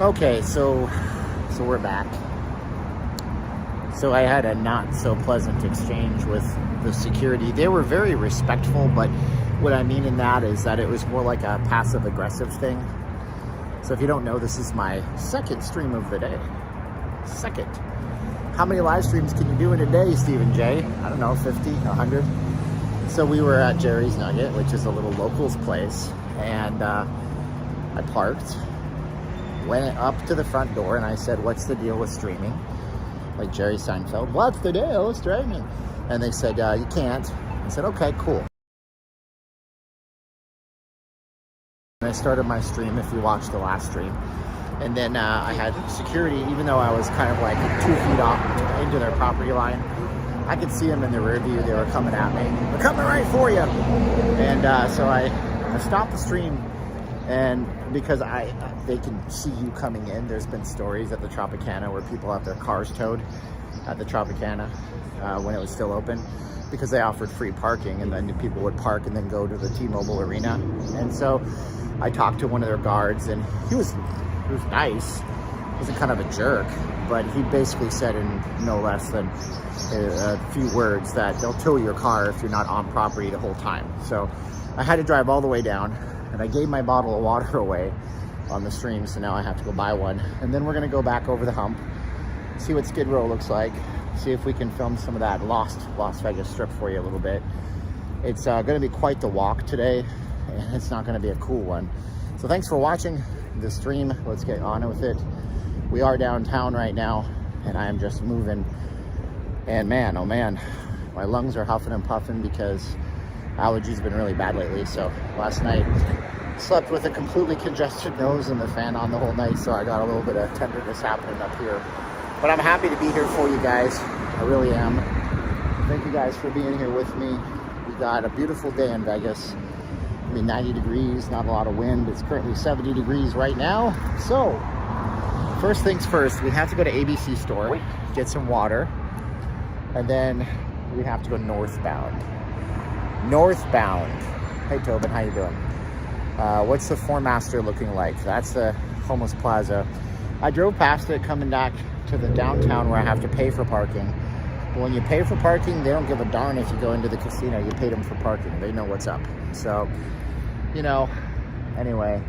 Okay, so we're back. So I had a not so pleasant exchange with the security. They were very respectful, but what I mean in that is that it was more like a passive aggressive thing. So if you don't know, this is my second stream of the day. Second. How many live streams can you do in a day, Stephen J? I don't know, 50, 100. So we were at Jerry's Nugget, which is a little locals place, and I parked, went up to the front door, and I said, what's the deal with streaming? Like Jerry Seinfeld, what's the deal with streaming? And they said, you can't. I said, okay, cool. And I started my stream, if you watched the last stream. And then I had security, even though I was kind of like 2 feet off into their property line. I could see them in the rear view. They were coming at me. They're coming right for you. And so I stopped the stream. And because they can see you coming in, there's been stories at the Tropicana where people have their cars towed at the Tropicana when it was still open, because they offered free parking, and then people would park and then go to the T-Mobile Arena. And so I talked to one of their guards, and he was nice. He wasn't kind of a jerk, but he basically said in no less than a few words that they'll tow your car if you're not on property the whole time. So I had to drive all the way down, and I gave my bottle of water away on the stream, so now I have to go buy one. And then we're gonna go back over the hump, see what Skidrow looks like, see if we can film some of that lost Las Vegas strip for you a little bit. It's gonna be quite the walk today, and it's not gonna be a cool one. So thanks for watching the stream. Let's get on with it. We are downtown right now, and I am just moving. And man, oh man, my lungs are huffing and puffing because allergies have been really bad lately. So last night slept with a completely congested nose and the fan on the whole night, so I got a little bit of tenderness happening up here. But I'm happy to be here for you guys. I really am. Thank you guys for being here with me. We got a beautiful day in Vegas. I mean, 90 degrees, not a lot of wind. It's currently 70 degrees right now. So first things first, we have to go to ABC store, get some water, and then we have to go northbound. Northbound. Hey Tobin, how you doing? What's the Four Master looking like? That's the homeless plaza. I drove past it coming back to the downtown where I have to pay for parking. But when you pay for parking, they don't give a darn if you go into the casino. You paid them for parking. They know what's up. So, you know, anyway.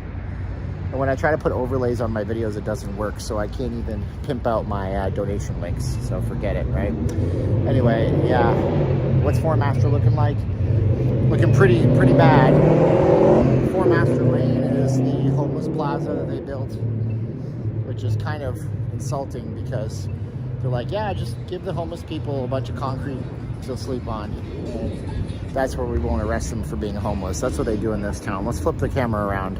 And when I try to put overlays on my videos, it doesn't work. So I can't even pimp out my donation links. So forget it, right? Anyway, yeah. What's Four Master looking like? Looking pretty bad. Four Master Lane is the homeless plaza that they built, which is kind of insulting because they're like, yeah, just give the homeless people a bunch of concrete to sleep on. And that's where we won't arrest them for being homeless. That's what they do in this town. Let's flip the camera around.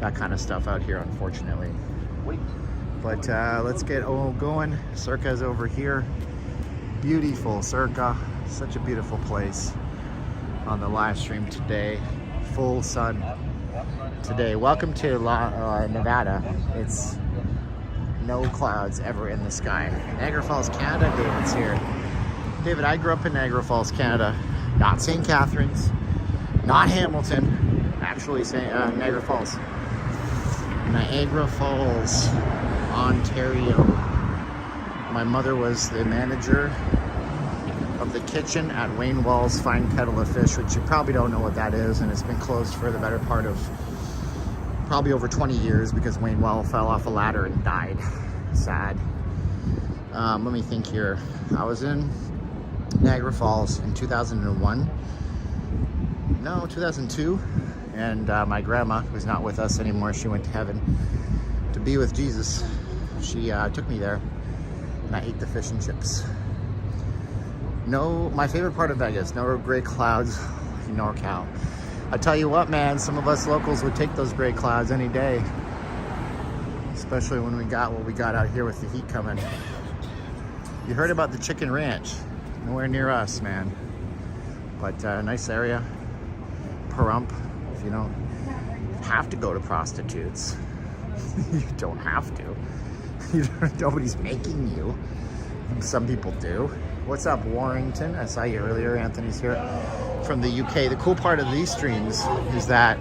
That kind of stuff out here, unfortunately. But let's get going. Circa's over here. Beautiful Circa. Such a beautiful place on the live stream today. Full sun today. Welcome to Nevada. It's no clouds ever in the sky. Niagara Falls, Canada. David's here. David, I grew up in Niagara Falls, Canada. Not St. Catharines, not Hamilton, actually Niagara Falls. Niagara Falls, Ontario. My mother was the manager of the kitchen at Wayne Wall's Fine Kettle of Fish, which you probably don't know what that is, and it's been closed for the better part of probably over 20 years because Wayne Wall fell off a ladder and died. Sad. Let me think here. I was in Niagara Falls in 2001. No, 2002. And my grandma, who's not with us anymore, she went to heaven to be with Jesus. She took me there, and I ate the fish and chips. No, my favorite part of Vegas, no gray clouds, NorCal. I tell you what, man, some of us locals would take those gray clouds any day, especially when we got what we got out here with the heat coming. You heard about the Chicken Ranch, nowhere near us, man, but nice area. Pahrump, if you don't have to go to prostitutes, you don't have to. Nobody's making you. Some people do. What's up, Warrington? I saw you earlier. Anthony's here from the UK. The cool part of these streams is that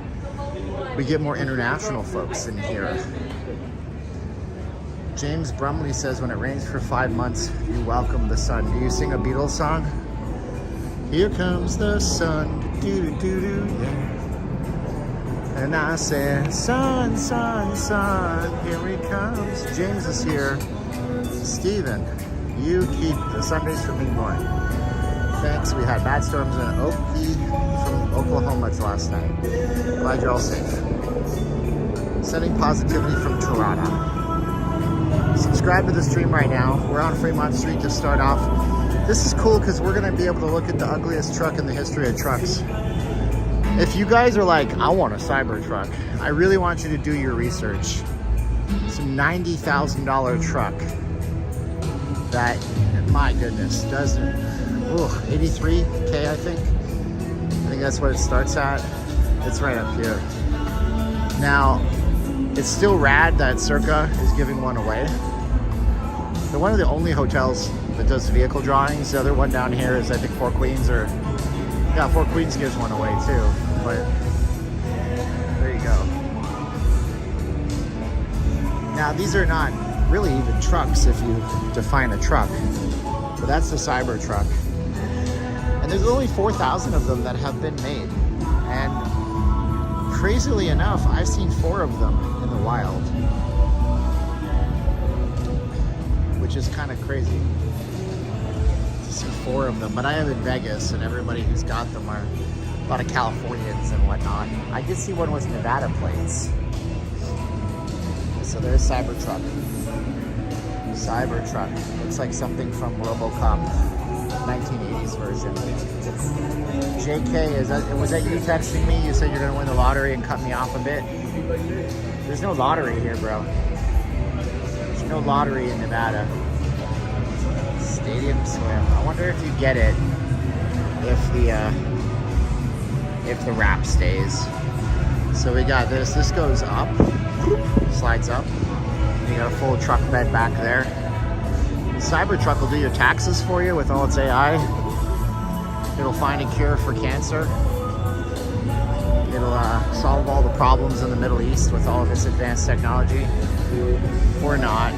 we get more international folks in here. James Brumley says, when it rains for 5 months, you welcome the sun. Do you sing a Beatles song? Here comes the sun, do-do-do-do, yeah. And I said, sun, sun, sun, here he comes. James is here. Steven, you keep the Sundays for me more. Thanks. We had bad storms in Okie from Oklahoma last night. Glad you're all safe. Sending positivity from Toronto. Subscribe to the stream right now. We're on Fremont Street to start off. This is cool because we're going to be able to look at the ugliest truck in the history of trucks. If you guys are like, I want a Cybertruck, I really want you to do your research. It's a $90,000 truck that, my goodness, doesn't, 83K, I think. I think that's what it starts at. It's right up here. Now, it's still rad that Circa is giving one away. They're one of the only hotels that does vehicle drawings. The other one down here is, I think, Four Queens, or yeah, Four Queens gives one away too. But there you go. Now, these are not really even trucks if you define a truck, but that's the Cybertruck. And there's only 4,000 of them that have been made. And crazily enough, I've seen 4 of them in the wild, which is kind of crazy to see 4 of them. But I am in Vegas, and everybody who's got them are a lot of Californians and whatnot. I did see one with Nevada plates. So there's Cybertruck. Cybertruck. Looks like something from RoboCop 1980s version. JK, was that you texting me? You said you're gonna win the lottery and cut me off a bit. There's no lottery here, bro. There's no lottery in Nevada. Stadium Swim. I wonder if you get it if the wrap stays. So we got this. This goes up, slides up. You got a full truck bed back there. The Cybertruck will do your taxes for you with all its AI. It'll find a cure for cancer. It'll solve all the problems in the Middle East with all of its advanced technology. Or not.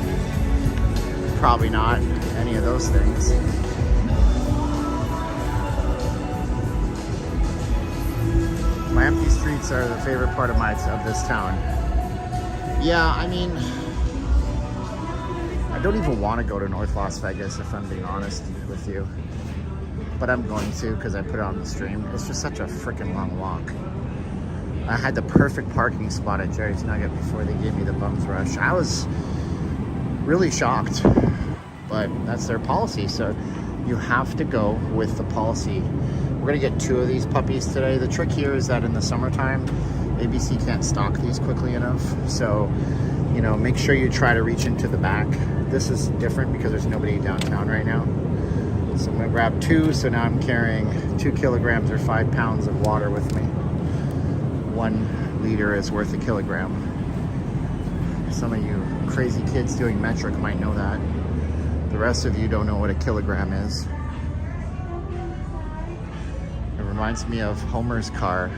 Probably not any of those things. My empty streets are the favorite part of this town. Yeah, I mean, I don't even want to go to North Las Vegas, if I'm being honest with you. But I'm going to because I put it on the stream. It's just such a freaking long walk. I had the perfect parking spot at Jerry's Nugget before they gave me the bums rush. I was really shocked, but that's their policy. So you have to go with the policy. We're gonna get 2 of these puppies today. The trick here is that in the summertime, ABC can't stock these quickly enough. So, you know, make sure you try to reach into the back. This is different because there's nobody downtown right now. So I'm gonna grab 2. So now I'm carrying 2 kilograms or 5 pounds of water with me. 1 liter is worth a kilogram. Some of you crazy kids doing metric might know that. The rest of you don't know what a kilogram is. It reminds me of Homer's car.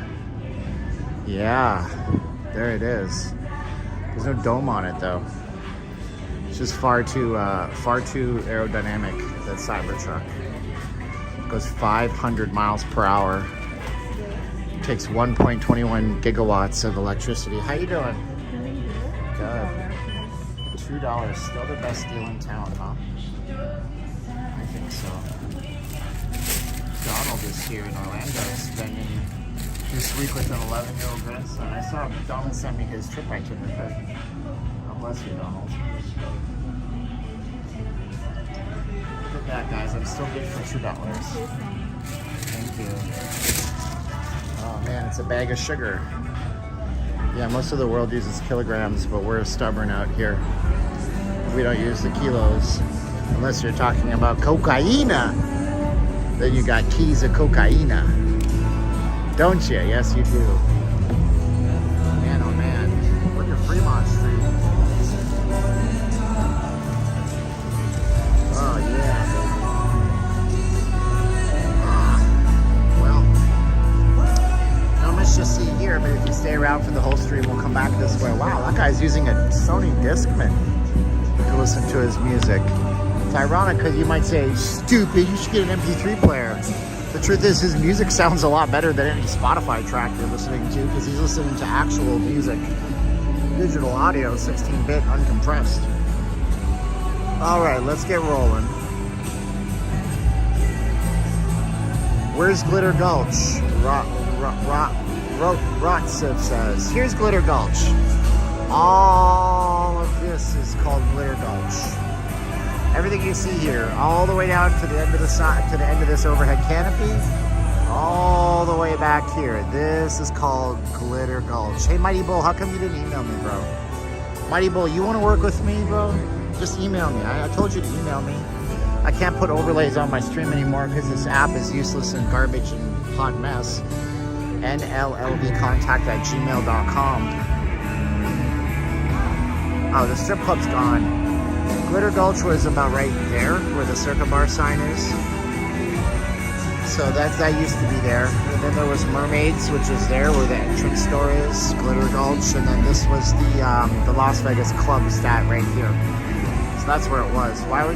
Yeah, there it is. There's no dome on it though. It's just far too aerodynamic, that Cybertruck. It goes 500 miles per hour. It takes 1.21 gigawatts of electricity. How you doing? Good. $2, still the best deal in town, huh? I think so. Donald is here in Orlando spending this week with an 11-year-old grandson. I saw Donald sent me his trip itinerary. God bless you, Donald. Look at that, guys. I'm still good for $2. Thank you. Oh man, it's a bag of sugar. Yeah, most of the world uses kilograms, but we're stubborn out here. We don't use the kilos. Unless you're talking about cocaina. Then you got keys of cocaina. Don't you? Yes, you do. Man, oh man. Look at Fremont Street. Oh, yeah. Well, not much to see here, but if you stay around for the whole stream. We'll come back this way. Wow, that guy's using a Sony Discman to listen to his music. It's ironic because you might say, stupid, you should get an MP3 player. The truth is, his music sounds a lot better than any Spotify track you're listening to, because he's listening to actual music. Digital audio, 16-bit, uncompressed. All right, let's get rolling. Where's Glitter Gulch? Rotsiv says, here's Glitter Gulch. All of this is called Glitter Gulch. Everything you see here, all the way down to the end of the to the end of this overhead canopy, all the way back here. This is called Glitter Gulch. Hey, Mighty Bull, how come you didn't email me, bro? Mighty Bull, you want to work with me, bro? Just email me. I told you to email me. I can't put overlays on my stream anymore because this app is useless and garbage and hot mess. nllvcontact@gmail.com. Oh, the strip club's gone. Glitter Gulch was about right there where the Circa Bar sign is. So that used to be there. And then there was Mermaids, which is there where the entrance door is, Glitter Gulch. And then this was the Las Vegas Club stat right here. So that's where it was. Why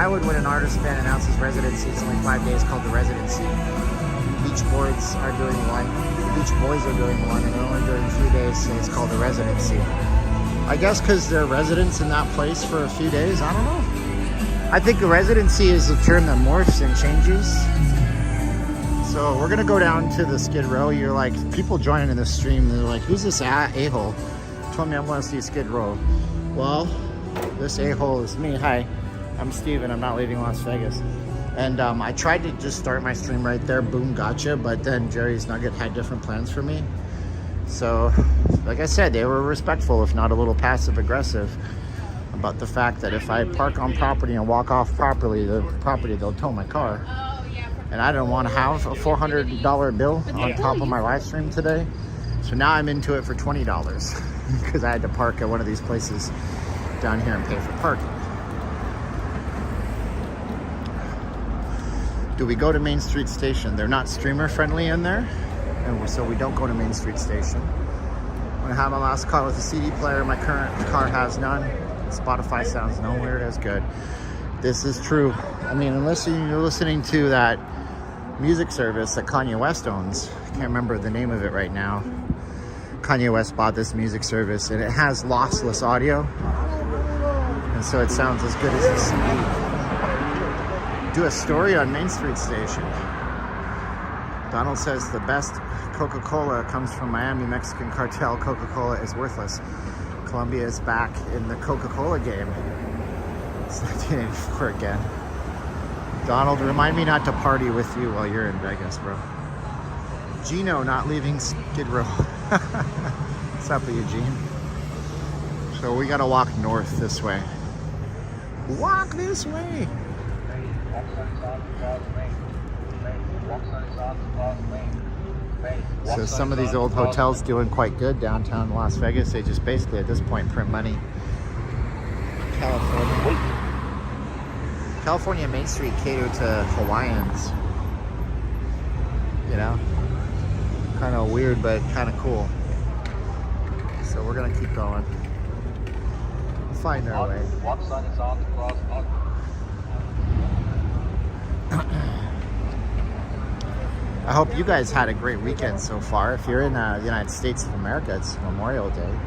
would when an artist band announces residency, it's only 5 days called the residency? Beach Boys are doing one. The Beach Boys are doing one, and they're only doing 3 days, so it's called the residency. I guess because they're residents in that place for a few days. I don't know. I think the residency is a term that morphs and changes. So we're gonna go down to the Skid Row. You're like, people joining in the stream, they're like, who's this a-hole? Told me I'm gonna see Skid Row. Well, this a-hole is me. Hi, I'm Steven. I'm not leaving Las Vegas. And I tried to just start my stream right there. Boom, gotcha. But then Jerry's Nugget had different plans for me. So, like I said, they were respectful, if not a little passive-aggressive, about the fact that if I park on property and walk off property, they'll tow my car. And I didn't want to have a $400 bill on top of my live stream today. So now I'm into it for $20 because I had to park at one of these places down here and pay for parking. Do we go to Main Street Station? They're not streamer friendly in there, and so we don't go to Main Street Station. When I had my last car with a CD player, my current car has none. Spotify sounds nowhere as good. This is true. I mean, unless you're listening to that music service that Kanye West owns. I can't remember the name of it right now. Kanye West bought this music service, and it has lossless audio, and so it sounds as good as a CD. Do a story on Main Street Station. Donald says the best Coca-Cola comes from Miami. Mexican cartel. Coca-Cola is worthless. Colombia is back in the Coca-Cola game. It's 1984 again. Donald, remind me not to party with you while you're in Vegas, bro. Gino not leaving Skid Row. What's up, Eugene? So we gotta walk north this way. Walk this way. So some of these old hotels doing quite good downtown Las Vegas. They just basically at this point print money. California Main Street catered to Hawaiians. You know? Kind of weird, but kind of cool. So we're gonna keep going. We'll find our way. I hope you guys had a great weekend so far. If you're in the United States of America, it's Memorial Day.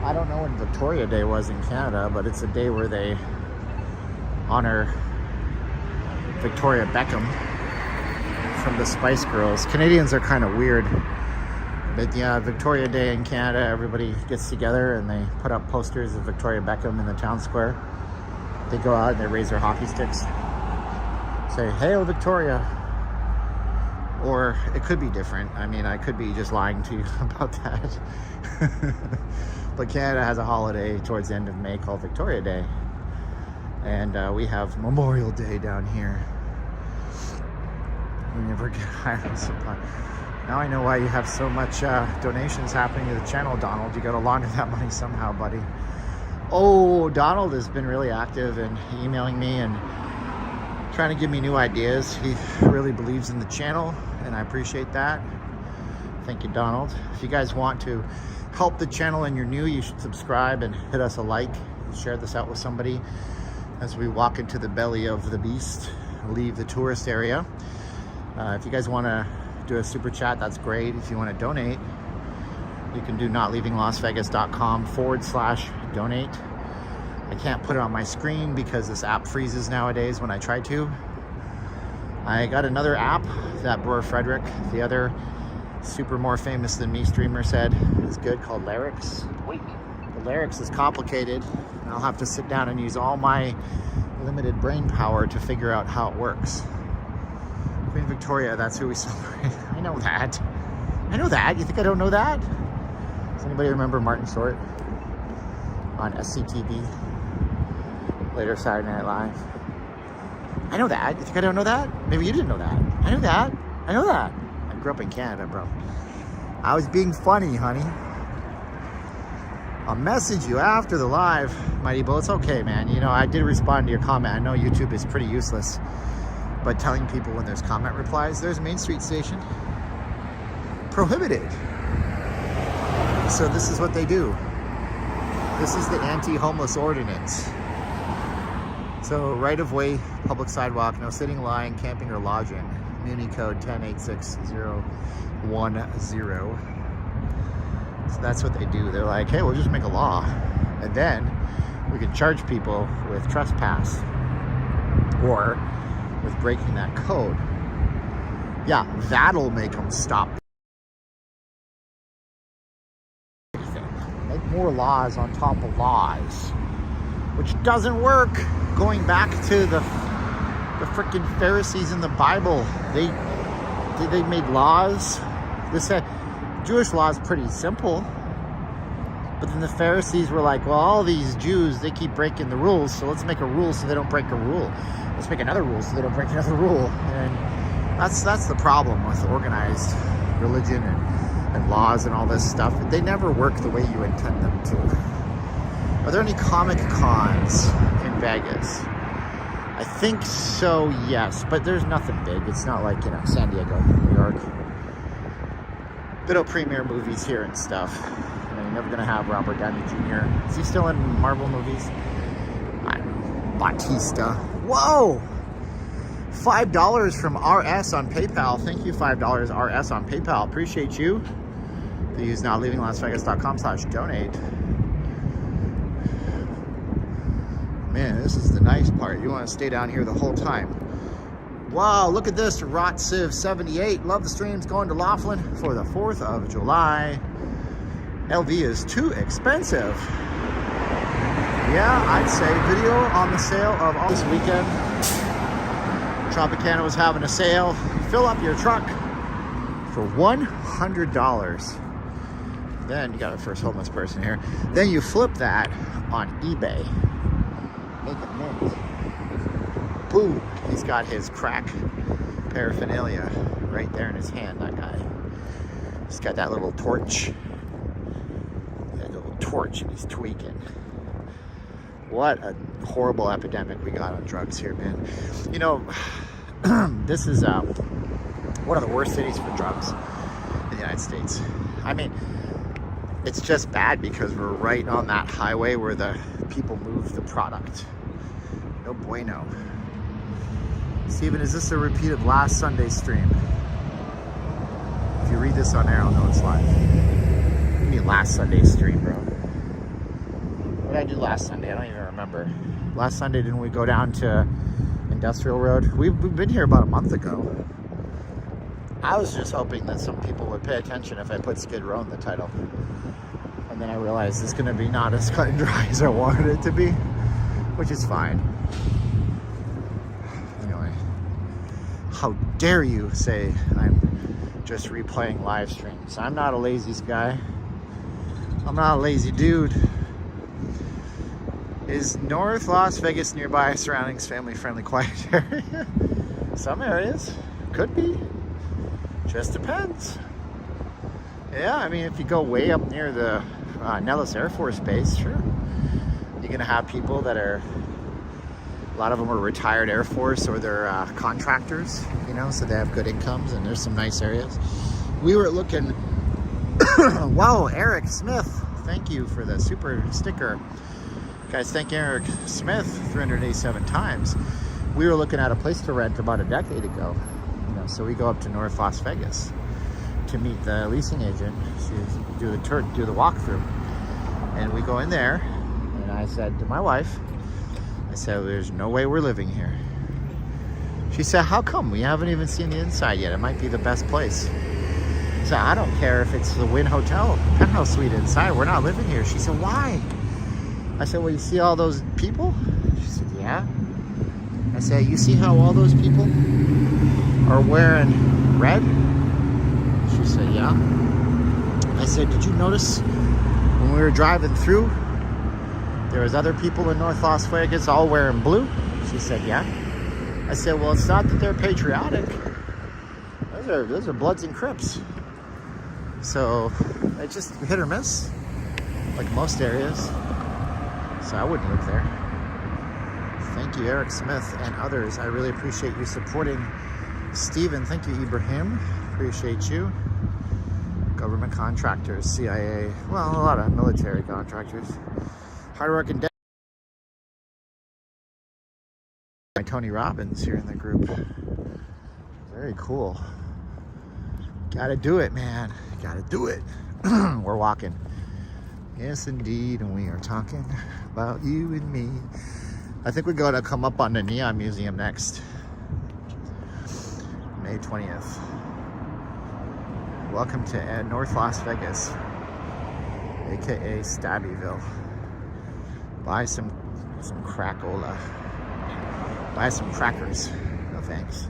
I don't know when Victoria Day was in Canada, but it's a day where they honor Victoria Beckham from the Spice Girls. Canadians are kind of weird. But yeah, Victoria Day in Canada, everybody gets together and they put up posters of Victoria Beckham in the town square. They go out and they raise their hockey sticks. Say, "Hail Victoria." Or it could be different. I mean, I could be just lying to you about that. But Canada has a holiday towards the end of May called Victoria Day. And we have Memorial Day down here. We never get higher on supply. Now I know why you have so much donations happening to the channel, Donald. You gotta launder that money somehow, buddy. Oh, Donald has been really active and emailing me and trying to give me new ideas. He really believes in the channel, and I appreciate that. Thank you, Donald. If you guys want to help the channel and you're new, you should subscribe and hit us a like. Share this out with somebody as we walk into the belly of the beast, leave the tourist area. If you guys want to do a super chat, that's great. If you want to donate, you can do notleavinglasvegas.com/donate. I can't put it on my screen because this app freezes nowadays when I try to. I got another app that Brewer Frederick, the other super more famous than me streamer, said is good, called Lyrics. The Lyrics is complicated. I'll have to sit down and use all my limited brain power to figure out how it works. Queen Victoria, that's who we celebrate. I know that. I know that. You think I don't know that? Does anybody remember Martin Short on SCTV? Later Saturday Night Live. I know that. You think I don't know that? Maybe you didn't know that. I know that. I know that. I grew up in Canada, bro. I was being funny, honey. I'll message you after the live, Mighty Bull. It's okay, man. You know, I did respond to your comment. I know YouTube is pretty useless, but telling people when there's comment replies, there's Main Street Station. Prohibited. So this is what they do. This is the anti-homeless ordinance. So right of way, public sidewalk, no sitting, lying, camping, or lodging. Muni code 1086010. So that's what they do. They're like, hey, we'll just make a law, and then we can charge people with trespass or with breaking that code. Yeah, that'll make them stop. Make more laws on top of laws, which doesn't work. Going back to the freaking Pharisees in the Bible, they made laws. This Jewish law is pretty simple, but then the Pharisees were like, well, all these Jews, they keep breaking the rules, so let's make a rule so they don't break a rule. Let's make another rule so they don't break another rule. And that's the problem with organized religion and laws and all this stuff. They never work the way you intend them to. Are there any Comic Cons in Vegas? I think so, yes, but there's nothing big. It's not like, you know, San Diego, New York. Little premiere movies here and stuff. You know, you're never gonna have Robert Downey Jr. Is he still in Marvel movies? I don't know. Bautista. Whoa! $5 from RS on PayPal. Thank you, $5 RS on PayPal. Appreciate you. They use notleavinglasvegas.com/donate. Man, this is the nice part. You want to stay down here the whole time. Wow, look at this. Rot Civ 78. Love the streams. Going to Laughlin for the 4th of July. LV is too expensive. Yeah, I'd say video on the sale of all this weekend. Tropicana was having a sale. Fill up your truck for $100. Then you got a first homeless person here. Then you flip that on eBay. Make it mint. Boom. He's got his crack paraphernalia right there in his hand, that guy. He's got that little torch. That little torch, and he's tweaking. What a horrible epidemic we got on drugs here, man. You know, this is one of the worst cities for drugs in the United States. I mean, it's just bad because we're right on that highway where the people move the product. No bueno. Steven, is this a repeat of last Sunday's stream? If you read this on air, I'll know it's live. What do you mean last Sunday's stream, bro? What did I do last Sunday? I don't even remember. Last Sunday, didn't we go down to Industrial Road? We've been here about a month ago. I was just hoping that some people would pay attention if I put Skidrow in the title. And then I realized it's going to be not as cut and dry as I wanted it to be, which is fine. Anyway, how dare you say I'm just replaying live streams? I'm not a lazy guy. I'm not a lazy dude. Is North Las Vegas nearby, surroundings, family-friendly, quiet area? Some areas. Could be. Just depends. Yeah, I mean, if you go way up near the Nellis Air Force Base, sure. You're going to have people that are, a lot of them are retired Air Force or they're contractors, you know, so they have good incomes, and there's some nice areas. We were looking Wow, Eric Smith, thank you for the super sticker. Guys, thank Eric Smith 387 times. We were looking at a place to rent about a decade ago. You know, so we go up to North Las Vegas to meet the leasing agent, do the walkthrough. And we go in there, and I said to my wife, I said, there's no way we're living here. She said, how come? We haven't even seen the inside yet. It might be the best place. I said, I don't care if it's the Wynn Hotel, penthouse suite inside. We're not living here. She said, why? I said, well, you see all those people? She said, yeah. I said, you see how all those people are wearing red? She said, yeah. I said, did you notice when we were driving through, there was other people in North Las Vegas all wearing blue? She said, yeah. I said, well, it's not that they're patriotic. Those are Bloods and Crips. So it's just hit or miss, like most areas. So I wouldn't live there. Thank you, Eric Smith and others. I really appreciate you supporting Steven. Thank you, Ibrahim. Appreciate you. Government contractors, CIA, well, a lot of military contractors. Hardworking day. Tony Robbins here in the group. Very cool. Gotta do it, man. Gotta do it. We're walking. Yes, indeed. And we are talking about you and me. I think we're going to come up on the Neon Museum next. May 20th. Welcome to North Las Vegas, aka Stabbyville. Buy some crackola. Buy some crackers. No thanks.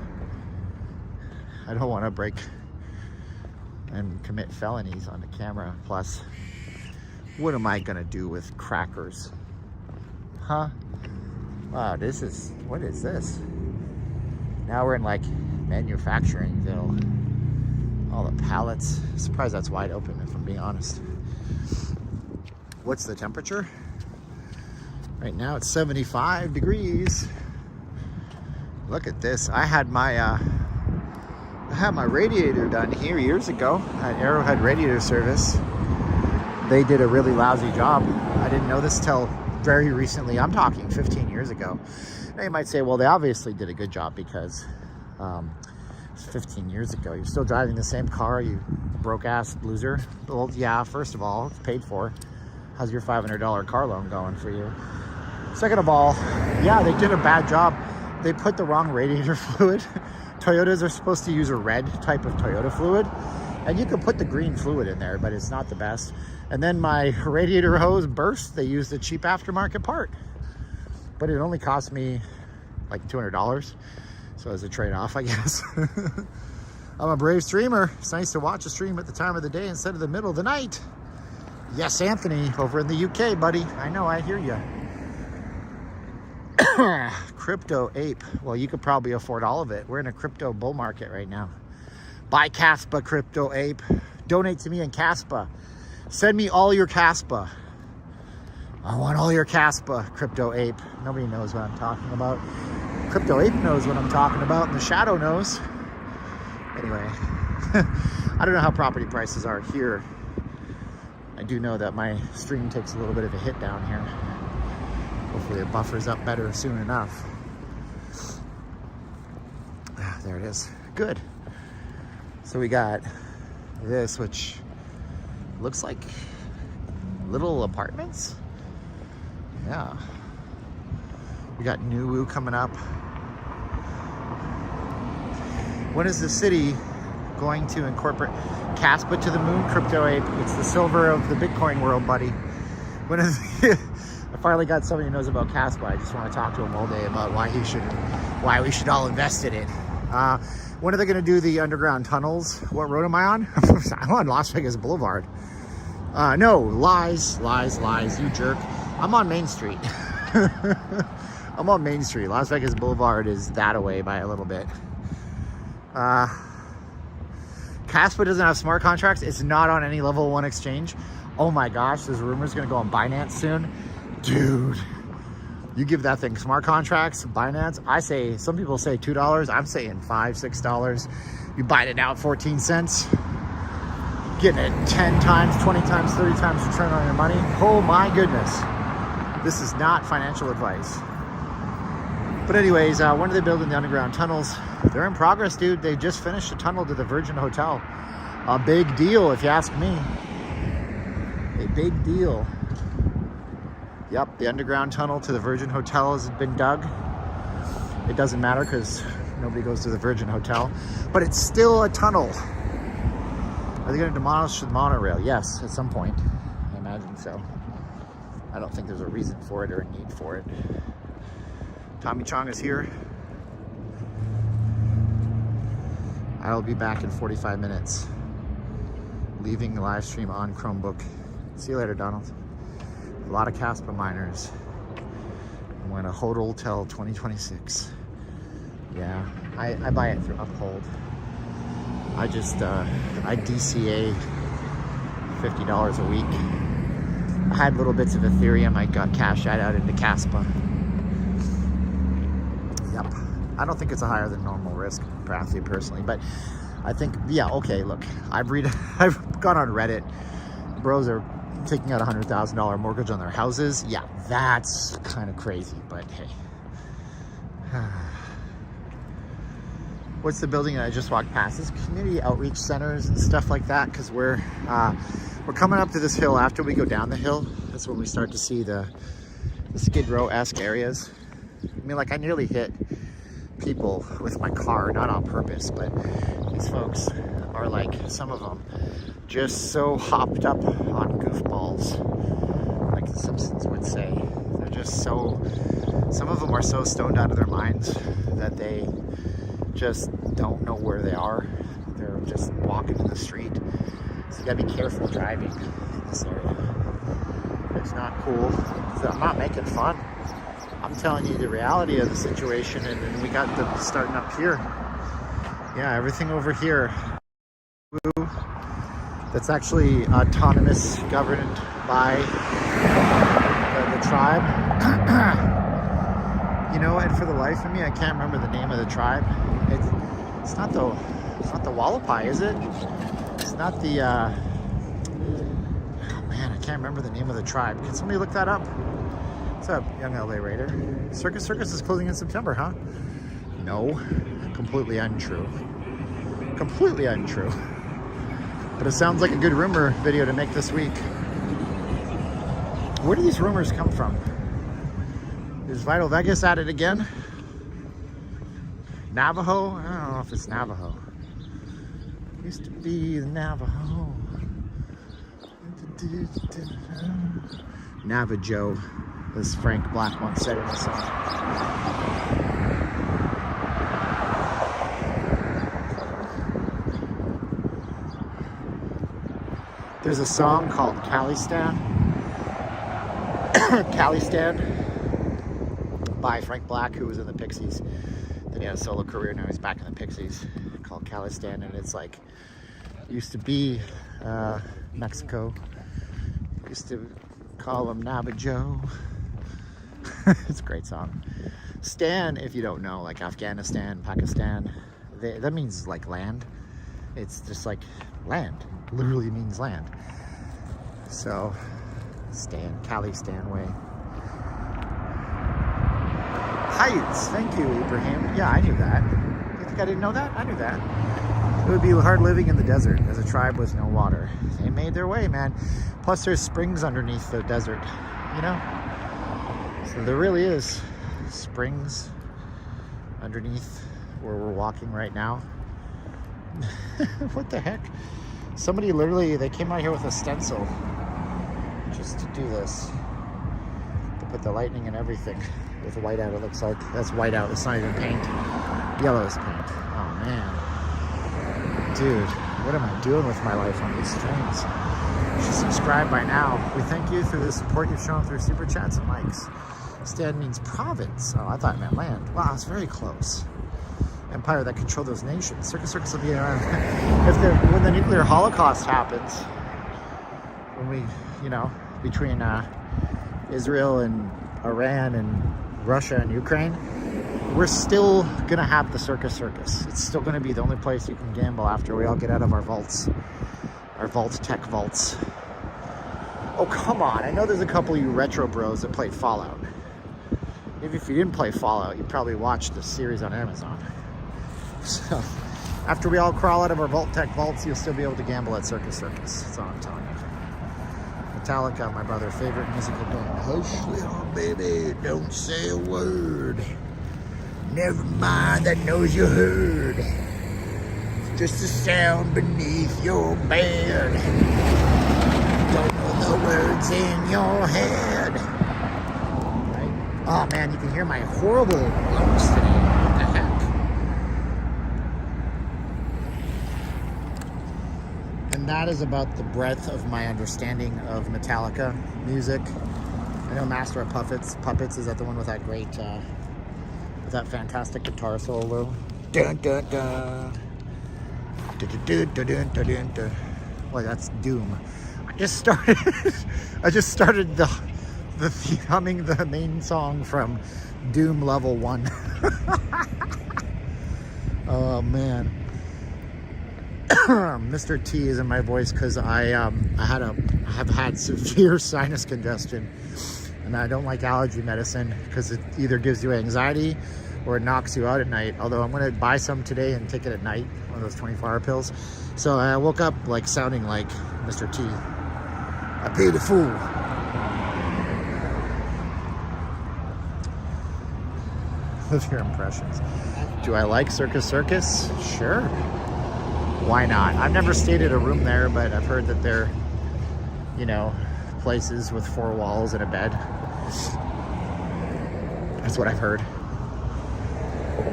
I don't want to break and commit felonies on the camera. Plus, what am I gonna do with crackers? Huh? Wow, what is this? Now we're in like Manufacturingville. All the pallets. Surprised that's wide open, if I'm being honest. What's the temperature? Right now it's 75 degrees. Look at this. I had my radiator done here years ago at Arrowhead Radiator Service. They did a really lousy job. I didn't know this till very recently. I'm talking 15 years ago. Now you might say, well, they obviously did a good job because it's 15 years ago. You're still driving the same car, you broke-ass loser. Well, yeah, first of all, it's paid for. How's your $500 car loan going for you? Second of all, yeah, they did a bad job. They put the wrong radiator fluid. Toyotas are supposed to use a red type of Toyota fluid, and you can put the green fluid in there, but it's not the best. And then my radiator hose burst. They used a cheap aftermarket part, but it only cost me like $200. So as a trade-off, I guess. I'm a brave streamer. It's nice to watch a stream at the time of the day instead of the middle of the night. Yes, Anthony, over in the UK, buddy. I know, I hear you. Crypto ape. Well, you could probably afford all of it. We're in a crypto bull market right now. Buy Caspa, crypto ape. Donate to me in Caspa. Send me all your Caspa. I want all your Caspa, crypto ape. Nobody knows what I'm talking about. Crypto ape knows what I'm talking about, and the shadow knows. Anyway, I don't know how property prices are here. I do know that my stream takes a little bit of a hit down here. Hopefully it buffers up better soon enough. There it is. Good. So we got this, which looks like little apartments. Yeah. We got Nuwu coming up. When is the city going to incorporate Caspa to the moon, crypto ape? It's the silver of the Bitcoin world, buddy. When is I finally got somebody who knows about Caspa. I just want to talk to him all day about why we should all invest in it. When are they going to do the underground tunnels? What road am I on? I'm on Las Vegas Boulevard. No, lies, you jerk. I'm on Main Street. I'm on Main Street. Las Vegas Boulevard is that away by a little bit. Caspa doesn't have smart contracts. It's not on any level 1 exchange. Oh my gosh, there's rumors going to go on Binance soon. Dude, you give that thing smart contracts, Binance. I say, some people say $2. I'm saying $5, $6. You bite it out 14 cents. getting it 10 times, 20 times, 30 times return on your money. Oh my goodness. This is not financial advice. But anyways, when are they building the underground tunnels? They're in progress, dude. They just finished a tunnel to the Virgin Hotel. A big deal, if you ask me. A big deal. Yep, the underground tunnel to the Virgin Hotel has been dug. It doesn't matter because nobody goes to the Virgin Hotel. But it's still a tunnel. Are they going to demolish the monorail? Yes, at some point. I imagine so. I don't think there's a reason for it or a need for it. Tommy Chong is here. I will be back in 45 minutes. Leaving the live stream on Chromebook. See you later, Donald. A lot of Caspa miners. I'm going to hodl till 2026. Yeah, I buy it through Uphold. I just, I DCA $50 a week. I had little bits of Ethereum. I got cashed out into Caspa. Yep. I don't think it's a higher than normal risk, perhaps personally, but I think, yeah, okay, look, I've gone on Reddit. Bros are taking out $100,000 mortgage on their houses. Yeah, that's kind of crazy, but hey. What's the building that I just walked past? This community outreach centers and stuff like that, because we're coming up to this hill. After we go down the hill, that's when we start to see the Skidrow-esque areas. I mean, like, I nearly hit people with my car, not on purpose, but these folks are like, some of them, just so hopped up on goofballs, like the Simpsons would say. They're just so, some of them are so stoned out of their minds that they just don't know where they are. They're just walking in the street. So you gotta be careful driving in this area. It's not cool. So I'm not making fun. I'm telling you the reality of the situation, and then we got them starting up here. Yeah, everything over here. That's actually autonomous, governed by the tribe. You know, and for the life of me, I can't remember the name of the tribe. It's not the Wallapai, is it? It's not the oh man, I can't remember the name of the tribe. Can somebody look that up? What's up, young LA Raider? Circus is closing in September, huh? No, completely untrue. Completely untrue. But it sounds like a good rumor video to make this week. Where do these rumors come from? Is Vital Vegas at it again? Navajo? I don't know if it's Navajo. It used to be the Navajo. Navajo, as Frank Black once said in a song. There's a song called Calistan. Calistan by Frank Black, who was in the Pixies. Then he had a solo career, now he's back in the Pixies, called Calistan, and it's like, used to be Mexico. Used to call him Navajo. It's a great song. Stan, if you don't know, like Afghanistan, Pakistan, that means like land. It's just like land. It literally means land. So, Stan, Calistan way. Heights, thank you, Ibrahim. Yeah, I knew that. You think I didn't know that? I knew that. It would be hard living in the desert as a tribe with no water. They made their way, man. Plus there's springs underneath the desert, you know? So there really is springs underneath where we're walking right now. What the heck? Somebody literally, they came out here with a stencil just to do this. To put the lightning and everything. With whiteout, it looks like. That's whiteout, it's not even paint. Yellow is paint. Oh man. Dude, what am I doing with my life on these streams? You should subscribe by now. We thank you through the support you've shown through super chats and likes. Stan means province. Oh, I thought it meant land. Wow, it's very close. Empire that controlled those nations. Circus will be around. When the nuclear holocaust happens, when we, you know, between Israel and Iran and Russia and Ukraine, we're still gonna have the circus. It's still gonna be the only place you can gamble after we all get out of our vaults, Our Vault Tech vaults. Oh, come on. I know there's a couple of you retro bros that played Fallout. Maybe if you didn't play Fallout, you probably watched the series on Amazon. So, after we all crawl out of our Vault Tech vaults, you'll still be able to gamble at Circus Circus. That's all I'm telling you. Metallica, my brother's favorite musical band. Hush, little baby, don't say a word. Never mind, that knows you heard. It's just a sound beneath your bed. Don't know the words in your head. Right? Oh man, you can hear my horrible lungs today. What the heck? And that is about the breadth of my understanding of Metallica music. I know Master of Puppets is that the one with that great, with that fantastic guitar solo. Dun, dun, dun. Dun, dun, dun, dun, dun, dun, dun. Well, that's Doom. I just started the humming the main song from Doom Level 1. Oh man. Mr. T is in my voice because I have had severe sinus congestion, and I don't like allergy medicine because it either gives you anxiety or it knocks you out at night. Although I'm going to buy some today and take it at night, one of those 24-hour pills. So I woke up like sounding like Mr. T. I paid a fool. With your impressions. Do I like Circus Circus? Sure. Why not? I've never stayed at a room there, but I've heard that they're, you know, places with 4 walls and a bed. That's what I've heard.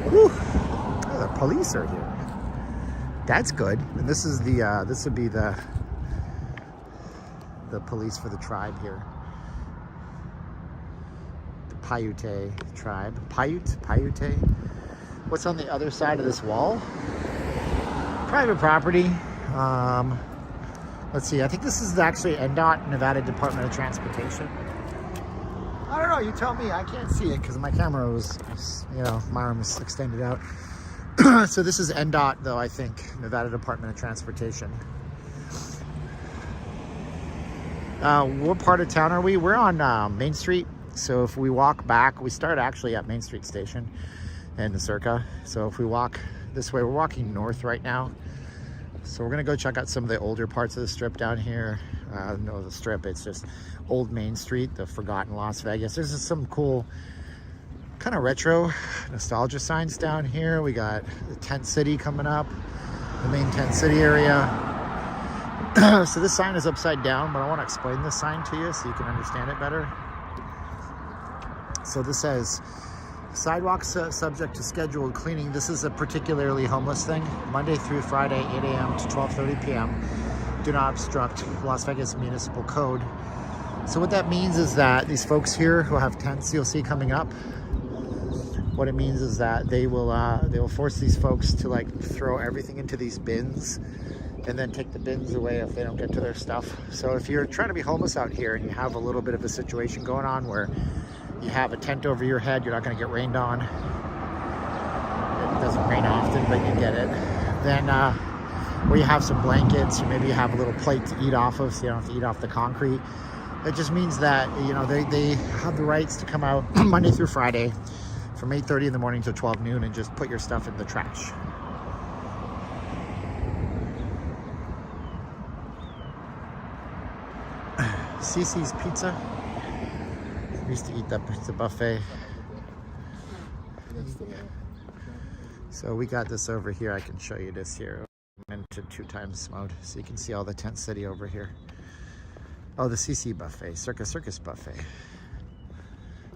Whew. Oh, the police are here. That's good. And this is the this would be the police for the tribe here. The Paiute tribe. Paiute? What's on the other side of this wall? Private property. Let's see. I think this is actually NDOT, Nevada Department of Transportation. I don't know. You tell me. I can't see it because my camera was, you know, my arm is extended out. So this is NDOT, though, I think. Nevada Department of Transportation. What part of town are we? We're on Main Street. So if we walk back, we start actually at Main Street Station in the Circa. So if we walk this way, we're walking north right now. So we're gonna go check out some of the older parts of the strip down here. No, the strip, it's just old Main Street, the forgotten Las Vegas. There's just some cool kind of retro nostalgia signs down here. We got the Tent City coming up, the main Tent City area. So this sign is upside down, but I want to explain this sign to you so you can understand it better. So this says, sidewalks subject to scheduled cleaning. This is a particularly homeless thing. Monday through Friday, 8 a.m. to 12:30 p.m. Do not obstruct Las Vegas Municipal Code. So what that means is that these folks here who have tents you'll see coming up, what it means is that they will force these folks to like throw everything into these bins and then take the bins away if they don't get to their stuff. So if you're trying to be homeless out here and you have a little bit of a situation going on where you have a tent over your head, you're not going to get rained on. It doesn't rain often, but you get it. Then, where you have some blankets, or maybe you have a little plate to eat off of, so you don't have to eat off the concrete. It just means that, you know, they have the rights to come out Monday through Friday from 8:30 in the morning to 12 noon and just put your stuff in the trash. Cece's Pizza. I used to eat that pizza buffet. So we got this over here. I can show you this here. I'm into 2x mode, so you can see all the Tent City over here. Oh, the CC buffet, Circus buffet.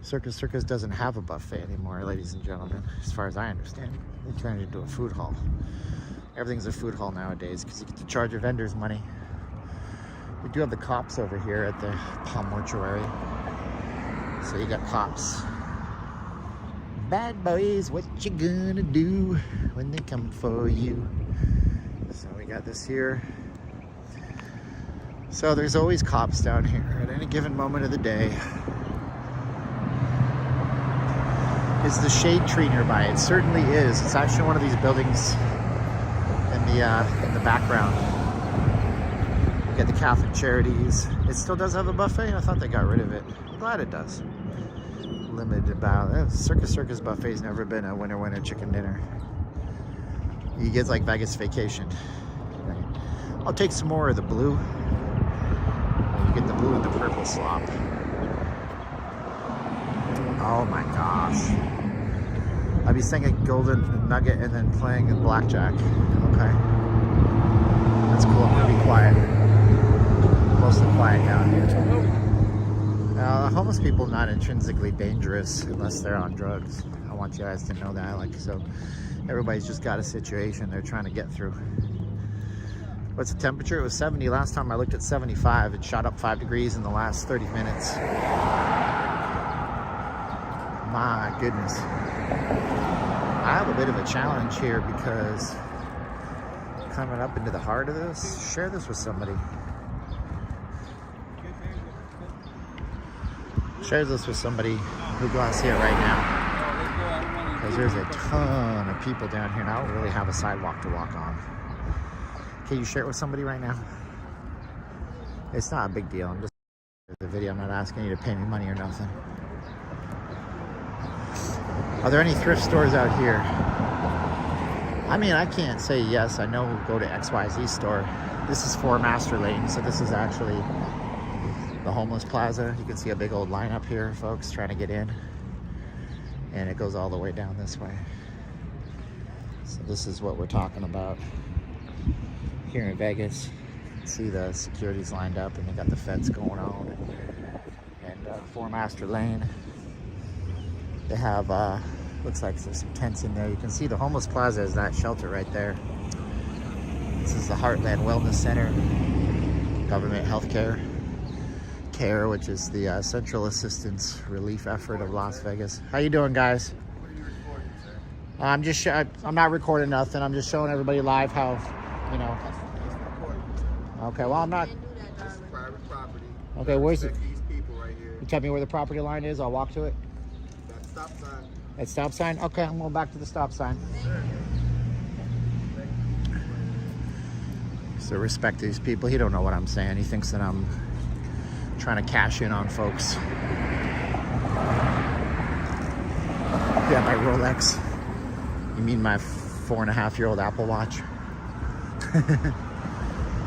Circus doesn't have a buffet anymore, ladies and gentlemen, as far as I understand. They turned it into a food hall. Everything's a food hall nowadays because you get to charge your vendors money. We do have the cops over here at the Palm Mortuary. So you got cops. Bad boys, what you gonna do when they come for you? So we got this here. So there's always cops down here at any given moment of the day. Is the shade tree nearby? It certainly is. It's actually one of these buildings in the background. Get the Catholic Charities. It still does have a buffet. I thought they got rid of it. I'm glad it does. Limited about Circus buffet's never been a winner chicken dinner. You get like Vegas vacation. Right. I'll take some more of the blue. You get the blue and the purple slop. Oh my gosh. I'll be singing Golden Nugget and then playing blackjack. Okay. That's cool. I'm gonna be quiet. Mostly quiet down here. Homeless people are not intrinsically dangerous unless they're on drugs. I want you guys to know that. Like, so everybody's just got a situation they're trying to get through. What's the temperature? It was 70 last time I looked at 75. It shot up 5 degrees in the last 30 minutes. My goodness. I have a bit of a challenge here because coming up into the heart of this, share this with somebody. Share this with somebody who wants to see it right now. Because there's a ton of people down here and I don't really have a sidewalk to walk on. Can you share it with somebody right now? It's not a big deal. I'm just the video. I'm not asking you to pay me money or nothing. Are there any thrift stores out here? I mean, I can't say yes. I know we'll go to XYZ store. This is 4 Master Lane, so this is actually the homeless plaza. You can see a big old line up here, folks, trying to get in. And it goes all the way down this way. So this is what we're talking about here in Vegas. You can see the security's lined up and they got the fence going on. And 4 Master Lane. They have, looks like there's some tents in there. You can see the homeless plaza is that shelter right there. This is the Heartland Wellness Center, Government Healthcare Care, which is the Central Assistance Relief Effort of Las Vegas. How you doing, guys? What are you recording, sir? I'm just, I'm not recording nothing. I'm just showing everybody live how, you know. That's recording. Okay, well, I'm not. This is private property. Okay, where's it? These people right here. You tell me where the property line is. I'll walk to it. That stop sign. That stop sign? Okay, I'm going back to the stop sign. So respect these people. He don't know what I'm saying. He thinks that I'm trying to cash in on folks. Yeah, my Rolex. You mean my 4.5-year-old Apple Watch?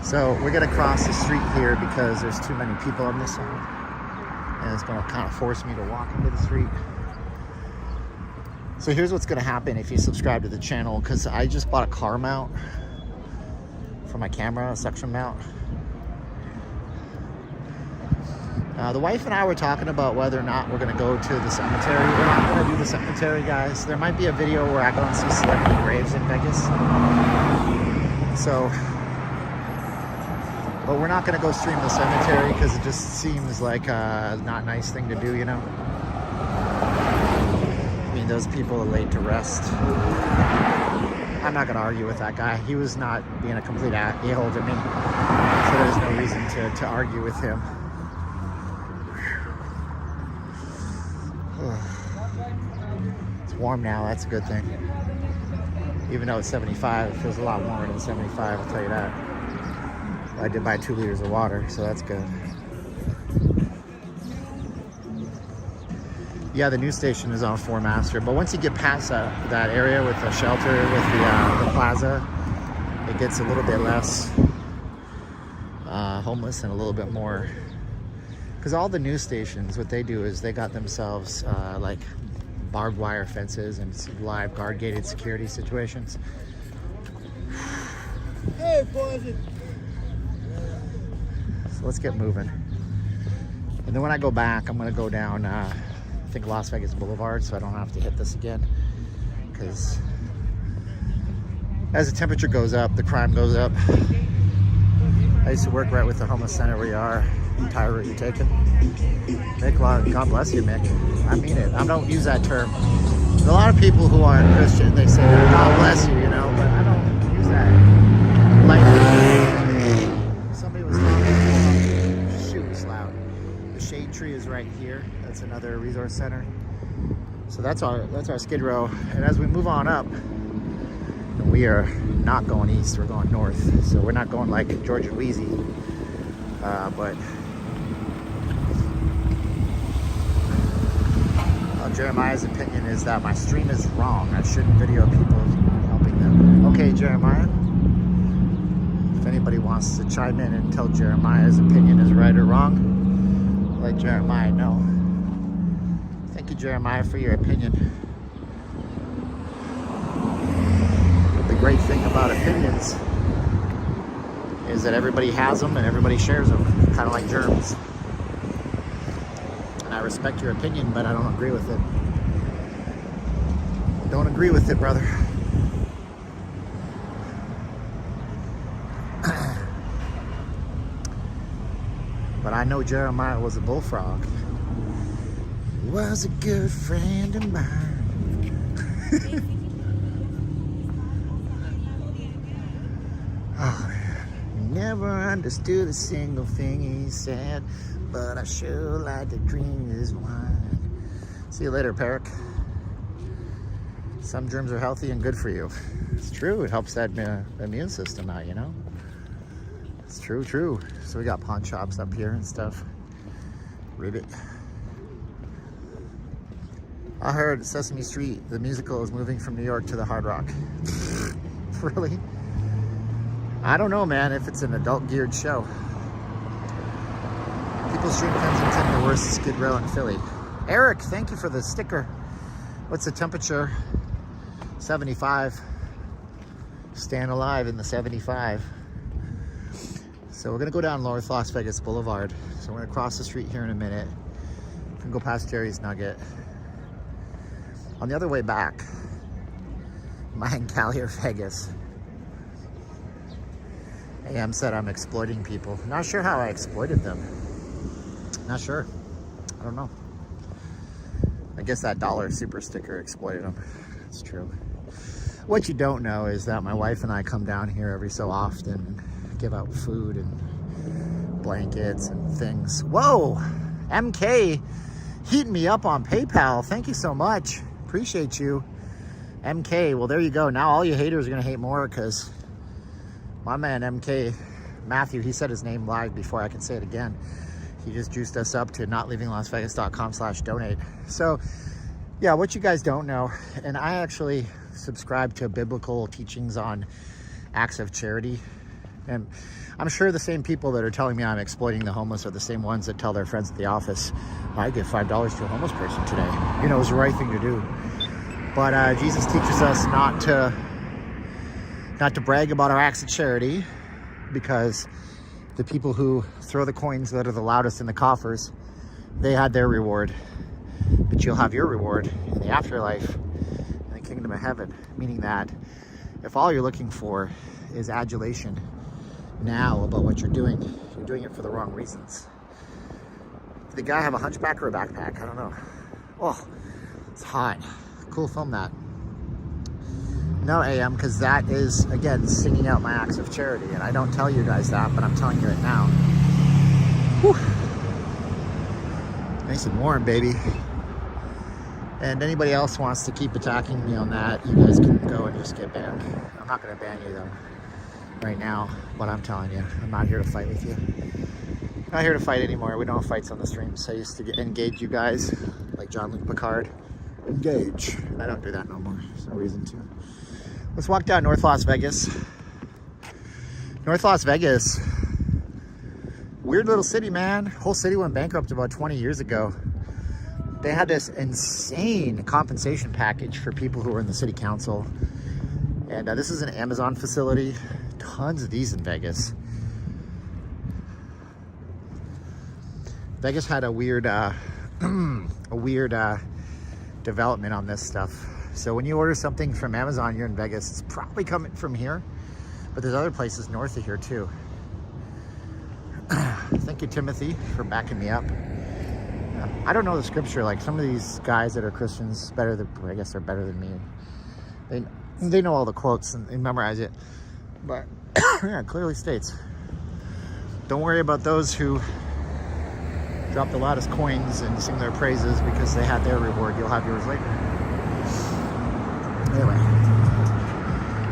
So we're gonna cross the street here because there's too many people on this side. And it's gonna kind of force me to walk into the street. So here's what's gonna happen if you subscribe to the channel, because I just bought a car mount for my camera, a suction mount. The wife and I were talking about whether or not we're gonna go to the cemetery. We're not gonna do the cemetery, guys. There might be a video where I go and see celebrity graves in Vegas. So, but we're not gonna go stream the cemetery because it just seems like a not nice thing to do, you know? I mean, those people are laid to rest. I'm not gonna argue with that guy. He was not being a complete a-hole to me. So there's no reason to argue with him. It's warm now, that's a good thing. Even though it's 75, it feels a lot warmer than 75, I'll tell you that. I did buy 2 liters of water, so that's good. Yeah, the news station is on 4 Master, but once you get past that area with the shelter, with the plaza, it gets a little bit less homeless and a little bit more. Because all the news stations, what they do is they got themselves like barbed wire fences and live guard gated security situations. Hey, boys. So let's get moving. And then when I go back, I'm gonna go down, I think Las Vegas Boulevard, so I don't have to hit this again. Because as the temperature goes up, the crime goes up. I used to work right with the homeless center where you are. Entire route you're taking. Mick, God bless you, Mick. I mean it. I don't use that term. There's a lot of people who aren't Christian, they say God bless you, you know, but I don't use that. Like, somebody was talking, shoot, it's loud. The shade tree is right here. That's another resource center. So that's our Skidrow. And as we move on up, we are not going east, we're going north. So we're not going like Georgia Wheezy. But Jeremiah's opinion is that my stream is wrong. I shouldn't video people helping them. Okay, Jeremiah. If anybody wants to chime in and tell Jeremiah's opinion is right or wrong, let Jeremiah know. Thank you, Jeremiah, for your opinion. But the great thing about opinions is that everybody has them and everybody shares them, kind of like germs. And I respect your opinion, but I don't agree with it. Don't agree with it, brother. But I know Jeremiah was a bullfrog. He was a good friend of mine. Oh, man. Never understood a single thing he said, but I sure like to drink his wine. See you later, Parrot. Some germs are healthy and good for you. It's true. It helps that immune system out, you know? It's true, true. So we got pawn shops up here and stuff. Ribbit. I heard Sesame Street, the musical, is moving from New York to the Hard Rock. Really? I don't know, man, if it's an adult-geared show. People's Stream Kensington, the worst Skidrow in Philly. Eric, thank you for the sticker. What's the temperature? 75. Staying alive in the 75. So we're gonna go down North Las Vegas Boulevard. So we're gonna cross the street here in a minute. We're gonna go past Jerry's Nugget. On the other way back, mine Cali or Vegas. AM said I'm exploiting people. Not sure how I exploited them. Not sure. I don't know. I guess that dollar super sticker exploited them. It's true. What you don't know is that my wife and I come down here every so often, give out food and blankets and things. Whoa! MK heating me up on PayPal. Thank you so much. Appreciate you. MK, well, there you go. Now all you haters are going to hate more because my man MK, Matthew, he said his name live before I can say it again. He just juiced us up to notleavinglasvegas.com/donate. So, yeah, what you guys don't know, and I actually subscribe to biblical teachings on acts of charity. And I'm sure the same people that are telling me I'm exploiting the homeless are the same ones that tell their friends at the office, I give $5 to a homeless person today. You know, it was the right thing to do. But Jesus teaches us not to brag about our acts of charity, because the people who throw the coins that are the loudest in the coffers, they had their reward. But you'll have your reward in the afterlife, in the kingdom of heaven. Meaning that if all you're looking for is adulation now about what you're doing it for the wrong reasons. Did the guy have a hunchback or a backpack? I don't know. Oh, it's hot. Cool, film that. No, AM, because that is, again, singing out my acts of charity. And I don't tell you guys that, but I'm telling you it now. Whew. Nice and warm, baby. And anybody else wants to keep attacking me on that, you guys can go and just get banned. I'm not going to ban you, though, right now. But I'm telling you, I'm not here to fight with you. I'm not here to fight anymore. We don't have fights on the streams. I used to engage you guys, like John-Luc Picard. Engage. I don't do that no more. There's no reason to. Let's walk down North Las Vegas. North Las Vegas. Weird little city, man. Whole city went bankrupt about 20 years ago. They had this insane compensation package for people who were in the city council. And this is an Amazon facility. Tons of these in Vegas. Vegas had a weird development on this stuff. So when you order something from Amazon, you're in Vegas, it's probably coming from here, but there's other places north of here too. Thank you, Timothy, for backing me up. I don't know the scripture. Like some of these guys that are Christians, I guess they're better than me. They know all the quotes and they memorize it. But yeah, it clearly states, don't worry about those who drop the loudest coins and sing their praises because they had their reward. You'll have yours later. Anyway,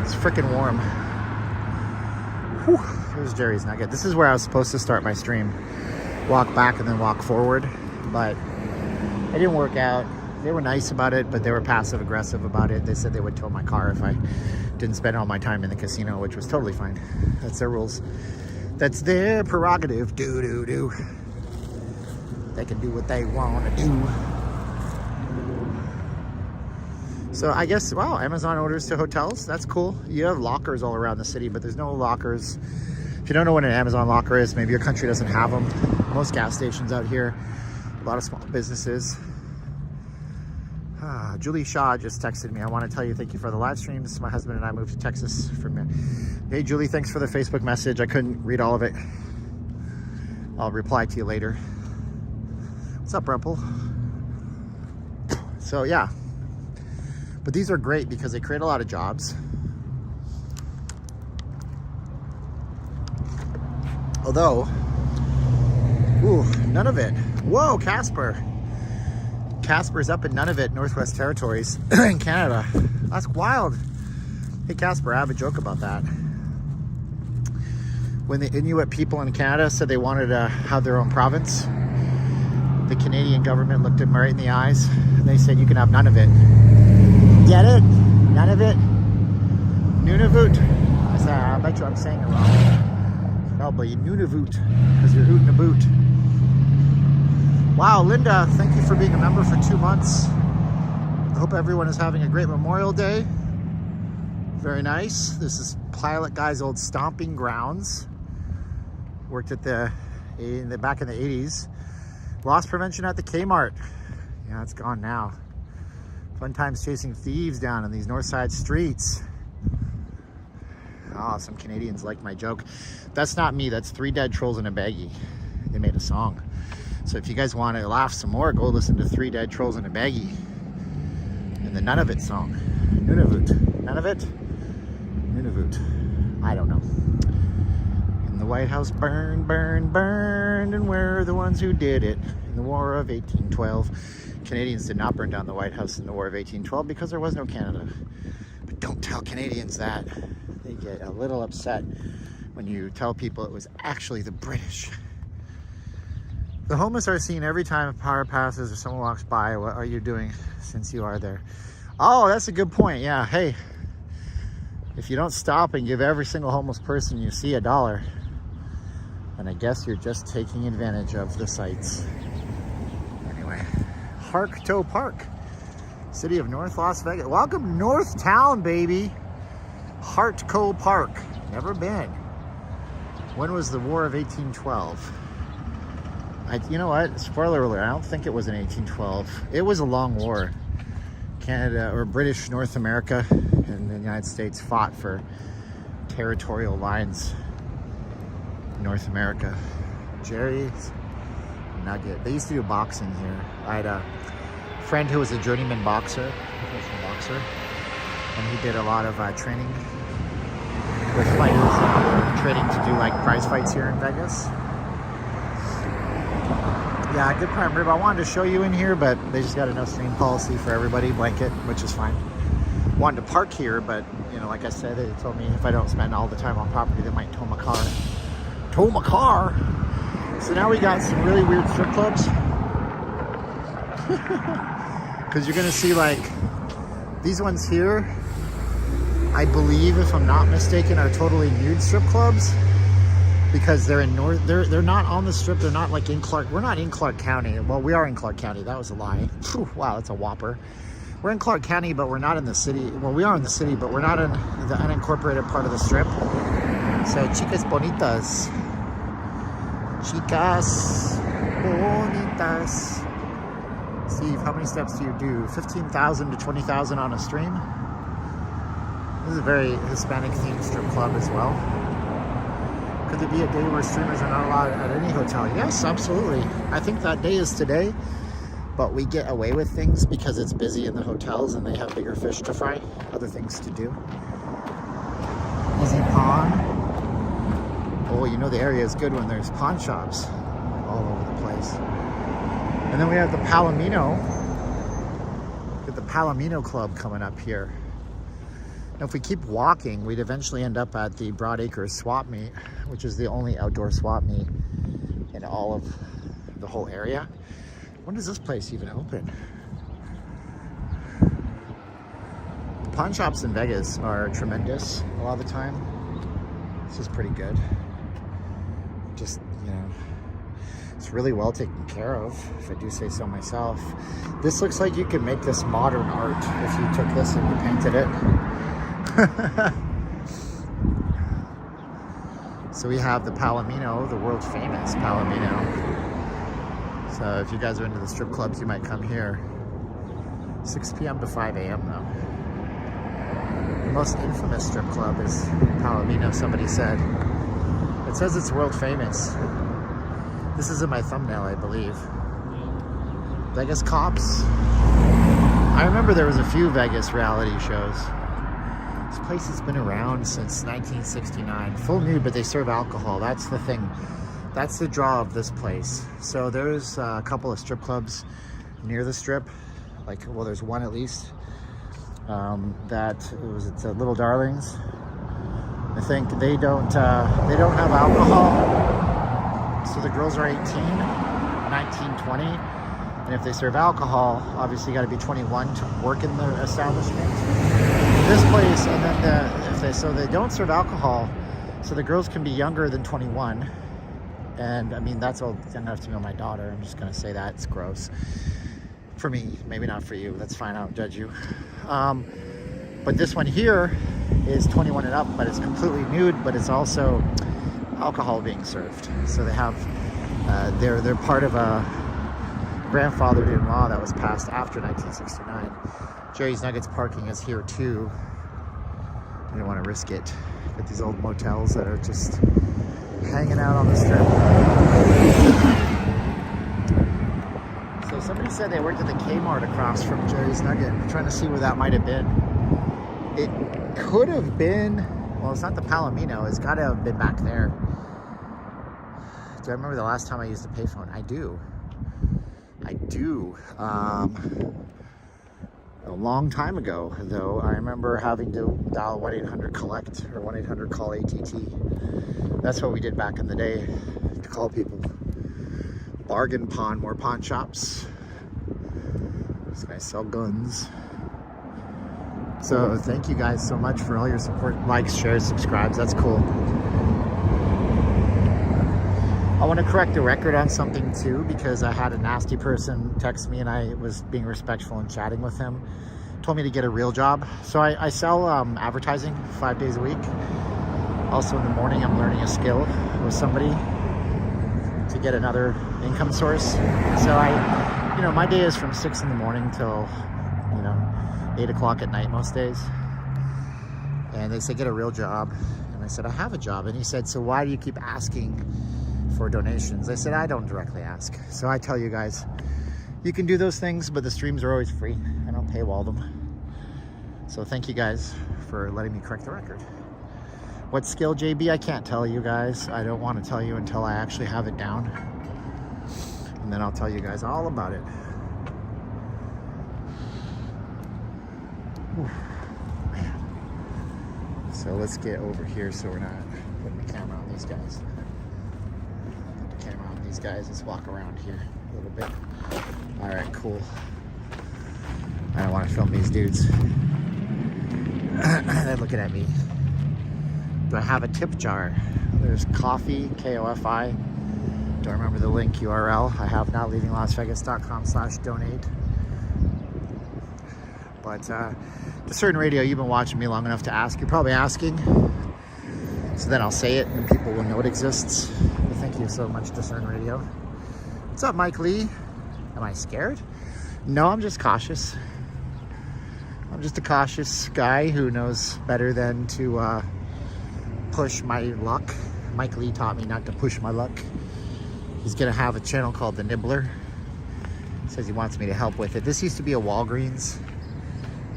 it's freaking warm. Whew. There's Jerry's Nugget. This is where I was supposed to start my stream. Walk back and then walk forward. But it didn't work out. They were nice about it, but they were passive aggressive about it. They said they would tow my car if I didn't spend all my time in the casino, which was totally fine. That's their rules. That's their prerogative. Do. They can do what they want to do. So I guess, wow, Amazon orders to hotels. That's cool. You have lockers all around the city, but there's no lockers. If you don't know what an Amazon locker is, maybe your country doesn't have them. Most gas stations out here, a lot of small businesses. Julie Shaw just texted me. I want to tell you thank you for the live streams. My husband and I moved to Texas from... Hey, Julie, thanks for the Facebook message. I couldn't read all of it. I'll reply to you later. What's up, Rumple? So, yeah. But these are great because they create a lot of jobs. Although, ooh, none of it. Whoa, Casper. Casper's up in Nunavut, Northwest Territories in Canada. That's wild. Hey, Casper, I have a joke about that. When the Inuit people in Canada said they wanted to have their own province, the Canadian government looked them right in the eyes and they said, you can have none of it. Get it? None of it? Nunavut. I said, I bet you I'm saying it wrong. Probably Nunavut, because you're hooting a boot. Wow, Linda, thank you for being a member for 2 months. I hope everyone is having a great Memorial Day. Very nice. This is Pilot Guy's old stomping grounds. Worked at back in the 80s. Loss prevention at the Kmart. Yeah, it's gone now. Fun times chasing thieves down in these north side streets. Oh, some Canadians like my joke. That's not me, that's Three Dead Trolls in a Baggie. They made a song. So if you guys want to laugh some more, go listen to Three Dead Trolls in a Baggie and the None of It song. Nunavut. None of it? Nunavut. I don't know. And the White House burned, and we're the ones who did it in the War of 1812. Canadians did not burn down the White House in the War of 1812 because there was no Canada. But don't tell Canadians that. They get a little upset when you tell people it was actually the British. The homeless are seen every time a car passes or someone walks by. What are you doing since you are there? Oh, that's a good point. Yeah, hey, if you don't stop and give every single homeless person you see $1, then I guess you're just taking advantage of the sights. Anyway, Harktow Park, city of North Las Vegas. Welcome North Town, baby. Harktow Park. Never been. When was the War of 1812? You know what? Spoiler alert, I don't think it was in 1812. It was a long war. Canada, or British North America and the United States fought for territorial lines in North America. Jerry's Nugget. They used to do boxing here. I had a friend who was a journeyman boxer, professional boxer, and he did a lot of training with fighters, training to do like prize fights here in Vegas. Yeah, good prime rib. I wanted to show you in here, but they just got a no stream policy for everybody, blanket, which is fine. Wanted to park here, but you know, like I said, they told me if I don't spend all the time on property, they might tow my car. Tow my car? So now we got some really weird strip clubs. Because you're gonna see like these ones here, I believe, if I'm not mistaken, are totally nude strip clubs. Because they're in they're not on the strip. They're not like in Clark. We're not in Clark County. Well, we are in Clark County. That was a lie. Whew, wow, that's a whopper. We're in Clark County, but we're not in the city. Well, we are in the city, but we're not in the unincorporated part of the strip. So, chicas bonitas. Chicas bonitas. Steve, how many steps do you do? 15,000 to 20,000 on a stream. This is a very Hispanic themed strip club as well. Could there be a day where streamers are not allowed at any hotel? Yes, absolutely. I think that day is today, but we get away with things because it's busy in the hotels and they have bigger fish to fry, other things to do. Easy Pawn. Oh, you know the area is good when there's pawn shops all over the place. And then we have the Palomino. Get the Palomino Club coming up here. If we keep walking, we'd eventually end up at the Broadacre swap meet, which is the only outdoor swap meet in all of the whole area. When does this place even open? The pawn shops in Vegas are tremendous a lot of the time. This is pretty good. Just, you know, it's really well taken care of, if I do say so myself. This looks like you could make this modern art if you took this and you painted it. So we have the Palomino, the world famous Palomino. So if you guys are into the strip clubs, you might come here. 6 p.m. to 5 a.m. though. The most infamous strip club is Palomino, somebody said. It says it's world famous. This is in my thumbnail, I believe. Vegas Cops. I remember there was a few Vegas reality shows. This place has been around since 1969. Full nude, but they serve alcohol. That's the thing. That's the draw of this place. So there's a couple of strip clubs near the strip. Like, well, there's one at least. It's Little Darlings. I think they don't have alcohol. So the girls are 18, 19, 20. And if they serve alcohol, obviously you got to be 21 to work in the establishment. This place, and then so they don't serve alcohol, so the girls can be younger than 21. And I mean, that's old enough to know my daughter. I'm just gonna say that, it's gross. For me, maybe not for you, that's fine, I don't judge you. But this one here is 21 and up, but it's completely nude, but it's also alcohol being served. So they have, they're part of a grandfathered-in law that was passed after 1969. Jerry's Nuggets parking is here too. You don't want to risk it. Got these old motels that are just hanging out on the strip. So somebody said they worked at the Kmart across from Jerry's Nugget. I'm trying to see where that might have been. It could have been, well, it's not the Palomino. It's got to have been back there. Do I remember the last time I used a payphone? I do. A long time ago, though, I remember having to dial 1-800-COLLECT or 1-800-CALL-ATT. That's what we did back in the day, to call people. Bargain pawn, more pawn shops. These guys sell guns. So thank you guys so much for all your support. Likes, shares, subscribes. That's cool. I want to correct the record on something too, because I had a nasty person text me and I was being respectful and chatting with him. Told me to get a real job. So I sell advertising 5 days a week. Also in the morning, I'm learning a skill with somebody to get another income source. So my day is from 6 in the morning till, 8 o'clock at night most days. And they said, get a real job. And I said, I have a job. And he said, so why do you keep asking for donations? I said, I don't directly ask. So I tell you guys, you can do those things, but the streams are always free. I don't paywall them. So thank you guys for letting me correct the record. What skill, JB? I can't tell you guys. I don't want to tell you until I actually have it down. And then I'll tell you guys all about it. Whew, man. So let's get over here so we're not putting the camera on these guys. These guys, let's walk around here a little bit. All right, cool. I don't want to film these dudes. They're looking at me. Do I have a tip jar? There's coffee, KOFI. Don't remember the link URL. I have not, leavinglasvegas.com/donate. But Discern Radio, you've been watching me long enough to ask. You're probably asking. So then I'll say it and people will know it exists. But thank you so much, Discern Radio. What's up, Mike Lee? Am I scared? No, I'm just cautious. I'm just a cautious guy who knows better than to push my luck. Mike Lee taught me not to push my luck. He's gonna have a channel called The Nibbler. Says he wants me to help with it. This used to be a Walgreens.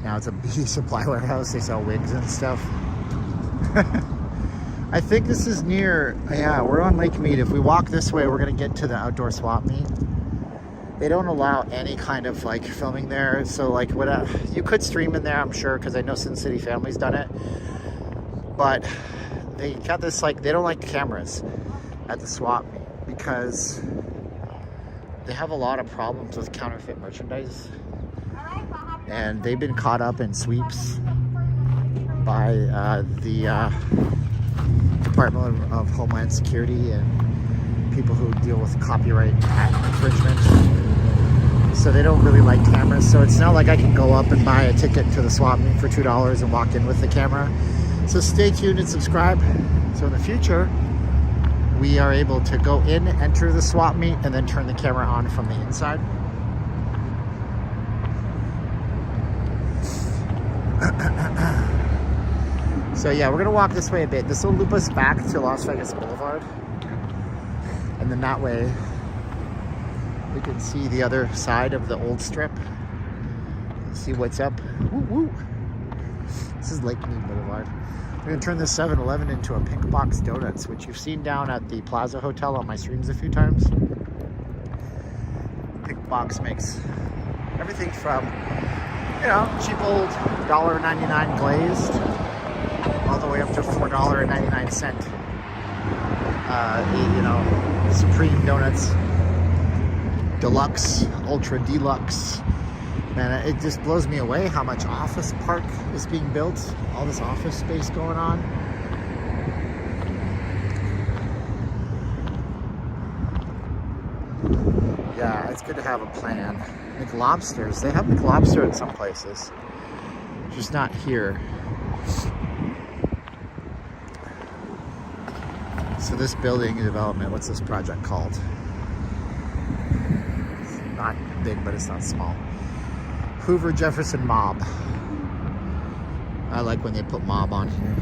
Now it's a beauty supply warehouse. They sell wigs and stuff. I think this is near, yeah, we're on Lake Mead. If we walk this way, we're gonna get to the outdoor swap meet. They don't allow any kind of like filming there. So like you could stream in there, I'm sure, because I know Sin City Family's done it. But they got this, like, they don't like cameras at the swap meet because they have a lot of problems with counterfeit merchandise. And they've been caught up in sweeps by the Department of Homeland Security and people who deal with copyright infringement. So they don't really like cameras. So it's not like I can go up and buy a ticket to the swap meet for $2 and walk in with the camera. So stay tuned and subscribe. So in the future, we are able to go in, enter the swap meet, and then turn the camera on from the inside. So yeah, we're gonna walk this way a bit. This will loop us back to Las Vegas Boulevard. And then that way, we can see the other side of the old strip. See what's up. Woo woo. This is Lake Mead Boulevard. We're gonna turn this 7-Eleven into a Pink Box Donuts, which you've seen down at the Plaza Hotel on my streams a few times. Pink Box makes everything from, you know, cheap old $1.99 glazed all the way up to $4.99. You know, Supreme Donuts, Deluxe, Ultra Deluxe. Man, it just blows me away how much office park is being built. All this office space going on. Yeah, it's good to have a plan. McLobsters, they have McLobster in some places. Just not here. So this building development, what's this project called? It's not big, but it's not small. Hoover Jefferson Mob. I like when they put Mob on here.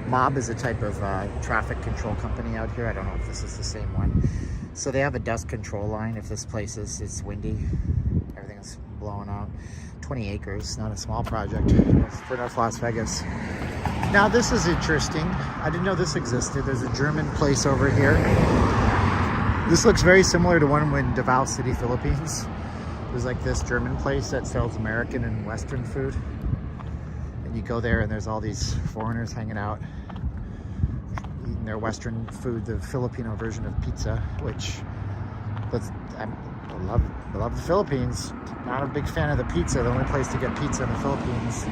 Mob is a type of traffic control company out here. I don't know if this is the same one. So they have a dust control line. If this place it's windy, everything's blowing out. 20 acres, not a small project for North Las Vegas. Now this is interesting. I didn't know this existed. There's a German place over here. This looks very similar to one in Davao City, Philippines. There's like this German place that sells American and Western food. And you go there and there's all these foreigners hanging out, eating their Western food, the Filipino version of pizza, which I love the Philippines. Not a big fan of the pizza. The only place to get pizza in the Philippines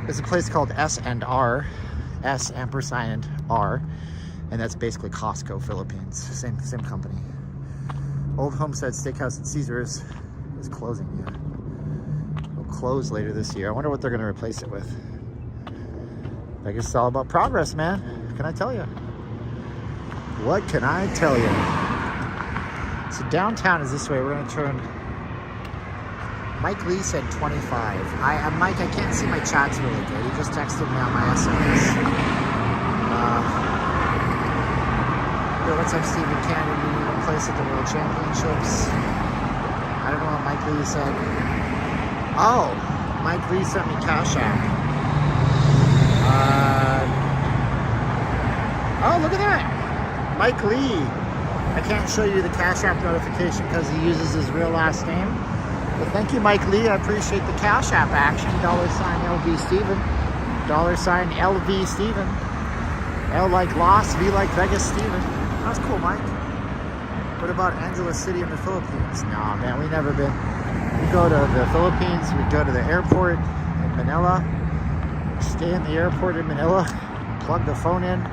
is a place called S&R, S&R, and that's basically Costco Philippines. Same company. Old Homestead Steakhouse at Caesars is closing. Yeah, it'll close later this year. I wonder what they're going to replace it with. I guess it's all about progress, man. What can I tell you? What can I tell you? So downtown is this way. We're going to turn. Mike Lee said 25. Mike, I can't see my chats really good. He just texted me on my SMS. Yo, what's up, Stephen Cannon? Place at the World Championships. I don't know what Mike Lee said. Oh, Mike Lee sent me Cash App. Oh, look at that. Mike Lee. I can't show you the Cash App notification because he uses his real last name. But thank you, Mike Lee. I appreciate the Cash App action. $LV Steven. $LV Steven. L like Las, V like Vegas Steven. That's cool, Mike. What about Angeles City in the Philippines? Nah, man, we never been. We go to the Philippines, we go to the airport in Manila, stay in the airport in Manila, plug the phone in,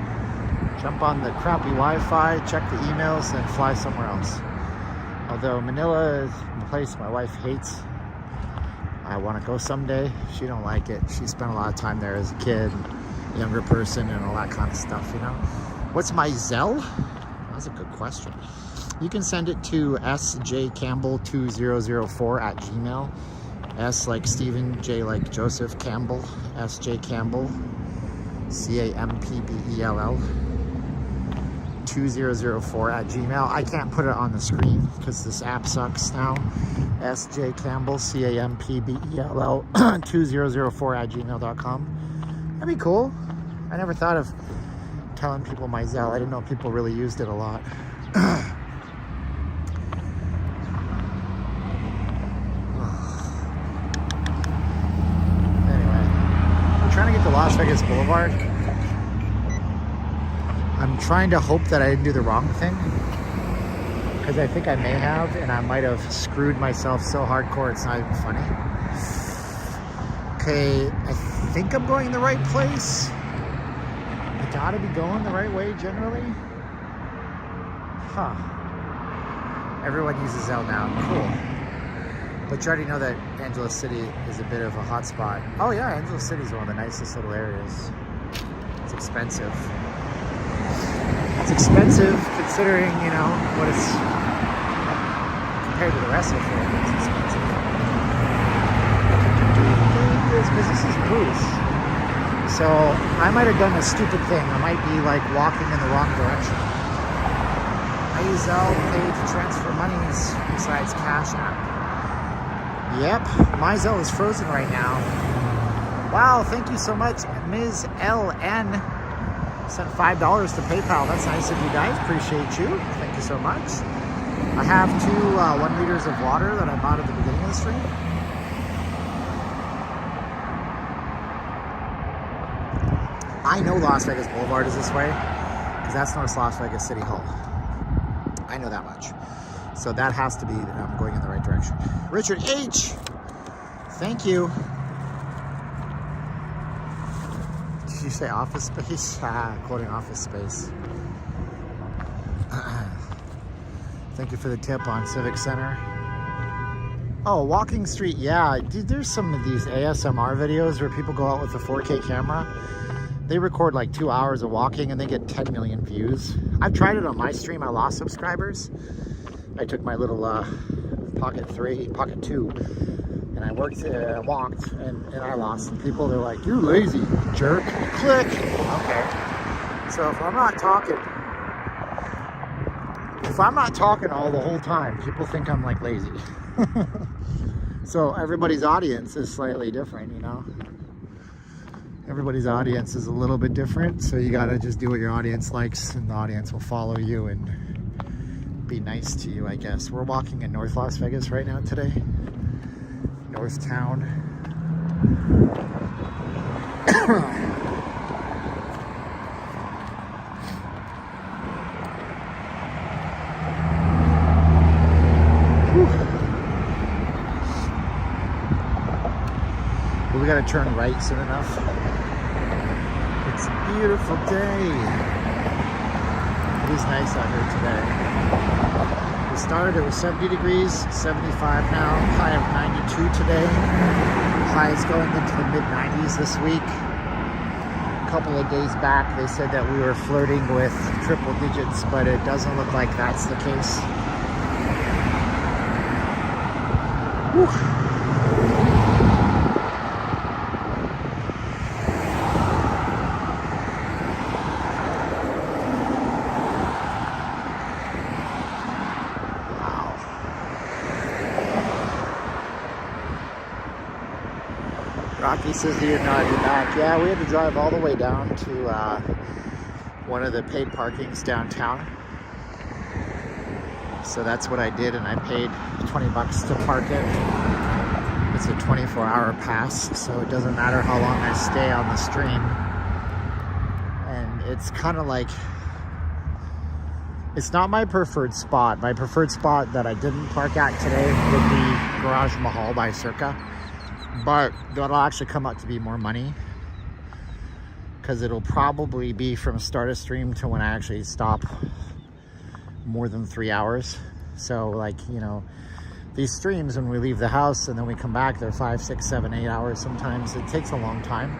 jump on the crappy Wi-Fi, check the emails, then fly somewhere else. Although Manila is a place my wife hates. I want to go someday. She don't like it. She spent a lot of time there as a kid, younger person, and all that kind of stuff, you know? What's my Zelle? That's a good question. You can send it to sjcampbell2004@gmail. S like Stephen, J like Joseph, Campbell, sjcampbell, CAMPBELL 2004@gmail. I can't put it on the screen because this app sucks now. sjcampbell, CAMPBELL 2004@gmail.com. That'd be cool. I never thought of telling people my Zelle. I didn't know people really used it a lot. Vegas Boulevard. I'm trying to hope that I didn't do the wrong thing, because I think I may have, and I might have screwed myself so hardcore it's not even funny. Okay, I think I'm going the right place. I gotta be going the right way generally. Huh. Everyone uses L now. Cool. But you already know that Angeles City is a bit of a hot spot. Oh yeah, Angeles City is one of the nicest little areas. It's expensive. It's expensive considering, you know, what it's compared to the rest of Florida. It's expensive. This business is booze. So I might have done a stupid thing. I might be like walking in the wrong direction. I use Zelle Pay to transfer monies besides Cash App. Yep, my Zelle is frozen right now. Wow, thank you so much, Ms. LN. Sent $5 to PayPal. That's nice of you guys. Appreciate you. Thank you so much. I have 2 1 liters of water that I bought at the beginning of the stream. I know Las Vegas Boulevard is this way because that's North Las Vegas City Hall. I know that much. So that has to be that I'm going in the right direction. Richard H. Thank you. Did you say office space? Quoting office space. Thank you for the tip on Civic Center. Oh, Walking Street. Yeah, dude, there's some of these ASMR videos where people go out with a 4K camera. They record like 2 hours of walking and they get 10 million views. I've tried it on my stream. I lost subscribers. I took my little Pocket 2, and I walked, and I lost some people. They're like, "You're lazy, jerk." Click. Okay. So if I'm not talking all the whole time, people think I'm like lazy. So everybody's audience is slightly different, you know. Everybody's audience is a little bit different, so you gotta just do what your audience likes, and the audience will follow you and be nice to you, I guess. We're walking in North Las Vegas right now today. North Town. But we gotta turn right soon enough. It's a beautiful day. It is nice out here today. We started, it was 70 degrees, 75 now, high of 92 today. High is going into the mid 90s this week. A couple of days back, they said that we were flirting with triple digits, but it doesn't look like that's the case. Whew. Rocky says he did not be back. Yeah, we had to drive all the way down to one of the paid parkings downtown. So that's what I did, and I paid 20 bucks to park it. It's a 24-hour pass, so it doesn't matter how long I stay on the stream. And it's kind of like, it's not my preferred spot. My preferred spot that I didn't park at today would be Garage Mahal by Circa. But that'll actually come out to be more money, because it'll probably be from start of stream to when I actually stop more than 3 hours. So like, you know, these streams, when we leave the house and then we come back, they're 5, 6, 7, 8 hours sometimes. It takes a long time.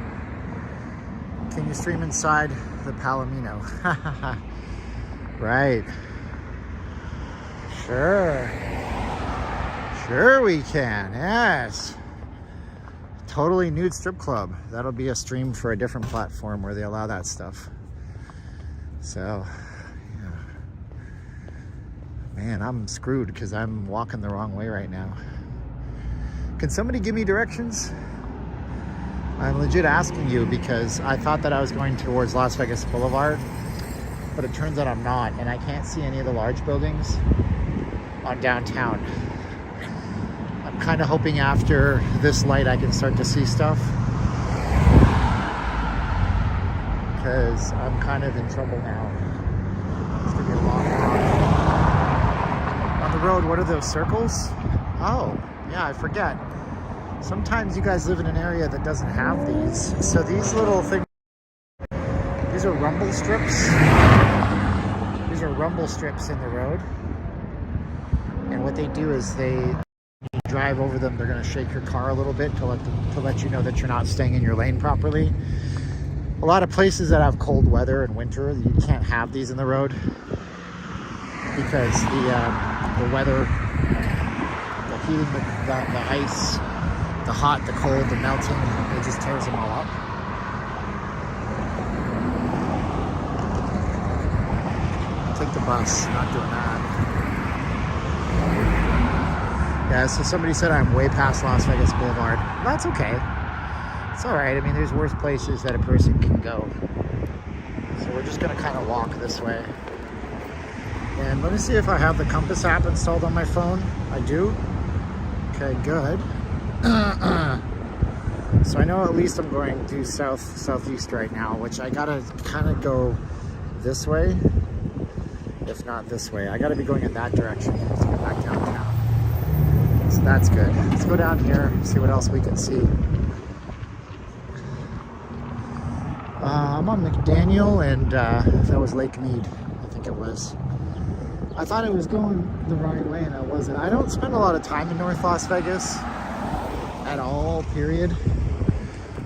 Can you stream inside the Palomino? Right. Sure we can, yes. Totally nude strip club. That'll be a stream for a different platform where they allow that stuff. So, yeah. Man, I'm screwed because I'm walking the wrong way right now. Can somebody give me directions? I'm legit asking you because I thought that I was going towards Las Vegas Boulevard, but it turns out I'm not, and I can't see any of the large buildings on downtown. Kind of hoping after this light I can start to see stuff. because I'm kind of in trouble now. It's gonna be a long walk. On the road, what are those circles? Oh, yeah, I forget. Sometimes you guys live in an area that doesn't have these. So these little things, these are rumble strips. These are rumble strips in the road. And what they do is you drive over them, they're gonna shake your car a little bit to let you know that you're not staying in your lane properly. A lot of places that have cold weather and winter, you can't have these in the road because the weather, the heating, the ice, the hot, the cold, the melting, it just tears them all up. Take the bus, not doing that. Yeah, so somebody said I'm way past Las Vegas Boulevard. That's okay. It's all right. I mean, there's worse places that a person can go. So we're just gonna kind of walk this way. And let me see if I have the compass app installed on my phone. I do. Okay, good. So I know at least I'm going due southeast right now, which I gotta kind of go this way, if not this way. I gotta be going in that direction to get back downtown. So that's good. Let's go down here, see what else we can see. I'm on McDaniel, and that was Lake Mead, I think it was. I thought I was going the right way, and I wasn't. I don't spend a lot of time in North Las Vegas at all, period.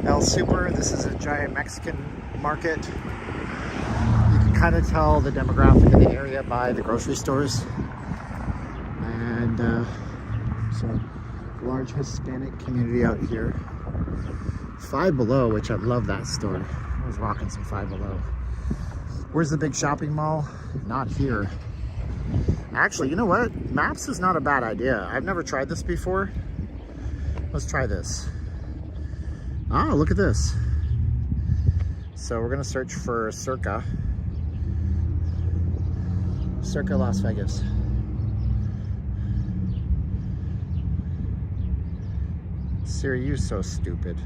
El Super, this is a giant Mexican market. You can kind of tell the demographic of the area by the grocery stores. And so, large Hispanic community out here. Five Below, which I love that store. I was rocking some Five Below. Where's the big shopping mall? Not here. Actually, you know what? Maps is not a bad idea. I've never tried this before. Let's try this. Oh, look at this. So we're gonna search for Circa Las Vegas. Siri, you're so stupid.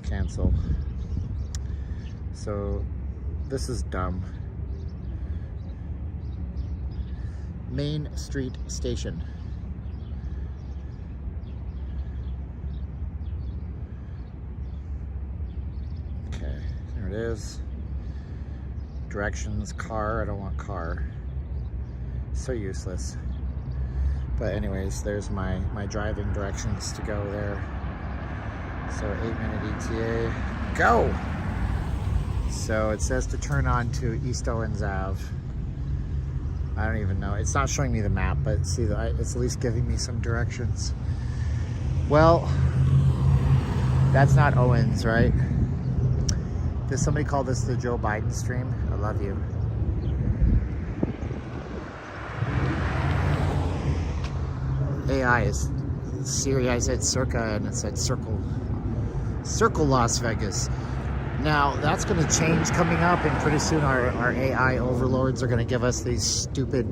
Cancel. So this is dumb. Main Street Station. Okay, there it is. Directions, car, I don't want car. So useless. But anyways, there's my driving directions to go there. So 8-minute ETA, go! So it says to turn on to East Owens Ave. I don't even know. It's not showing me the map, but see, it's at least giving me some directions. Well, that's not Owens, right? Does somebody call this the Joe Biden stream? I love you. AI is Siri. I said Circa and it said Circle Las Vegas. Now that's going to change coming up, and pretty soon our AI overlords are going to give us these stupid,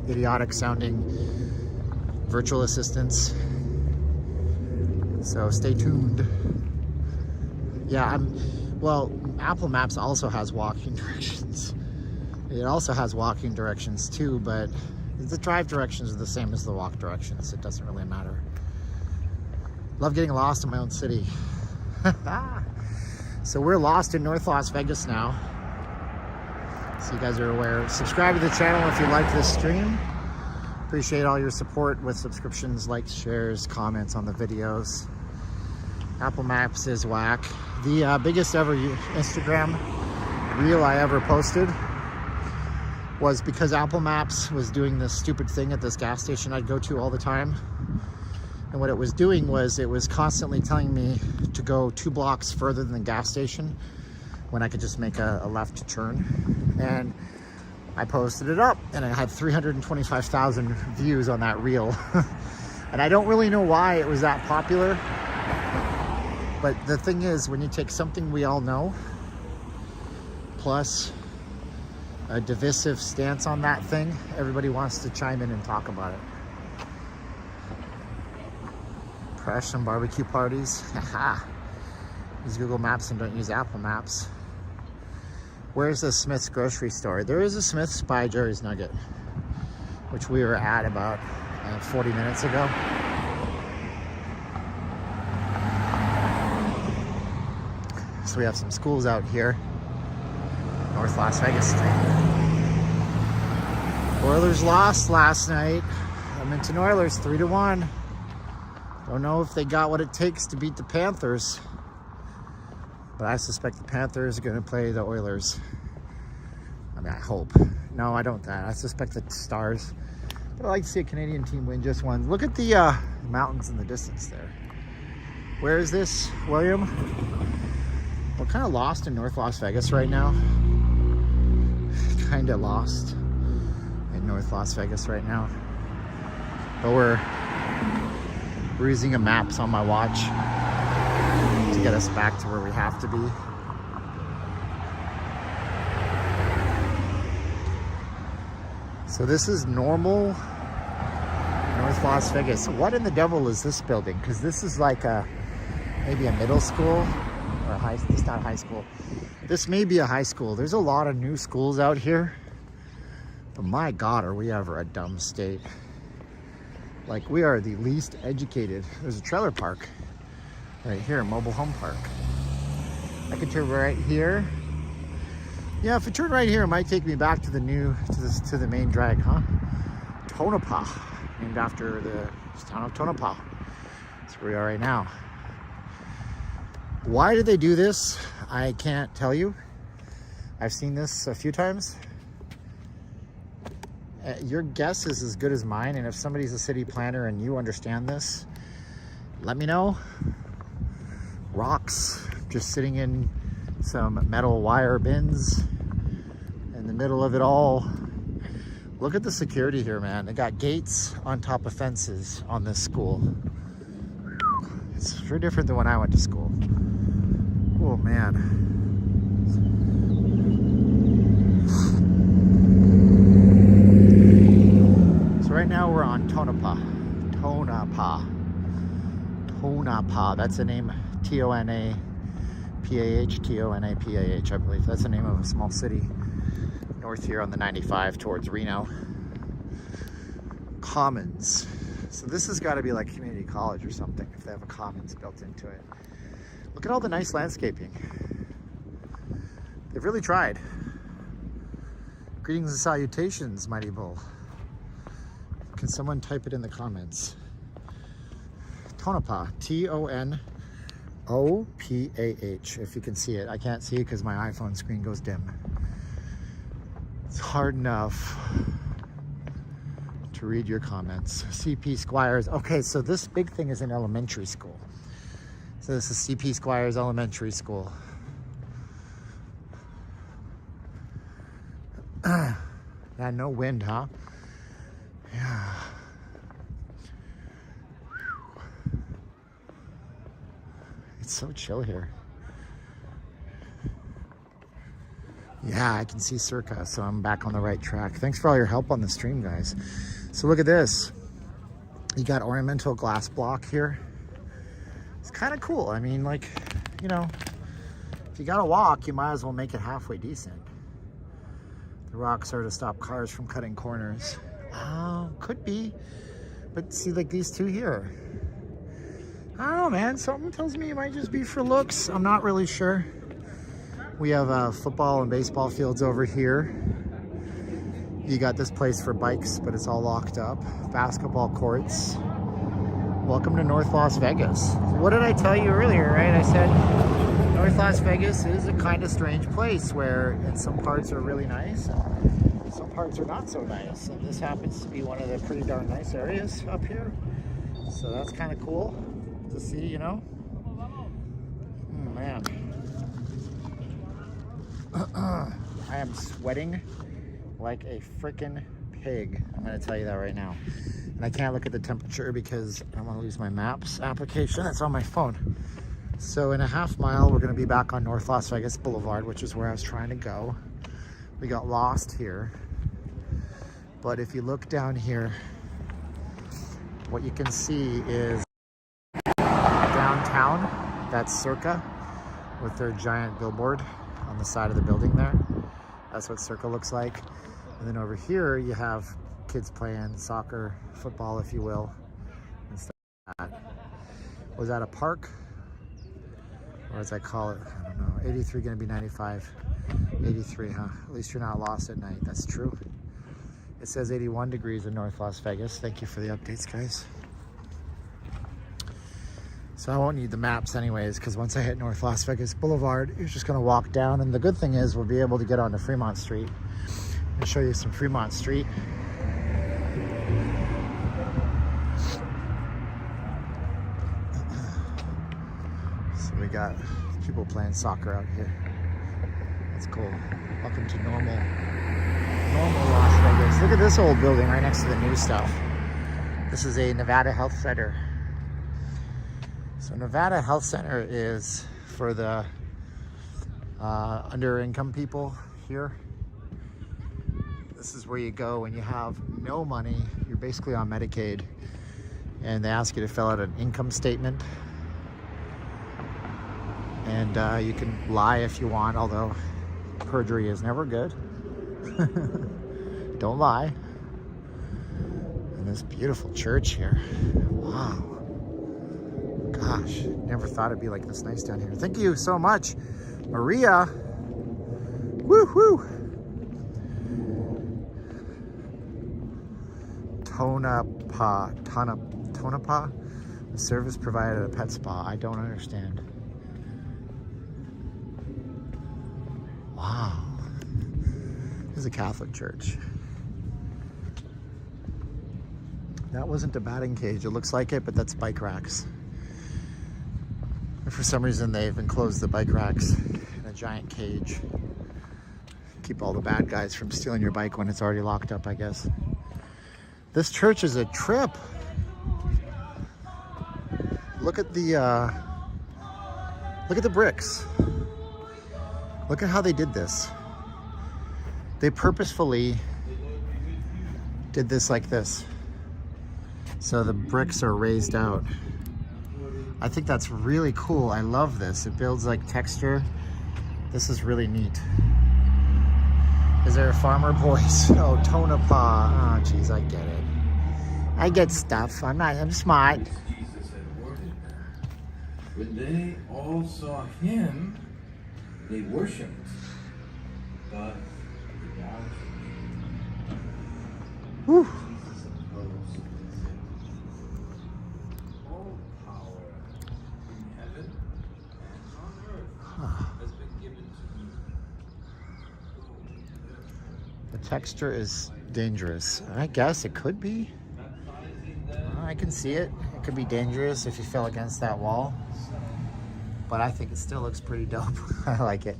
idiotic sounding virtual assistants. So stay tuned. Yeah, well, Apple Maps also has walking directions. It also has walking directions too, but the drive directions are the same as the walk directions. It doesn't really matter. Love getting lost in my own city. So we're lost in North Las Vegas now. So you guys are aware. Subscribe to the channel if you like this stream. Appreciate all your support with subscriptions, likes, shares, comments on the videos. Apple Maps is whack. The biggest ever Instagram reel I ever posted was because Apple Maps was doing this stupid thing at this gas station I'd go to all the time. And what it was doing was it was constantly telling me to go 2 blocks further than the gas station when I could just make a left turn. And I posted it up and I had 325,000 views on that reel. And I don't really know why it was that popular. But the thing is, when you take something we all know, plus a divisive stance on that thing, everybody wants to chime in and talk about it. Crash some barbecue parties. Haha. Use Google Maps and don't use Apple Maps. Where's the Smith's grocery store? There is a Smith's by Jerry's Nugget, which we were at about 40 minutes ago. So we have some schools out here. North Las Vegas Street. Oilers lost last night. Edmonton Oilers 3-1. Don't know if they got what it takes to beat the Panthers, but I suspect the Panthers are going to play the Oilers. I mean, I hope. No, I don't. I suspect the Stars. But I like to see a Canadian team win just one. Look at the mountains in the distance there. Where is this, William? We're kind of lost in North Las Vegas right now. Kind of lost in North Las Vegas right now. But we're using a maps on my watch to get us back to where we have to be. So this is normal North Las Vegas. What in the devil is this building? Because this is like maybe a middle school or a high. It's not high school. This may be a high school. There's a lot of new schools out here, but my God, are we ever a dumb state? Like, we are the least educated. There's a trailer park right here, a mobile home park. I could turn right here. Yeah, if I turn right here, it might take me back to the main drag, huh? Tonopah, named after the town of Tonopah. That's where we are right now. Why did they do this? I can't tell you. I've seen this a few times. Your guess is as good as mine, and if somebody's a city planner and you understand this, let me know. Rocks just sitting in some metal wire bins in the middle of it all. Look at the security here, man. They got gates on top of fences on this school. It's very different than when I went to school. Oh man. Right now we're on Tonopah. Tonopah. That's the name. Tonapah. Tonapah, I believe. That's the name of a small city north here on the 95 towards Reno. Commons. So this has got to be like community college or something if they have a commons built into it. Look at all the nice landscaping. They've really tried. Greetings and salutations, Mighty Bull. Can someone type it in the comments? Tonopah, T-O-N-O-P-A-H, if you can see it. I can't see it because my iPhone screen goes dim. It's hard enough to read your comments. CP Squires. Okay, so this big thing is an elementary school. So this is CP Squires Elementary School. Yeah, no wind, huh? Yeah. It's so chill here. Yeah, I can see Circa, so I'm back on the right track. Thanks for all your help on the stream, guys. So look at this. You got ornamental glass block here. It's kind of cool. I mean, like, you know, if you gotta walk, you might as well make it halfway decent. The rocks are to stop cars from cutting corners. Oh, could be. But see, like these two here. I don't know, man. Something tells me it might just be for looks. I'm not really sure. We have football and baseball fields over here. You got this place for bikes, but it's all locked up. Basketball courts. Welcome to North Las Vegas. What did I tell you earlier, right? I said North Las Vegas is a kind of strange place where some parts are really nice and some parts are not so nice. And this happens to be one of the pretty darn nice areas up here. So that's kind of cool to see, you know? Man. I am sweating like a freaking pig. I'm going to tell you that right now. And I can't look at the temperature because I don't want to lose my maps application. That's on my phone. So in a half mile, we're going to be back on North Las Vegas Boulevard, which is where I was trying to go. We got lost here. But if you look down here, what you can see is downtown. That's Circa with their giant billboard on the side of the building there. That's what Circle looks like. And then over here you have kids playing soccer, football, if you will, and stuff like that. Was that a park? Or as I call it, I don't know. 83 gonna be 95. 83, huh? At least you're not lost at night. That's true. It says 81 degrees in North Las Vegas. Thank you for the updates, guys. So I won't need the maps anyways, because once I hit North Las Vegas Boulevard, you're just gonna walk down. And the good thing is we'll be able to get onto Fremont Street and show you some Fremont Street. So we got people playing soccer out here. That's cool. Welcome to normal Las Vegas. Look at this old building right next to the new stuff. This is a Nevada Health Center. So Nevada Health Center is for the under income people here. This is where you go when you have no money. You're basically on Medicaid, and they ask you to fill out an income statement. And you can lie if you want, although perjury is never good. Don't lie. And this beautiful church here. Wow. Gosh, never thought it'd be like this nice down here. Thank you so much, Maria. Woo-hoo. Tonopah. The service provided at a pet spa. I don't understand. Wow. This is a Catholic church. That wasn't a batting cage. It looks like it, but that's bike racks. And for some reason, they've enclosed the bike racks in a giant cage. Keep all the bad guys from stealing your bike when it's already locked up, I guess. This church is a trip. Look at the bricks. Look at how they did this. They purposefully did this like this. So the bricks are raised out. I think that's really cool. I love this. It builds like texture. This is really neat. Is there a farmer voice? Oh, Tonopah. Oh, geez, I get it. I get stuff. I'm smart. When they all saw him, they worshipped, but Whew. Jesus opposed and said, all power in heaven and on earth has been given to me. The texture is dangerous. I guess it could be. I can see it. It could be dangerous if you fell against that wall. But I think it still looks pretty dope. I like it.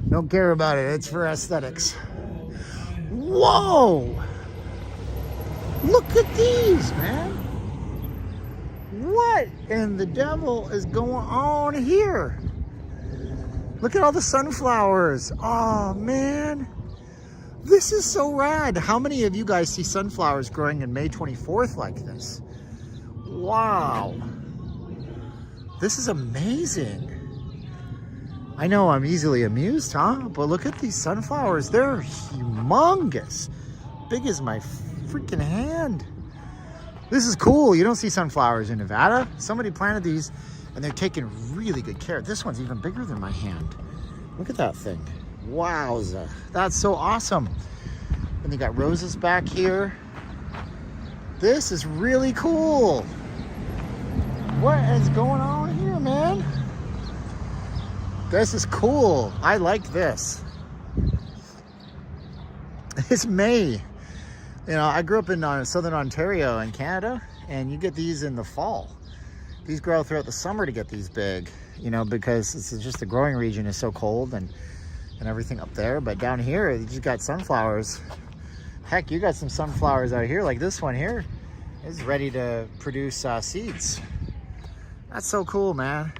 Don't care about it. It's for aesthetics. Whoa! Look at these, man. What in the devil is going on here? Look at all the sunflowers. Oh, man. This is so rad. How many of you guys see sunflowers growing in May 24th like this? Wow. This is amazing. I know I'm easily amused, huh? But look at these sunflowers. They're humongous. Big as my freaking hand. This is cool. You don't see sunflowers in Nevada. Somebody planted these and they're taking really good care. This one's even bigger than my hand. Look at that thing. Wowza. That's so awesome. And they got roses back here. This is really cool. What is going on here, man? This is cool. I like this. It's May. You know, I grew up in southern Ontario in Canada, and you get these in the fall. These grow throughout the summer to get these big, you know, because it's just the growing region is so cold and everything up there. But down here, you just got sunflowers. Heck, you got some sunflowers out here, like this one here is ready to produce seeds. That's so cool, man.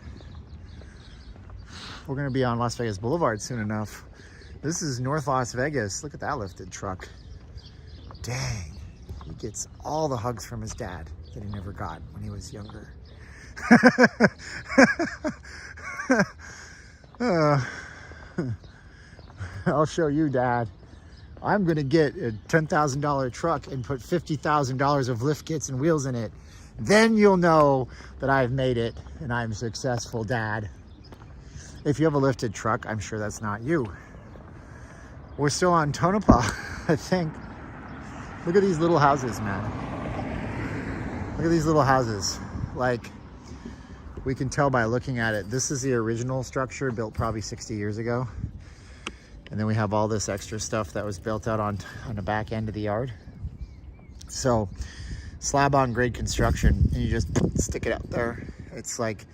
We're gonna be on Las Vegas Boulevard soon enough. This is North Las Vegas. Look at that lifted truck. Dang, he gets all the hugs from his dad that he never got when he was younger. I'll show you, Dad. I'm gonna get a $10,000 truck and put $50,000 of lift kits and wheels in it. Then you'll know that I've made it and I'm successful, Dad. If you have a lifted truck, I'm sure that's not you. We're still on Tonopah, I think. Look at these little houses, man. Look at these little houses. Like, we can tell by looking at it. This is the original structure, built probably 60 years ago. And then we have all this extra stuff that was built out on the back end of the yard. So, slab on grade construction, and you just stick it out there. It's like,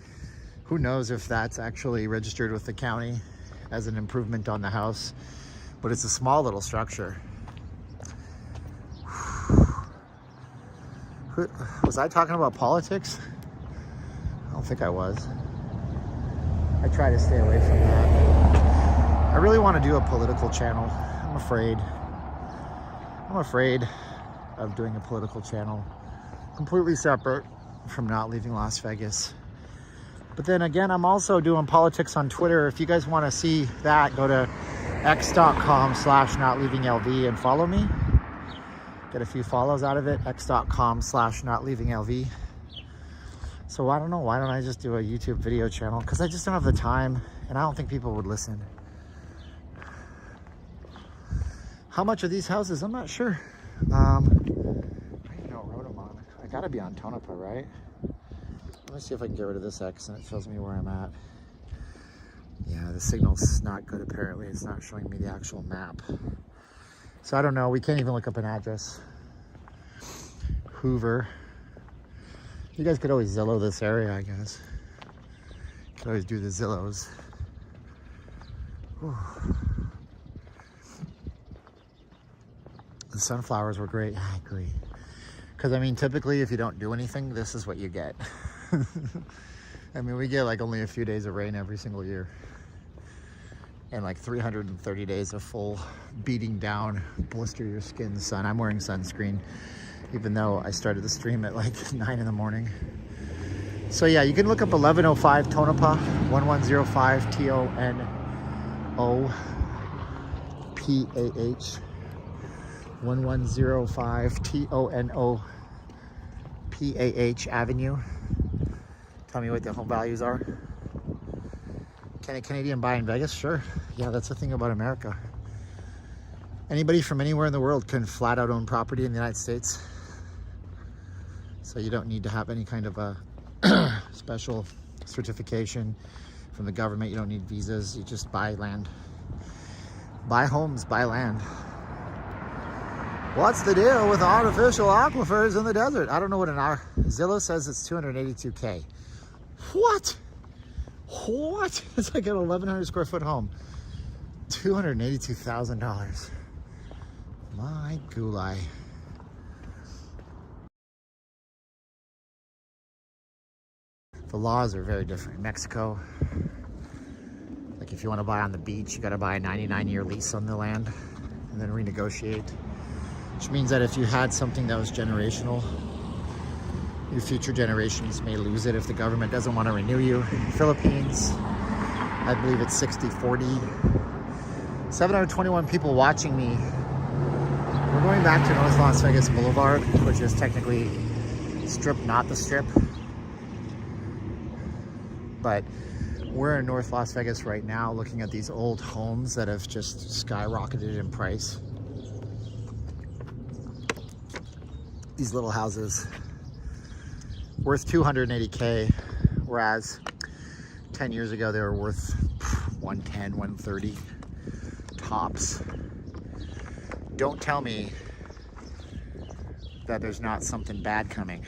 who knows if that's actually registered with the county as an improvement on the house, but it's a small little structure. Was I talking about politics? I don't think I was. I try to stay away from that. I really want to do a political channel. I'm afraid of doing a political channel, completely separate from Not Leaving Las Vegas. But then again, I'm also doing politics on Twitter. If you guys want to see that, go to x.com/notleavinglv and follow me. Get a few follows out of it. x.com/notleavinglv. So I don't know, why don't I just do a YouTube video channel? Because I just don't have the time, and I don't think people would listen. How much are these houses? I'm not sure. I don't even know what road I'm on. I gotta be on Tonopah, right? Let me see if I can get rid of this X and it tells me where I'm at. Yeah, the signal's not good apparently. It's not showing me the actual map. So I don't know, we can't even look up an address. Hoover. You guys could always Zillow this area, I guess. You could always do the Zillows. Whew. The sunflowers were great. I agree. Because, I mean, typically if you don't do anything, this is what you get. I mean, we get like only a few days of rain every single year. And like 330 days of full beating down, blister your skin sun. I'm wearing sunscreen, even though I started the stream at like 9 in the morning. So yeah, you can look up 1105 Tonopah, 1105 TONOPAH. 1105 TONOPAH Avenue. Tell me what the home values are. Can a Canadian buy in Vegas? Sure. Yeah, that's the thing about America. Anybody from anywhere in the world can flat out own property in the United States. So you don't need to have any kind of a special certification from the government. You don't need visas. You just buy land. Buy homes, buy land. What's the deal with artificial aquifers in the desert? I don't know what Zillow says it's 282K. What? What? It's like an 1,100 square foot home. $282,000. My gulai. The laws are very different. In Mexico, like if you want to buy on the beach, you got to buy a 99-year lease on the land and then renegotiate. Which means that if you had something that was generational, your future generations may lose it if the government doesn't want to renew you. Philippines, I believe it's 60-40. 721 people watching me. We're going back to North Las Vegas Boulevard, which is technically Strip, not the Strip. But we're in North Las Vegas right now looking at these old homes that have just skyrocketed in price. These little houses worth 280K, whereas 10 years ago they were worth 110, 130 tops. Don't tell me that there's not something bad coming.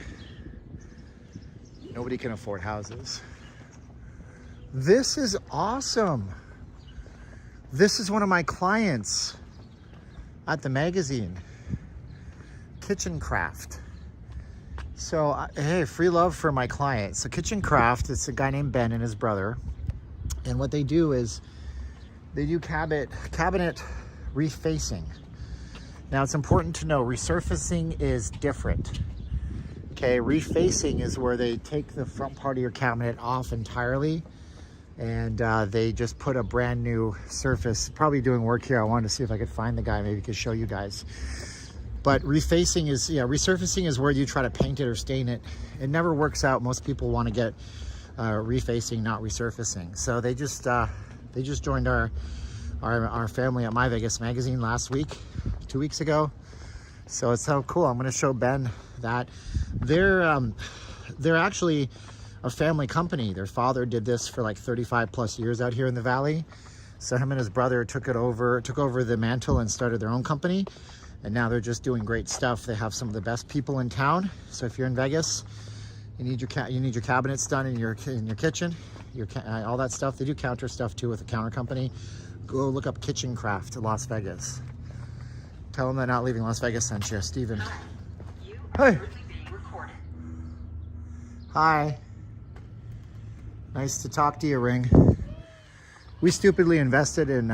Nobody can afford houses. This is awesome. This is one of my clients at the magazine. Kitchen Craft. So, hey, free love for my client. So Kitchen Craft, it's a guy named Ben and his brother. And what they do is they do cabinet refacing. Now, it's important to know resurfacing is different. Okay, refacing is where they take the front part of your cabinet off entirely And they just put a brand new surface, probably doing work here. I wanted to see if I could find the guy, maybe I could show you guys. But refacing is, resurfacing is where you try to paint it or stain it. It never works out. Most people want to get refacing, not resurfacing. So they just joined our family at My Vegas magazine last week, 2 weeks ago. So it's so cool. I'm going to show Ben that they're actually a family company. Their father did this for like 35 plus years out here in the valley. So him and his brother took over the mantle and started their own company. And now they're just doing great stuff. They have some of the best people in town. So if you're in Vegas, you need your cabinets done in your kitchen, all that stuff. They do counter stuff too with a counter company. Go look up Kitchen Craft Las Vegas. Tell them they're Not Leaving Las Vegas sent you, Steven. Hey. Hi. Nice to talk to you, Ring. We stupidly invested in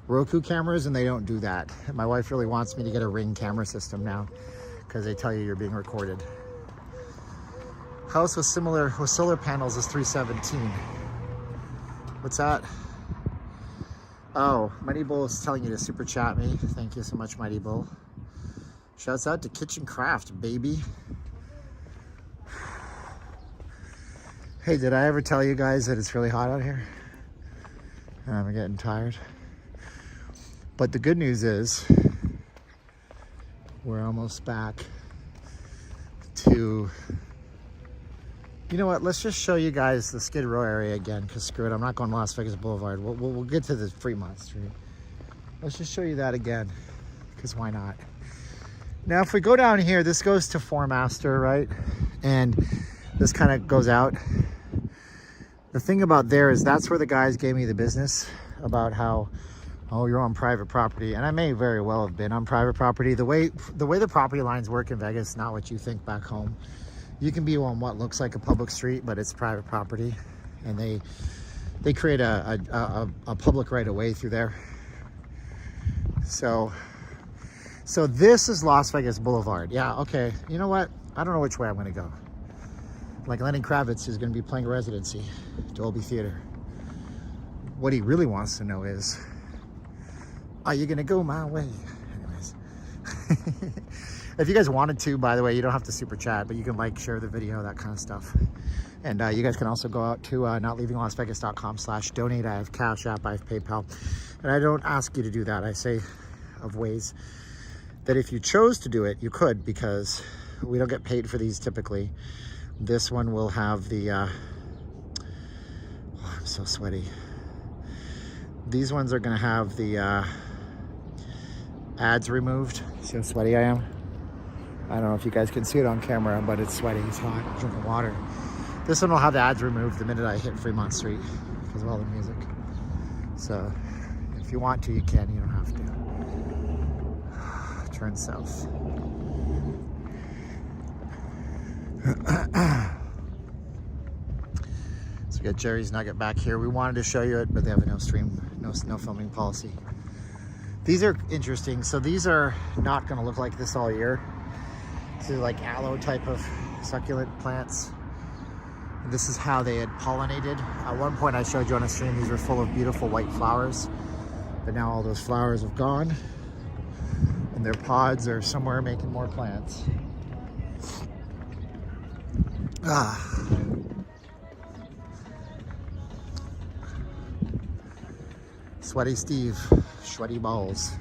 Roku cameras and they don't do that. My wife really wants me to get a Ring camera system now because they tell you you're being recorded. House with solar panels is $317. What's that? Oh, Mighty Bull is telling you to super chat me. Thank you so much, Mighty Bull. Shouts out to Kitchen Craft, baby. Hey, did I ever tell you guys that it's really hot out here? I'm getting tired. But the good news is we're almost back to, you know what, let's just show you guys the Skidrow area again, because screw it, I'm not going to Las Vegas Boulevard. We'll get to the Fremont Street. Let's just show you that again, because why not? Now, if we go down here, this goes to Formaster, right? And this kind of goes out. The thing about there is that's where the guys gave me the business about how, oh, you're on private property. And I may very well have been on private property. The way the property lines work in Vegas, not what you think back home. You can be on what looks like a public street, but it's private property. And they create a public right of way through there. So this is Las Vegas Boulevard. Yeah, okay. You know what? I don't know which way I'm going to go. Like Lenny Kravitz is going to be playing Residency, Dolby Theater. What he really wants to know is, are you going to go my way? Anyways. If you guys wanted to, by the way, you don't have to super chat, but you can like, share the video, that kind of stuff. And you guys can also go out to notleavinglasvegas.com/donate. I have Cash App, I have PayPal. And I don't ask you to do that. I say of ways that if you chose to do it, you could, because we don't get paid for these typically. This one will have the, oh, I'm so sweaty. These ones are gonna have the ads removed. See how sweaty I am? I don't know if you guys can see it on camera, but it's sweaty, it's hot, I'm drinking water. This one will have the ads removed the minute I hit Fremont Street because of all the music. So if you want to, you can, you don't have to. Turn south. So we got Jerry's Nugget back here. We wanted to show you it, but they have a no filming policy. These are interesting. So these are not going to look like this all year. These are like aloe type of succulent plants. And this is how they had pollinated. At one point I showed you on a stream, these were full of beautiful white flowers, but now all those flowers have gone and their pods are somewhere making more plants. Sweaty Steve, sweaty balls,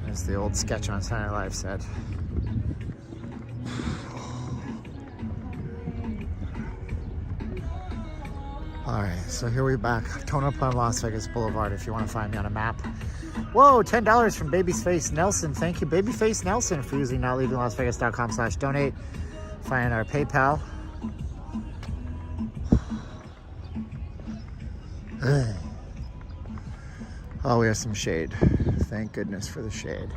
as the old sketch on Saturday Night Live said. All right, so here we're back. Tone up on Las Vegas Boulevard if you want to find me on a map. Whoa, $10 from Babyface Nelson. Thank you, Babyface Nelson, for using notleavinglasvegas.com/donate. Find our PayPal. Oh, we have some shade. Thank goodness for the shade.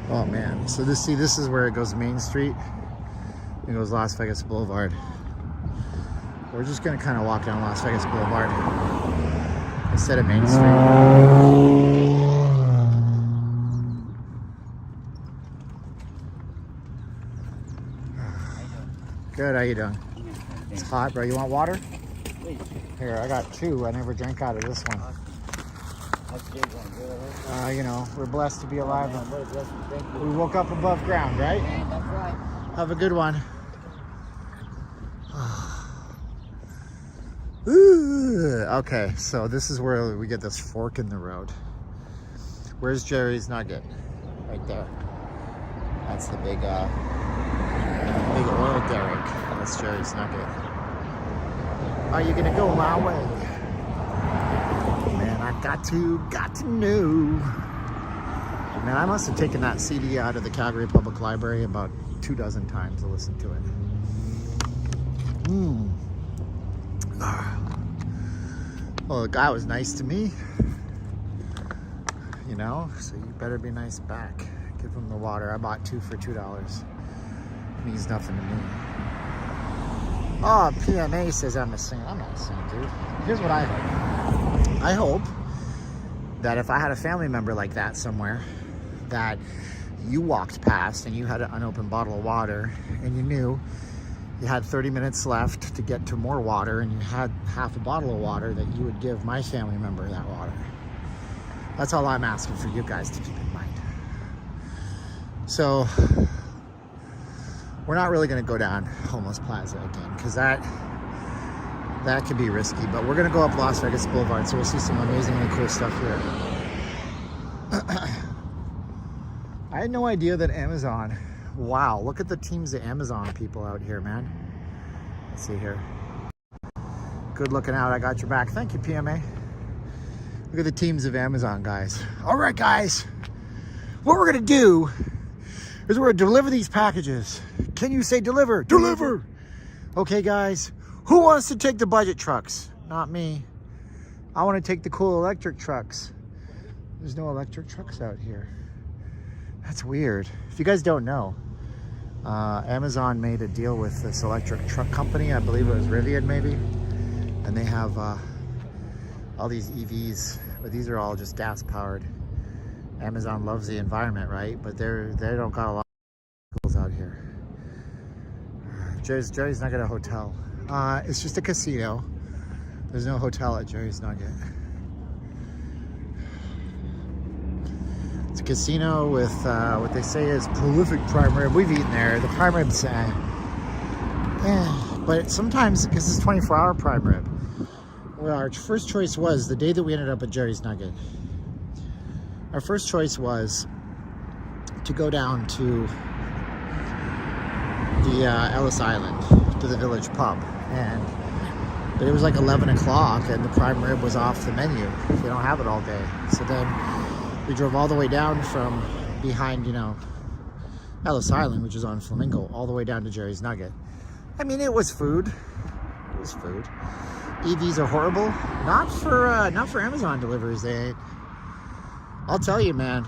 Oh man, so this is where it goes Main Street. It goes Las Vegas Boulevard. We're just gonna kind of walk down Las Vegas Boulevard instead of Main Street. you doing? It's hot, bro. You want water? Here, I got 2. I never drank out of this one. You know, we're blessed to be alive. We woke up above ground, right? That's right. Have a good one. Ooh, okay, so this is where we get this fork in the road. Where's Jerry's Nugget? Right there. That's the big oil derrick. That's Jerry's Nugget. Are you gonna go my way? Man, I got to know. Man, I must have taken that CD out of the Calgary Public Library about 24 times to listen to it. Well, the guy was nice to me, you know, so you better be nice back. Give him the water. I bought 2 for $2. It means nothing to me. Oh, PMA says I'm a singer. I'm not a singer, dude. Here's what I hope. I hope that if I had a family member like that somewhere, that you walked past and you had an unopened bottle of water and you knew you had 30 minutes left to get to more water and you had half a bottle of water, that you would give my family member that water. That's all I'm asking for you guys to keep in mind. So we're not really going to go down Homeless Plaza again, because that could be risky, but we're going to go up Las Vegas Boulevard, so we'll see some amazingly cool stuff here. I had no idea that Amazon, wow, look at the teams of Amazon people out here, man. Let's see here. Good looking out. I got your back. Thank you, PMA. Look at the teams of Amazon guys. All right, guys. What we're going to do is we're going to deliver these packages. Can you say deliver? Deliver! Okay, guys. Who wants to take the budget trucks? Not me. I want to take the cool electric trucks. There's no electric trucks out here. That's weird. If you guys don't know, Amazon made a deal with this electric truck company. I believe it was Rivian, maybe. And they have all these EVs, but these are all just gas powered. Amazon loves the environment, right? But they don't got a lot of vehicles out here. Jerry's Nugget a hotel. It's just a casino. There's no hotel at Jerry's Nugget. It's a casino with what they say is prolific prime rib. We've eaten there. The prime rib's but sometimes, because it's 24-hour prime rib. Well, our first choice was, the day that we ended up at Jerry's Nugget, our first choice was to go down to the Ellis Island, to the Village Pub, but it was like 11 o'clock and the prime rib was off the menu. They don't have it all day. So then we drove all the way down from behind, you know, Ellis Island, which is on Flamingo, all the way down to Jerry's Nugget. I mean, it was food. It was food. EVs are horrible. Not for Amazon deliveries, they ain't. I'll tell you, man.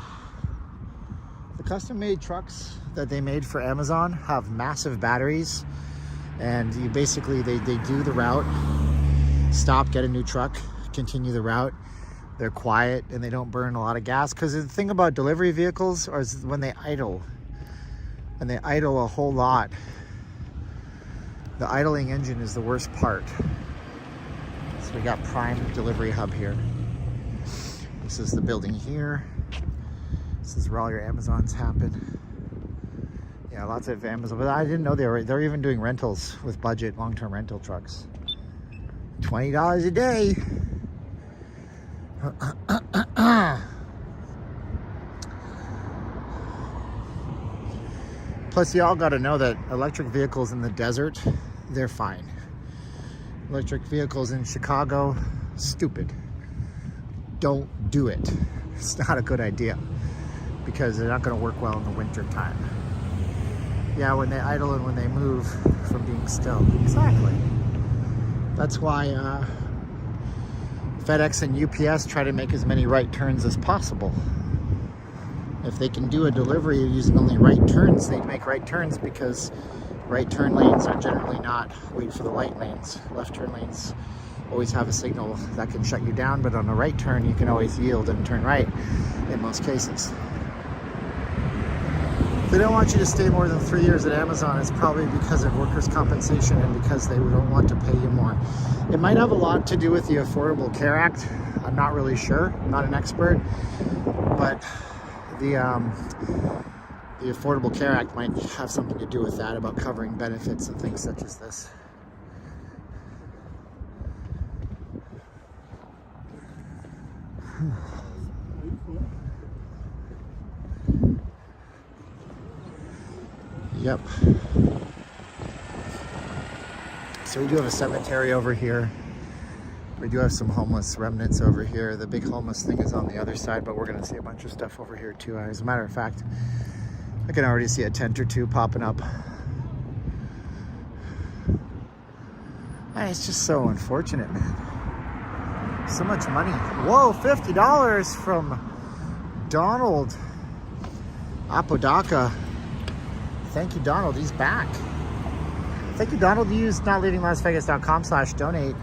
The custom-made trucks that they made for Amazon have massive batteries, and you basically, they do the route, stop, get a new truck, continue the route. They're quiet and they don't burn a lot of gas, because the thing about delivery vehicles is when they idle, and they idle a whole lot. The idling engine is the worst part. So we got Prime Delivery Hub here. This is the building here. This is where all your Amazons happen. Yeah, lots of Amazon, but I didn't know they're even doing rentals with budget long-term rental trucks. $20 a day. Plus, y'all got to know that electric vehicles in the desert, they're fine. Electric vehicles in Chicago, stupid. Don't do it. It's not a good idea, because they're not going to work well in the winter time. Yeah, when they idle and when they move from being still. Exactly. That's why FedEx and UPS try to make as many right turns as possible. If they can do a delivery using only right turns, they make right turns, because right turn lanes are generally not wait for the light lanes. Left turn lanes always have a signal that can shut you down, but on a right turn you can always yield and turn right in most cases. If they don't want you to stay more than 3 years at Amazon, it's probably because of workers' compensation and because they don't want to pay you more. It might have a lot to do with the Affordable Care Act. I'm not really sure. I'm not an expert, but the Affordable Care Act might have something to do with that, about covering benefits and things such as this. Yep. So we do have a cemetery over here. We do have some homeless remnants over here. The big homeless thing is on the other side, but we're going to see a bunch of stuff over here too. As a matter of fact, I can already see a tent or two popping up. It's just so unfortunate, man. So much money. Whoa, $50 from Donald Apodaca. Thank you, Donald. He's back. Thank you, Donald. You used notleavinglasvegas.com/donate.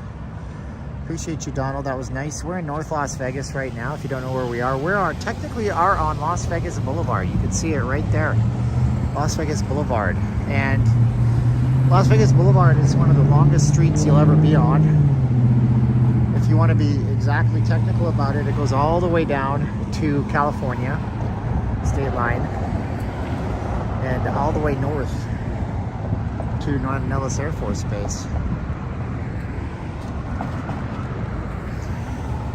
Appreciate you, Donald. That was nice. We're in North Las Vegas right now. If you don't know where we are, technically are on Las Vegas Boulevard. You can see it right there. Las Vegas Boulevard. And Las Vegas Boulevard is one of the longest streets you'll ever be on. If you want to be exactly technical about it, it goes all the way down to California state line and all the way north to Nellis Air Force Base.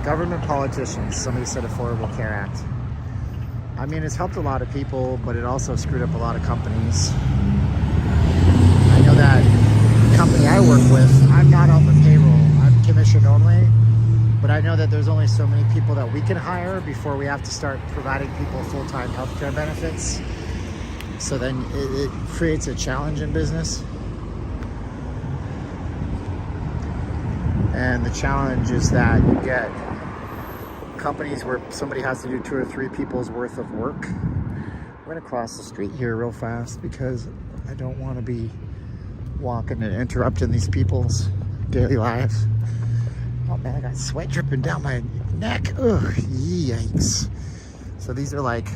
Government politicians, somebody said Affordable Care Act. I mean, it's helped a lot of people, but it also screwed up a lot of companies. I know that the company I work with, I'm not on the payroll, I'm commission only, but I know that there's only so many people that we can hire before we have to start providing people full-time healthcare benefits. So then it creates a challenge in business. And the challenge is that you get companies where somebody has to do 2 or 3 people's worth of work. We're gonna cross the street here real fast because I don't want to be walking and interrupting these people's daily lives. Oh man, I got sweat dripping down my neck. Ugh, yikes. So these are like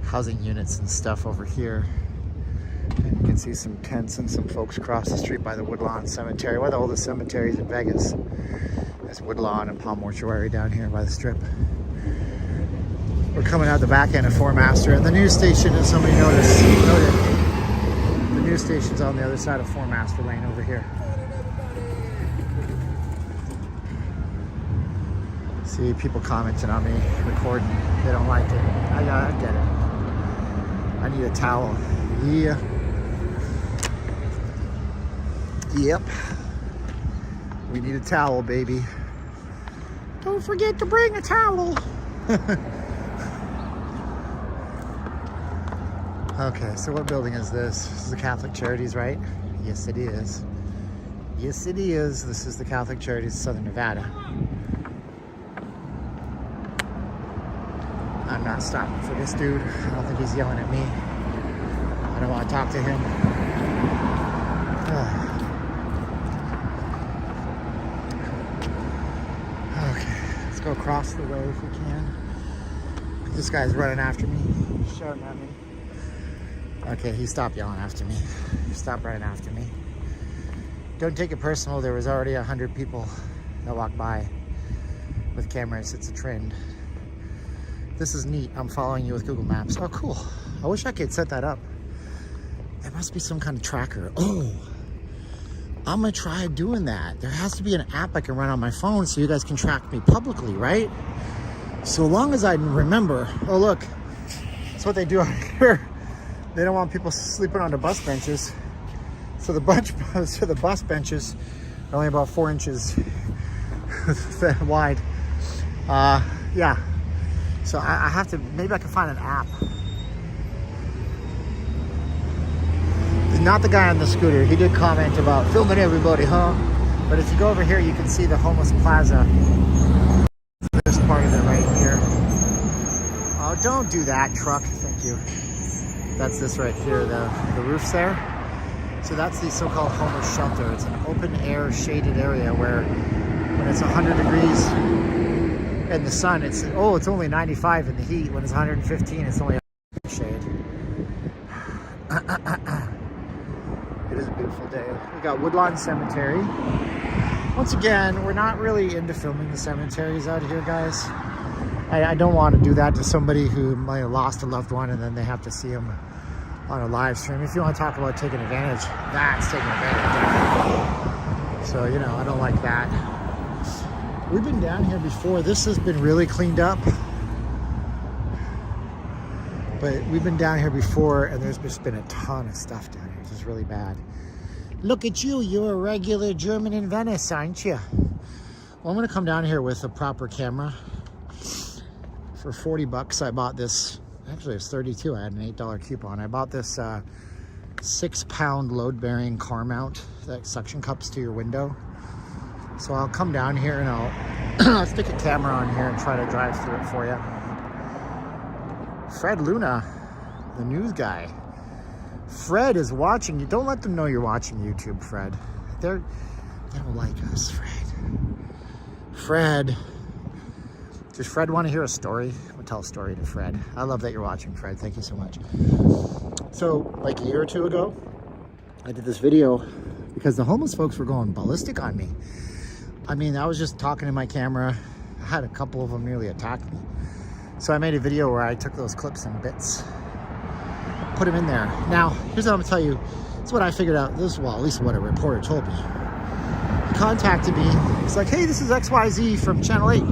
housing units and stuff over here. And you can see some tents and some folks across the street by the Woodlawn Cemetery. One of the oldest cemeteries in Vegas. There's Woodlawn and Palm Mortuary down here by the Strip. We're coming out the back end of Four Master, and the news station, if somebody noted, the news station's on the other side of Four Master Lane over here. See people commenting on me recording. They don't like it. I get it. I need a towel. Yeah. Yep. We need a towel, baby. Don't forget to bring a towel. Okay, so what building is this? This is the Catholic Charities, right? Yes, it is. Yes, it is. This is the Catholic Charities of Southern Nevada. I'm not stopping for this dude. I don't think he's yelling at me. I don't want to talk to him. Okay, let's go across the way if we can. This guy's running after me, shouting at me. Okay, he stopped yelling after me. He stopped running after me. Don't take it personal. There was already 100 people that walked by with cameras. It's a trend. This is neat. I'm following you with Google Maps. Oh, cool. I wish I could set that up. There must be some kind of tracker. Oh, I'm gonna try doing that. There has to be an app I can run on my phone so you guys can track me publicly, right? So long as I remember. Oh, look. That's what they do out here. They don't want people sleeping on the bus benches. So the bus benches are only about 4 inches wide. Yeah. So I have to, maybe I can find an app. Not the guy on the scooter. He did comment about filming everybody, huh? But if you go over here, you can see the homeless plaza. This part of it right here. Oh, don't do that, truck. Thank you. That's this right here, the roof's there. So that's the so-called homeless shelter. It's an open air shaded area where when it's 100 degrees in the sun, it's only 95 in the heat. When it's 115, it's only shade. We got Woodlawn Cemetery. Once again, we're not really into filming the cemeteries out here, guys. I don't want to do that to somebody who might have lost a loved one and then they have to see them on a live stream. If you want to talk about taking advantage, that's taking advantage. So, you know, I don't like that. We've been down here before. This has been really cleaned up. But we've been down here before and there's just been a ton of stuff down here. It's just really bad. Look at you. You're a regular German in Venice, aren't you? Well, I'm going to come down here with a proper camera. For 40 bucks, I bought this. Actually, it's 32. I had an $8 coupon. I bought this 6-pound load-bearing car mount that suction cups to your window. So I'll come down here and I'll stick a camera on here and try to drive through it for you. Fred Luna, the news guy. Fred is watching you. Don't let them know you're watching YouTube, Fred. They don't like us, Fred. Fred. Does Fred want to hear a story? We'll tell a story to Fred. I love that you're watching, Fred. Thank you so much. So, like a year or two ago, I did this video because the homeless folks were going ballistic on me. I mean, I was just talking to my camera. I had a couple of them nearly attack me. So I made a video where I took those clips and bits, put them in there. Now, here's what I'm gonna tell you. This is what I figured out. This is, well, at least what a reporter told me. He contacted me. He's like, hey, this is XYZ from Channel 8.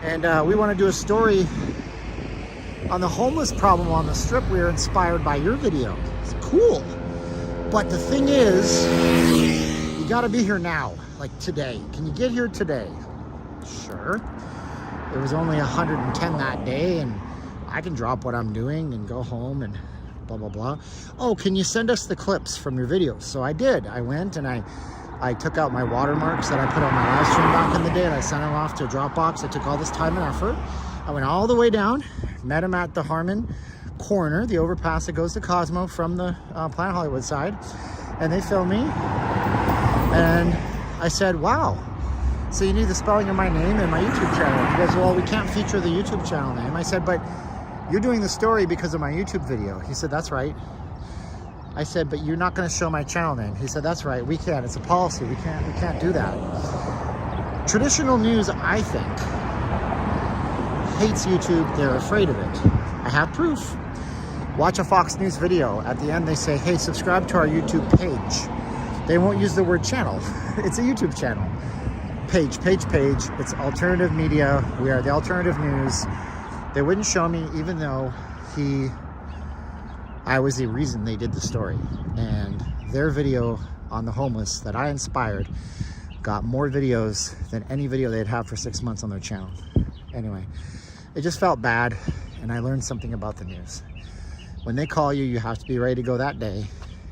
And we want to do a story on the homeless problem on the strip. We were inspired by your video. It's cool. But the thing is, you got to be here now, like today. Can you get here today? Sure. There was only 110 that day, and I can drop what I'm doing and go home and blah, blah, blah. Oh, can you send us the clips from your videos? So I did. I went and I took out my watermarks that I put on my live stream back in the day and I sent them off to a Dropbox. I took all this time and effort. I went all the way down, met him at the Harmon corner, the overpass that goes to Cosmo from the Planet Hollywood side. And they filmed me. And I said, wow. So you need the spelling of my name and my YouTube channel. He goes, well, we can't feature the YouTube channel name. I said, but you're doing the story because of my YouTube video. He said, that's right. I said, but you're not going to show my channel name. He said, that's right, we can't. It's a policy. We can't do that. Traditional news, I think, hates YouTube. They're afraid of it. I have proof. Watch a Fox News video. At the end, they say, hey, subscribe to our YouTube page. They won't use the word channel. It's a YouTube channel. Page. It's alternative media. We are the alternative news. They wouldn't show me, even though I was the reason they did the story. And their video on the homeless that I inspired got more videos than any video they'd have for 6 months on their channel. Anyway, it just felt bad, and I learned something about the news. When they call you, you have to be ready to go that day,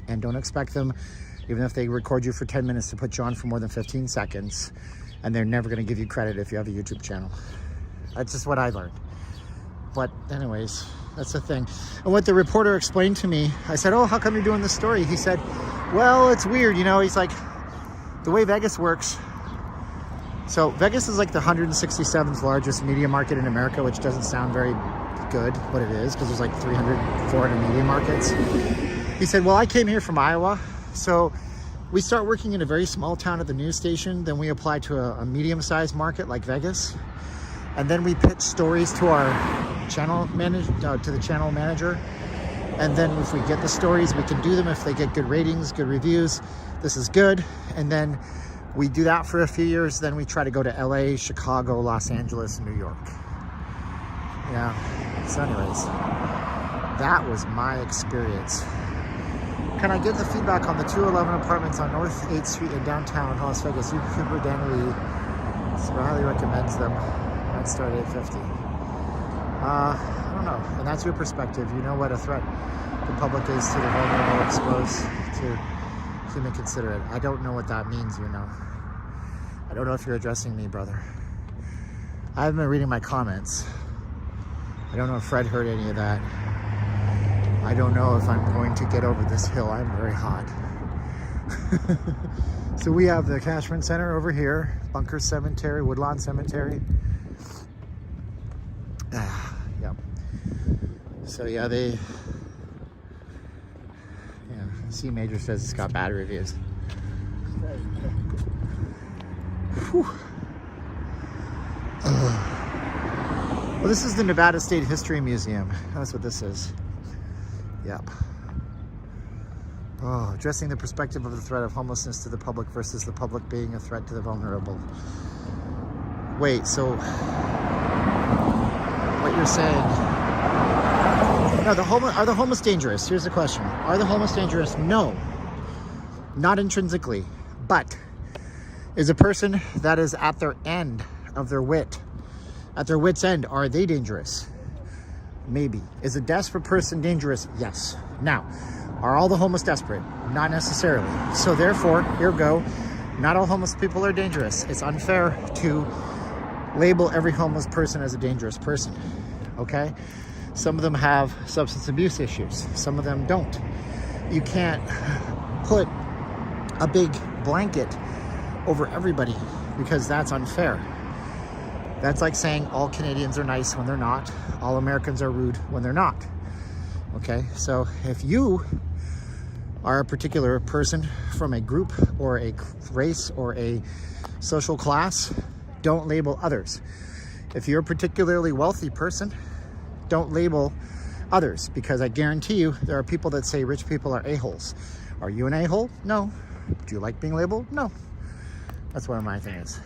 and don't expect them, even if they record you for 10 minutes, to put you on for more than 15 seconds, and they're never gonna give you credit if you have a YouTube channel. That's just what I learned. But anyways, that's the thing. And what the reporter explained to me, I said, oh, how come you're doing this story? He said, well, it's weird, you know. He's like, the way Vegas works. So Vegas is like the 167th largest media market in America, which doesn't sound very good, but it is, because there's like 300, 400 media markets. He said, well, I came here from Iowa. So we start working in a very small town at the news station. Then we apply to a medium-sized market like Vegas. And then we pitch stories to our channel manager. And then if we get the stories, we can do them if they get good ratings, good reviews. This is good. And then we do that for a few years. Then we try to go to LA, Chicago, Los Angeles, New York. Yeah. So anyways, that was my experience. Can I get the feedback on the 211 apartments on North 8th Street in downtown Las Vegas? YouTuber Dan Lee highly recommends them. I'd start at $8.50. I don't know. And that's your perspective. You know what a threat the public is to the vulnerable, exposed to human considerate. I don't know what that means, you know. I don't know if you're addressing me, brother. I haven't been reading my comments. I don't know if Fred heard any of that. I don't know if I'm going to get over this hill. I'm very hot. So we have the Cashman Center over here, Bunker Cemetery, Woodlawn Cemetery. Yep. So yeah, C Major says it's got bad reviews. Whew. Well, this is the Nevada State History Museum. That's what this is. Yep. Oh, addressing the perspective of the threat of homelessness to the public versus the public being a threat to the vulnerable. Wait, so what you're saying? No, are the homeless dangerous? Here's the question. Are the homeless dangerous? No, not intrinsically, but is a person that is at their end of their wit, at their wit's end, are they dangerous? Maybe. Is a desperate person dangerous? Yes. Now, are all the homeless desperate? Not necessarily. So therefore, ergo, not all homeless people are dangerous. It's unfair to label every homeless person as a dangerous person, okay? Some of them have substance abuse issues. Some of them don't. You can't put a big blanket over everybody because that's unfair. That's like saying all Canadians are nice when they're not. All Americans are rude when they're not. Okay, so if you are a particular person from a group or a race or a social class, don't label others. If you're a particularly wealthy person, don't label others, because I guarantee you there are people that say rich people are a-holes. Are you an a-hole? No. Do you like being labeled? No. That's one of my things.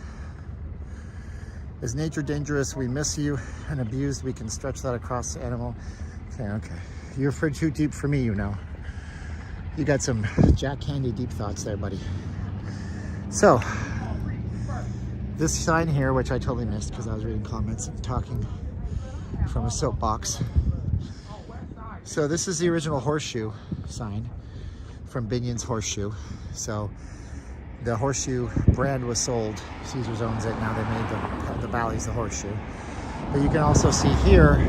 Is nature dangerous? We miss you. And abused, we can stretch that across the animal. Okay. You're for too deep for me, you know. You got some Jack Candy deep thoughts there, buddy. So, this sign here, which I totally missed because I was reading comments and talking from a soapbox. So this is the original horseshoe sign from Binion's Horseshoe. So the horseshoe brand was sold. Caesars owns it. Now they made the Valley's the horseshoe. But you can also see here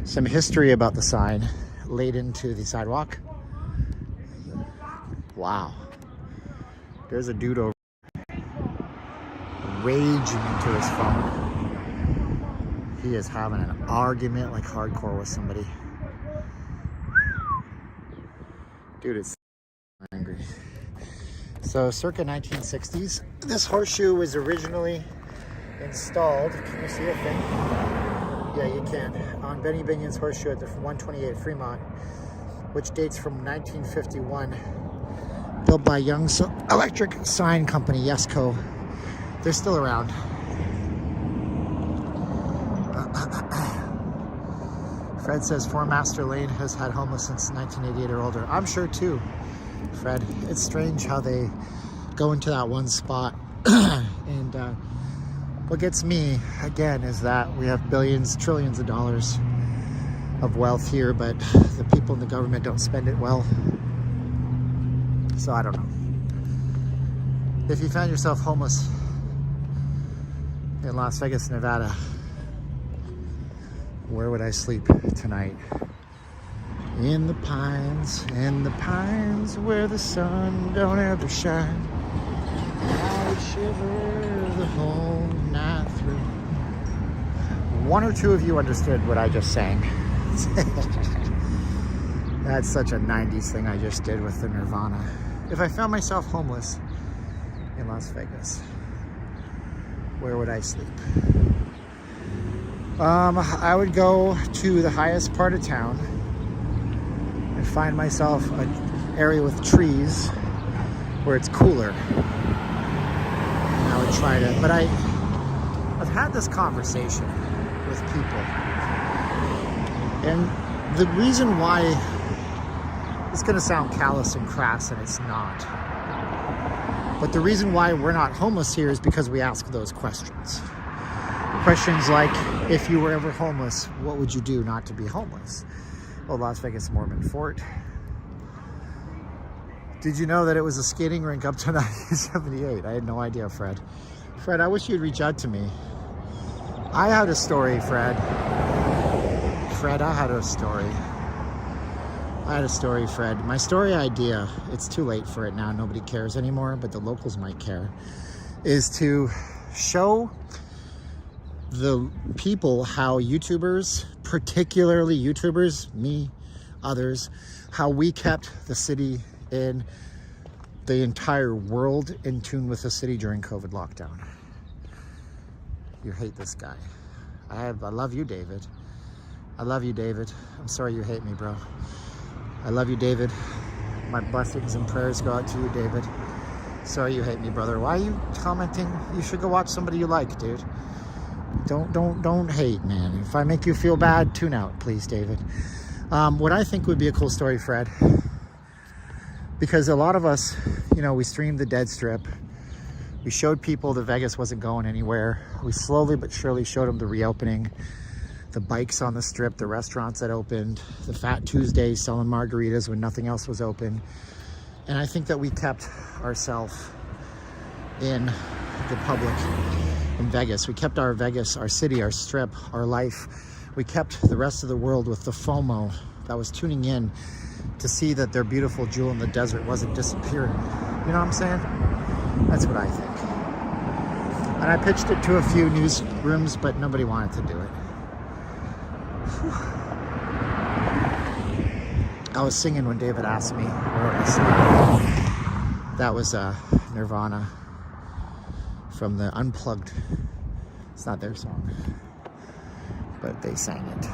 some history about the sign laid into the sidewalk. Wow. There's a dude over raging into his phone. He is having an argument like hardcore with somebody. Dude is angry. So circa 1960s, this horseshoe was originally installed. Can you see a thing? Yeah, you can. On Benny Binion's Horseshoe at the 128 Fremont, which dates from 1951. Built by Young's Electric Sign Company, Yesco. They're still around. Fred says Master Lane has had homeless since 1988 or older. I'm sure too, Fred. It's strange how they go into that one spot. And what gets me, again, is that we have billions, trillions of dollars of wealth here, but the people in the government don't spend it well. So I don't know. If you found yourself homeless in Las Vegas, Nevada, where would I sleep tonight? In the pines where the sun don't ever shine. I would shiver the whole night through. One or two of you understood what I just sang. That's such a 90s thing I just did with the Nirvana. If I found myself homeless in Las Vegas, where would I sleep? I would go to the highest part of town and find myself an area with trees where it's cooler. And I would try to, but I've had this conversation with people. And the reason why, it's gonna sound callous and crass, and it's not. But the reason why we're not homeless here is because we ask those questions. Questions like, if you were ever homeless, what would you do not to be homeless? Well, Las Vegas Mormon Fort. Did you know that it was a skating rink up to 1978? I had no idea, Fred. Fred, I wish you'd reach out to me. I had a story, Fred. Fred, I had a story. Fred. My story idea, it's too late for it now. Nobody cares anymore, but the locals might care, is to show the people how YouTubers, particularly YouTubers, me, others, how we kept the city in the entire world in tune with the city during COVID lockdown. You hate this guy. I love you, David. I love you, David. I'm sorry you hate me, bro. I love you, David. My blessings and prayers go out to you, David. Sorry you hate me, brother. Why are you commenting? You should go watch somebody you like, dude. Don't hate, man. If I make you feel bad, tune out, please, David. What I think would be a cool story, Fred, because a lot of us, you know, we streamed the Dead Strip. We showed people that Vegas wasn't going anywhere. We slowly but surely showed them the reopening, the bikes on the strip, the restaurants that opened, the Fat Tuesdays selling margaritas when nothing else was open. And I think that we kept ourselves in the public in Vegas. We kept our Vegas, our city, our strip, our life. We kept the rest of the world with the FOMO that was tuning in to see that their beautiful jewel in the desert wasn't disappearing. You know what I'm saying? That's what I think. And I pitched it to a few newsrooms, but nobody wanted to do it. Whew. I was singing when David asked me where I sang. That was Nirvana from the Unplugged. It's not their song, but they sang it.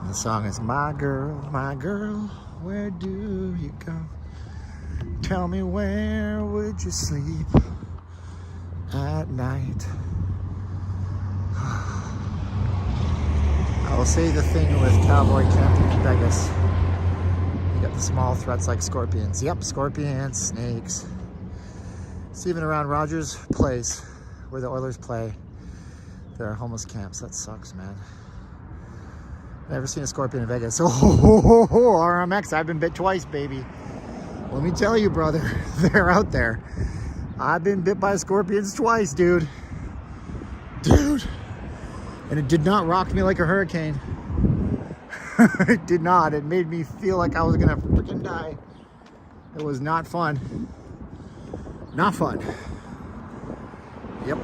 And the song is my girl, where do you go? Tell me, where would you sleep at night? I will say the thing with cowboy camping in Vegas. You got the small threats like scorpions. Yep, scorpions, snakes. It's even around Rogers Place, where the Oilers play. There are homeless camps. That sucks, man. Never seen a scorpion in Vegas. Oh, RMX, I've been bit twice, baby. Let me tell you, brother, they're out there. I've been bit by scorpions twice, dude. Dude. And it did not rock me like a hurricane. It did not. It made me feel like I was gonna freaking die. It was not fun. Not fun. Yep.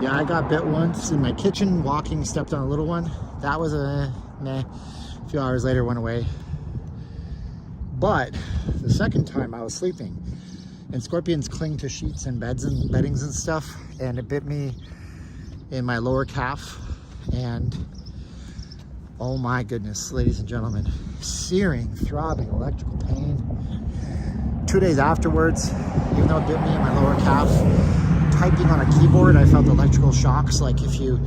Yeah, I got bit once in my kitchen, walking, stepped on a little one. That was a meh. A few hours later, went away. But the second time I was sleeping, and scorpions cling to sheets and beds and beddings and stuff, and it bit me in my lower calf, and oh my goodness, ladies and gentlemen, searing, throbbing, electrical pain. 2 days afterwards, even though it bit me in my lower calf, typing on a keyboard, I felt electrical shocks, like if you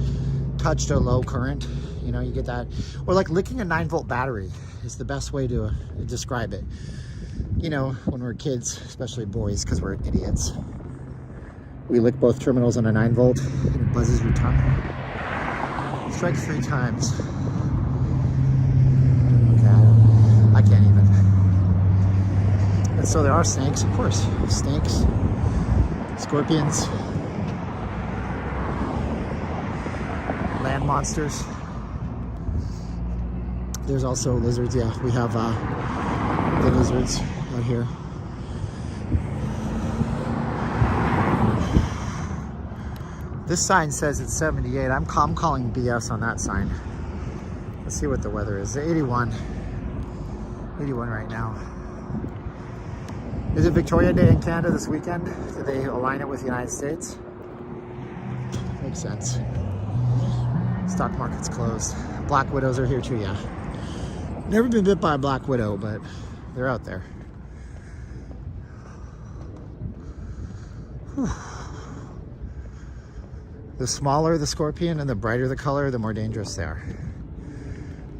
touched a low current, you know, you get that. Or like licking a 9-volt battery is the best way to describe it. You know, when we're kids, especially boys, because we're idiots, we lick both terminals on a 9-volt and it buzzes your tongue. Strike 3 times. Okay, I can't even. And so there are snakes, of course. Snakes, scorpions, land monsters. There's also lizards. Yeah, we have the lizards out here. This sign says it's 78. I'm calling BS on that sign. Let's see what the weather is. 81. 81 right now. Is it Victoria Day in Canada this weekend? Did they align it with the United States? Makes sense. Stock market's closed. Black widows are here too, yeah. Never been bit by a black widow, but they're out there. Whew. The smaller the scorpion and the brighter the color, the more dangerous they are.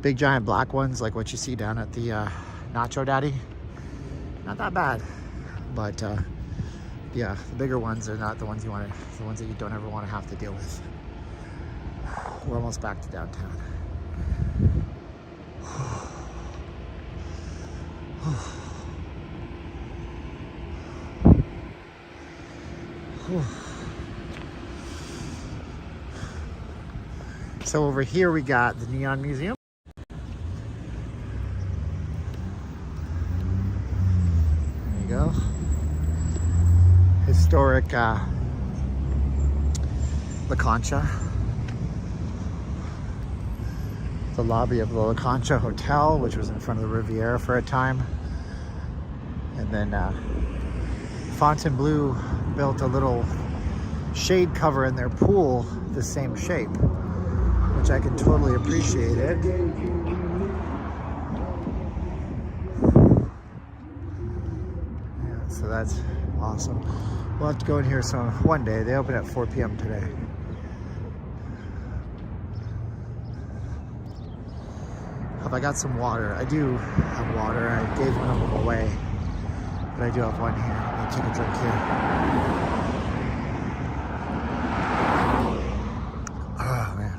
Big giant black ones, like what you see down at the Nacho Daddy, not that bad. But yeah, the bigger ones are not the ones you want to, the ones that you don't ever want to have to deal with. We're almost back to downtown. So over here we got the Neon Museum. There you go. Historic La Concha. the lobby of the La Concha Hotel, which was in front of the Riviera for a time. And then Fontainebleau built a little shade cover in their pool the same shape, which I can totally appreciate it. Yeah, so that's awesome. We'll have to go in here some one day. They open at 4 p.m. today. Have I got some water? I do have water. I gave one of them away, but I do have one here. I'll take a drink here. Oh man.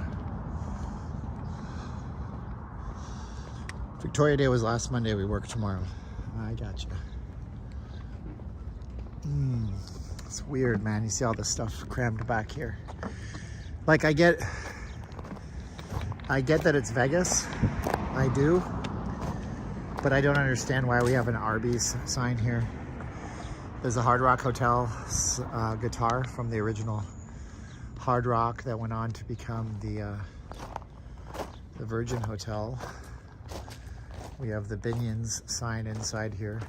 Victoria Day was last Monday. We work tomorrow. I gotcha. It's weird, man. You see all this stuff crammed back here. Like, I get that it's Vegas. I do. But I don't understand why we have an Arby's sign here. There's a Hard Rock Hotel guitar from the original Hard Rock that went on to become the Virgin Hotel. We have the Binions sign inside here.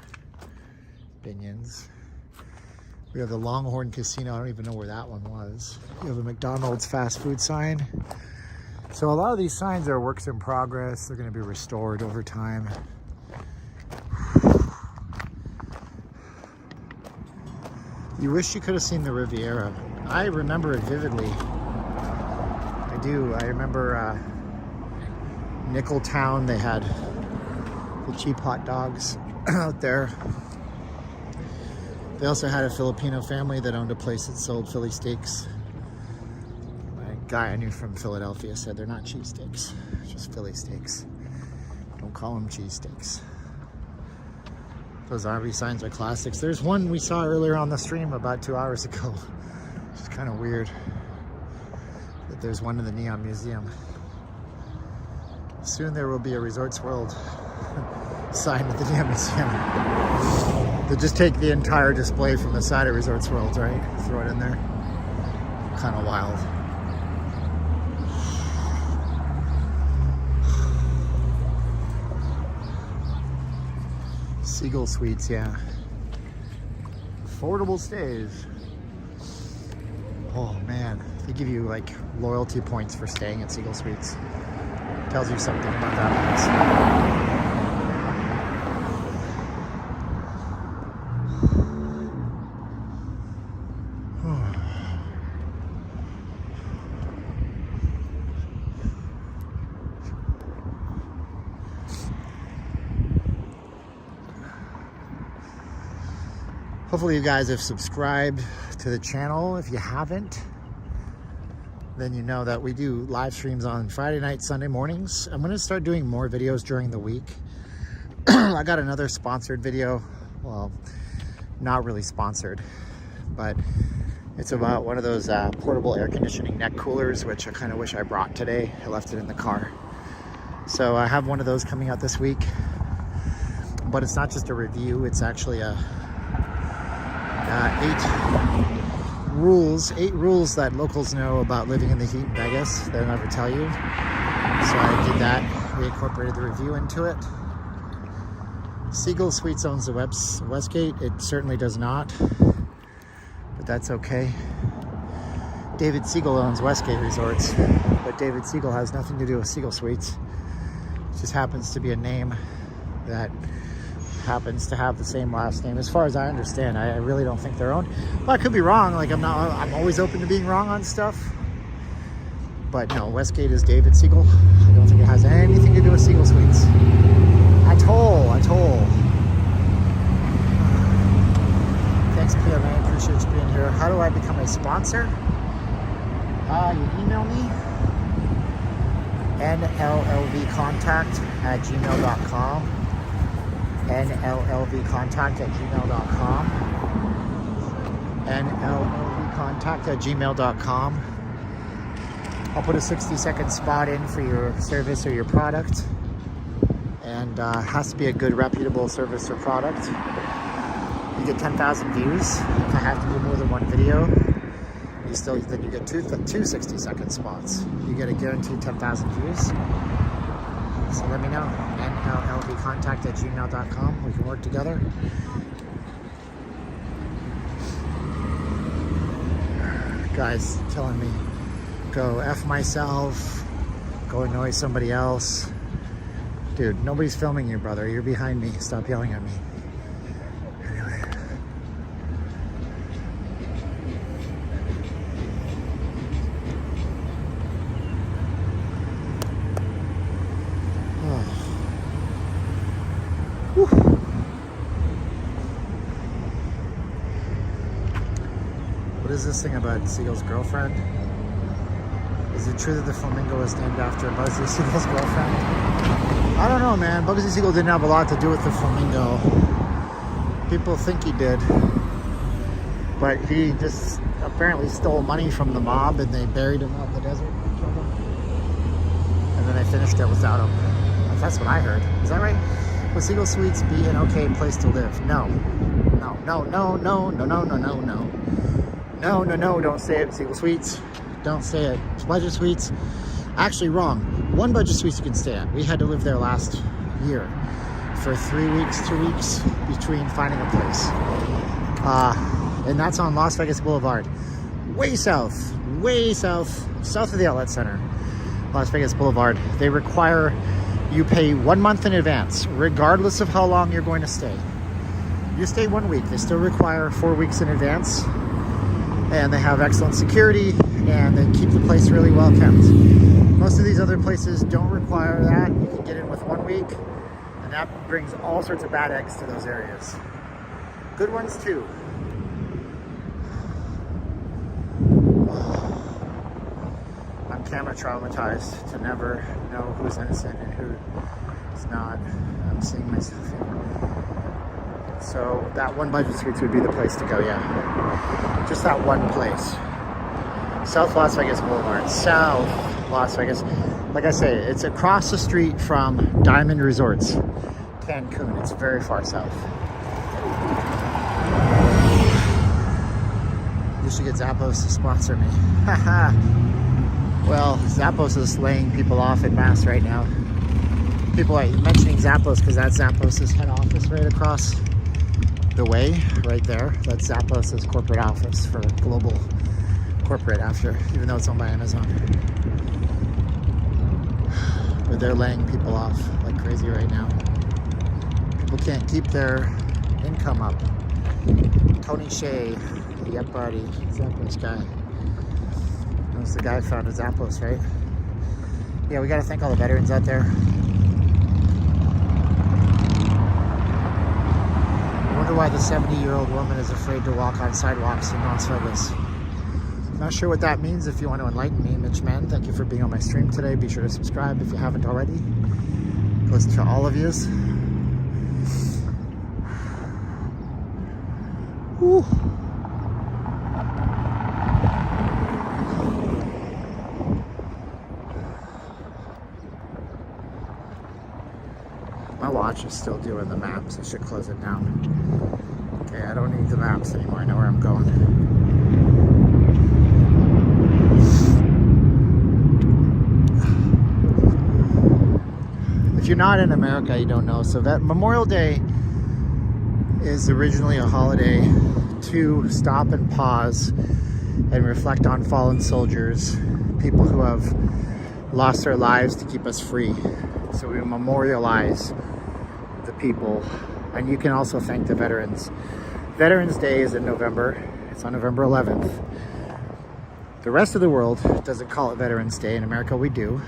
Binions. We have the Longhorn Casino. I don't even know where that one was. We have a McDonald's fast food sign. So a lot of these signs are works in progress. They're going to be restored over time. You wish you could have seen the Riviera. I remember it vividly. I do. I remember Nickeltown. They had the cheap hot dogs out there. They also had a Filipino family that owned a place that sold Philly steaks. A guy I knew from Philadelphia said they're not cheesesteaks, just Philly steaks. Don't call them cheesesteaks. Those RV signs are classics. There's one we saw earlier on the stream about 2 hours ago. Which is kind of weird that there's one in the Neon Museum. Soon there will be a Resorts World sign at the Neon Museum. They'll just take the entire display from the side of Resorts World, right? Throw it in there. Kind of wild. Seagull Suites, yeah. Affordable stays. Oh man, they give you like loyalty points for staying at Seagull Suites. Tells you something about that place. Hopefully you guys have subscribed to the channel. If you haven't, then you know that we do live streams on Friday night, Sunday mornings. I'm going to start doing more videos during the week. I got another sponsored video. Well, not really sponsored, but it's about one of those portable air conditioning neck coolers, which I kind of wish I brought today. I left it in the car. So I have one of those coming out this week, but it's not just a review. It's actually a 8 rules that locals know about living in the heat in Vegas. They'll never tell you. So I did that. We incorporated the review into it. Seagull Suites owns the Westgate. It certainly does not, but that's okay. David Siegel owns Westgate Resorts, but David Siegel has nothing to do with Seagull Suites. It just happens to be a name that happens to have the same last name. As far as I understand, I really don't think they're owned. Well, I could be wrong. Like I'm always open to being wrong on stuff. But no, Westgate is David Siegel. I don't think it has anything to do with Seagull Suites. At all. Thanks, PMA. Appreciate you being here. How do I become a sponsor? You email me. nllvcontact@gmail.com. nllvcontact@gmail.com. nllvcontact@gmail.com. I'll put a 60-second spot in for your service or your product, and it has to be a good, reputable service or product. You get 10,000 views. If I have to do more than one video, then you get two 60-second spots. You get a guaranteed 10,000 views. So let me know. nllvcontact@gmail.com. We can work together. Guys telling me, go F myself, go annoy somebody else. Dude, nobody's filming you, brother. You're behind me. Stop yelling at me. Anyway. Oh. Whew. What is this thing about Seagull's girlfriend? Is it true that the flamingo was named after Bugsy Siegel's girlfriend? I don't know, man. Bugsy Siegel didn't have a lot to do with the flamingo. People think he did. But he just apparently stole money from the mob and they buried him out in the desert and killed him. And then they finished it without him. That's what I heard. Is that right? Would Seagull Suites be an okay place to live? No. No, no, no, no, no, no, no, no, no. No, no, no, don't say it. Seagull Suites. Don't say it. Budget Suites. Actually, wrong. One Budget Suites you can stay at. We had to live there last year for 3 weeks, 2 weeks between finding a place. And that's on Las Vegas Boulevard. Way south of the outlet center. Las Vegas Boulevard. They require you pay 1 month in advance, regardless of how long you're going to stay. You stay 1 week, they still require 4 weeks in advance. And they have excellent security and they keep the place really well kept. Most of these other places don't require that. You can get in with 1 week and that brings all sorts of bad eggs to those areas. Good ones too. I'm camera traumatized to never know who's innocent and who's not. I'm seeing myself here. So that one Budget Suites would be the place to go, yeah. Just that one place. South Las Vegas Boulevard. South Las Vegas. Like I say, it's across the street from Diamond Resorts, Cancun. It's very far south. You should get Zappos to sponsor me. Well, Zappos is laying people off en masse right now. People are mentioning Zappos because that's Zappos' head office right across the way, right there. That's Zappos' corporate office for global corporate after, even though it's owned by Amazon. But they're laying people off like crazy right now. People can't keep their income up. Tony Shea, yep buddy, Zappos guy. That's the guy who founded Zappos, right? Yeah, we gotta thank all the veterans out there. I wonder why the 70-year-old woman is afraid to walk on sidewalks in Las Vegas. Not sure what that means. If you want to enlighten me, Mitch Man, thank you for being on my stream today. Be sure to subscribe if you haven't already. Goes to all of yous. Whew. My watch is still doing the maps. I should close it down. Okay, I don't need the maps anymore. I know where I'm going. If you're not in America, you don't know. So that Memorial Day is originally a holiday to stop and pause and reflect on fallen soldiers, people who have lost their lives to keep us free. So we memorialize the people, and you can also thank the veterans. Veterans Day is in November. It's on November 11th. The rest of the world doesn't call it Veterans Day. In America, we do.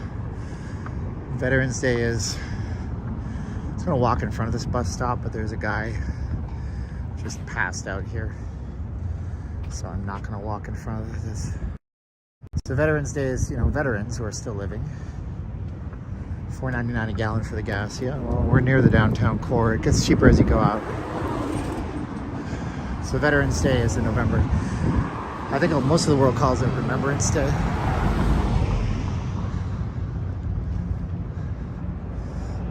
Veterans Day is, I was gonna walk in front of this bus stop, but there's a guy just passed out here. So I'm not gonna walk in front of this. So Veterans Day is, you know, veterans who are still living. $4.99 a gallon for the gas. Yeah, well, we're near the downtown core. It gets cheaper as you go out. So Veterans Day is in November. I think most of the world calls it Remembrance Day.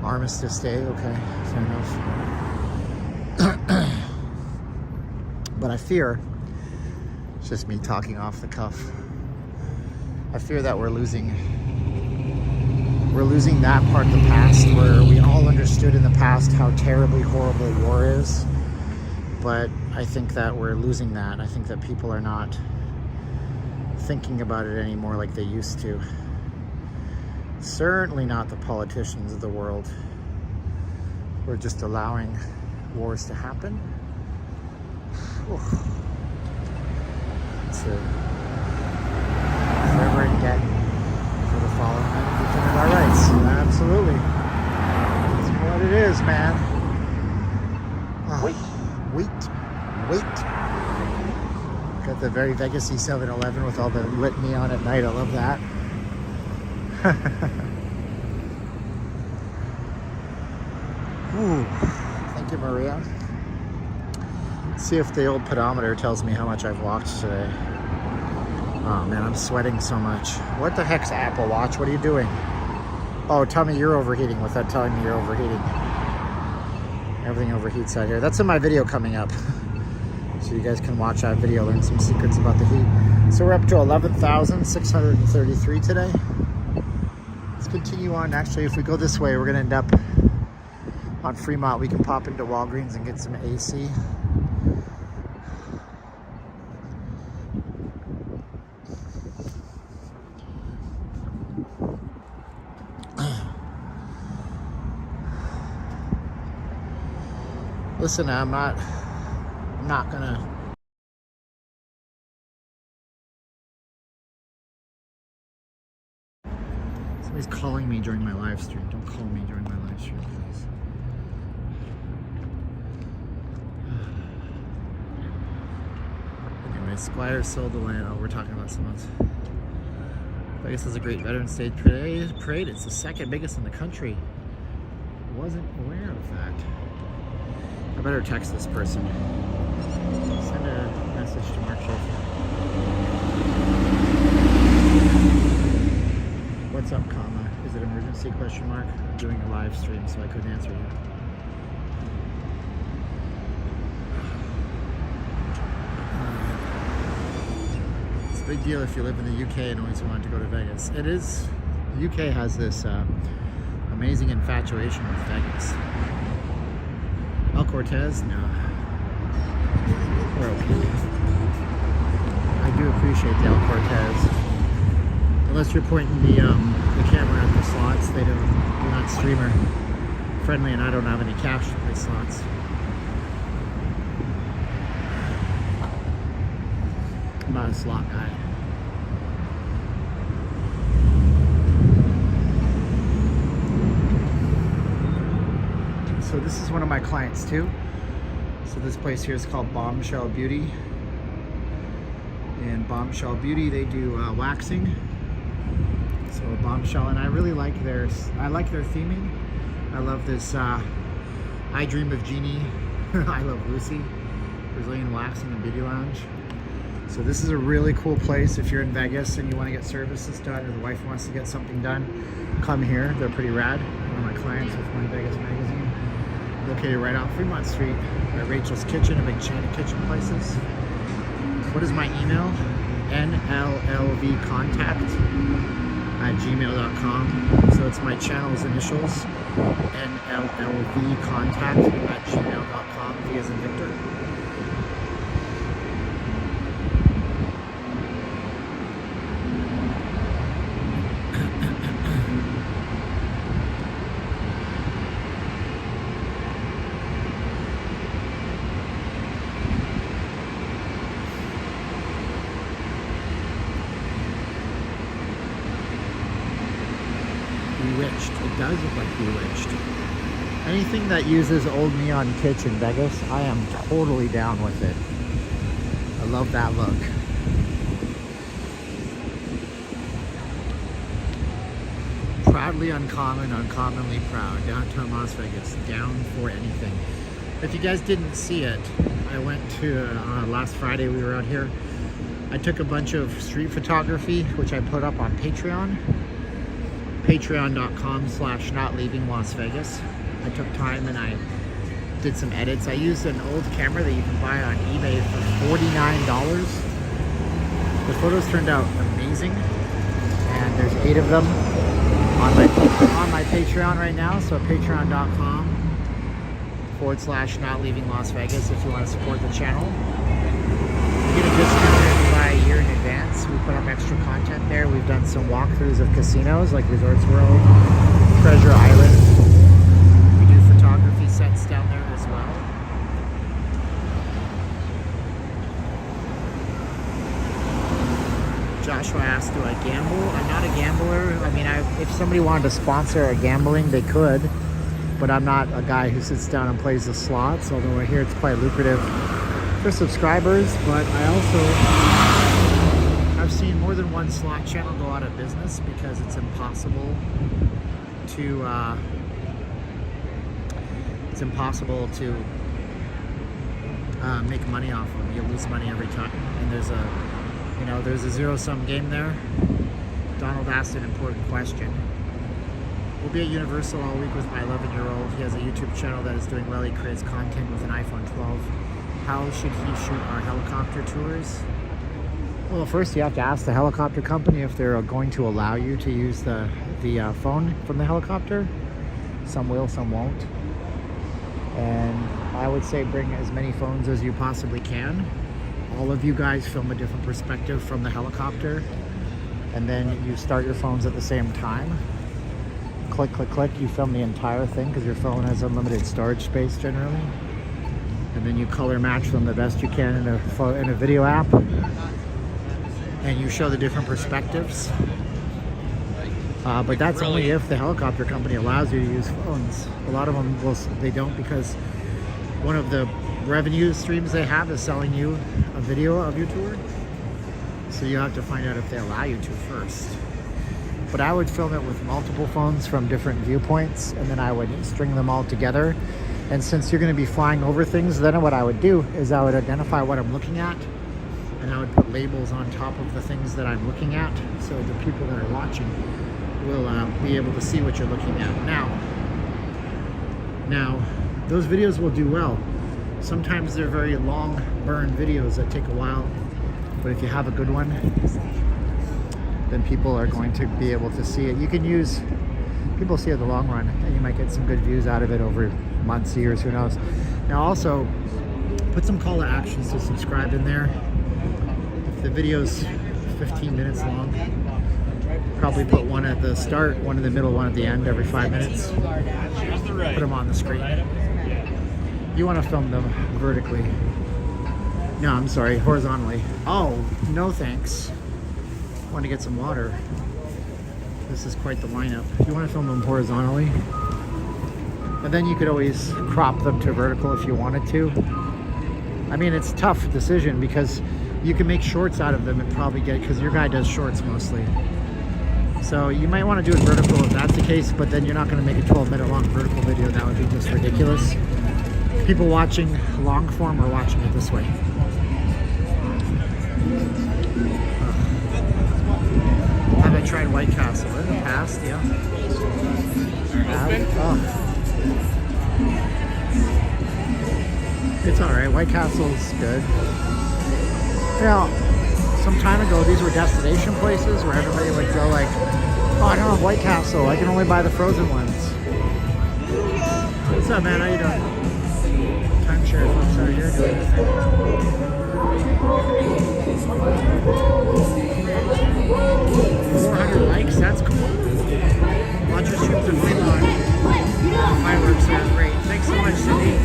Armistice Day, okay, fair enough. But I fear, it's just me talking off the cuff, I fear that we're losing We're losing that part of the past where we all understood in the past how terribly horrible war is. But I think that we're losing that. I think that people are not thinking about it anymore like they used to. Certainly not the politicians of the world. We're just allowing wars to happen. It's forever in debt for the fallen men who defended our rights. Absolutely. That's what it is, man. Wait. Got the very Vegas-y 7-Eleven with all the lit neon at night. I love that. Ooh. Thank you, Maria. Let's see if the old pedometer tells me how much I've walked today. Oh man, I'm sweating so much. What the heck's Apple Watch? What are you doing? Oh, tell me you're overheating without telling me you're overheating. Everything overheats out here. That's in my video coming up. So you guys can watch that video, learn some secrets about the heat. So we're up to 11,633 today. Let's continue on. Actually, if we go this way, we're gonna end up on Fremont. We can pop into Walgreens and get some AC. Listen, I'm not gonna. Somebody's calling me during my live stream. Don't call me during my live stream, please. Anyway, Squire sold the land. Oh, we're talking about someone's. Vegas has a great Veterans Day parade. It's the second biggest in the country. Wasn't aware of that. I better text this person. Send a message to Mark Schaefer. What's up, comma? Is it emergency, question mark? I'm doing a live stream, so I couldn't answer you. It's a big deal if you live in the UK and always wanted to go to Vegas. It is. The UK has this amazing infatuation with Vegas. El Cortez? No. We're okay. I do appreciate the El Cortez. Unless you're pointing the camera at the slots, they're not streamer friendly, and I don't have any cash to play slots. I'm not a slot guy. So this is one of my clients too. So this place here is called Bombshell Beauty. And Bombshell Beauty, they do waxing. So Bombshell, and I really like their theming. I love this I Dream of Jeannie, I Love Lucy, Brazilian Waxing and Beauty Lounge. So this is a really cool place if you're in Vegas and you want to get services done, or the wife wants to get something done, come here. They're pretty rad. One of my clients with One Vegas Magazine. Located right off Fremont Street at Rachel's Kitchen, a big chain of kitchen places. What is my email? nllvcontact@gmail.com. So it's my channel's initials. nllvcontact@gmail.com. V as in Victor. Bewitched. It does look like Bewitched. Anything that uses old neon kitsch in Vegas, I am totally down with it. I love that look. Proudly uncommon, uncommonly proud. Downtown Las Vegas, down for anything. If you guys didn't see it, I went to, last Friday we were out here. I took a bunch of street photography, which I put up on Patreon. Patreon.com/notleavinglasvegas. I took time and I did some edits. I used an old camera that you can buy on eBay for $49. The photos turned out amazing, and there's 8 of them. on my Patreon right now, so patreon.com/not leaving Las Vegas if you want to support the channel. You get a discount if you buy a year in advance. We put up extra content there. We've done some walkthroughs of casinos like Resorts World, Treasure Island. We do photography sets down there as well. Joshua asked, do I gamble? I'm not a gambler. I mean, if somebody wanted to sponsor a gambling, they could. But I'm not a guy who sits down and plays the slots, although I hear it's quite lucrative for subscribers. But I also have seen more than one slot channel go out of business because it's impossible to make money off them. You lose money every time, and there's a zero-sum game there. Donald asked an important question. We'll be at Universal all week with my 11-year-old. He has a YouTube channel that is doing well. He creates content with an iPhone 12. How should he shoot our helicopter tours? Well, first you have to ask the helicopter company if they're going to allow you to use the phone from the helicopter. Some will, some won't. And I would say bring as many phones as you possibly can. All of you guys film a different perspective from the helicopter, and then you start your phones at the same time. Click, click, click. You film the entire thing because your phone has unlimited storage space generally, and then you color match them the best you can in a video app, and you show the different perspectives. But that's only if the helicopter company allows you to use phones. A lot of them they don't, because one of the revenue streams they have is selling you a video of your tour. So you have to find out if they allow you to first. But I would film it with multiple phones from different viewpoints, and then I would string them all together. And since you're going to be flying over things, then what I would do is I would identify what I'm looking at, and I would put labels on top of the things that I'm looking at, so the people that are watching will be able to see what you're looking at. Now, those videos will do well. Sometimes they're very long burn videos that take a while, but if you have a good one, then people are going to be able to see it. People see it in the long run, and you might get some good views out of it over months, years, who knows. Now also, put some call to actions to subscribe in there. If the video's 15 minutes long, probably put one at the start, one in the middle, one at the end every 5 minutes. Put them on the screen. You want to film them vertically. No, I'm sorry, horizontally. Oh, no thanks. I want to get some water. This is quite the lineup. You want to film them horizontally. And then you could always crop them to vertical if you wanted to. I mean, it's a tough decision because you can make shorts out of them and probably get, because your guy does shorts mostly. So you might want to do it vertical if that's the case, but then you're not going to make a 12-minute long vertical video. That would be just ridiculous. People watching long form are watching it this way. Have I tried White Castle in the past? Yeah. Oh. It's alright. White Castle's good. Yeah. Some time ago, these were destination places where everybody would go like, oh, I don't have White Castle. I can only buy the frozen ones. What's up, man? How you doing? Timeshare folks are here doing this thing. 400 likes, that's cool. Watch your streams in Fremont. Fireworks are great. Thanks so much, Cindy.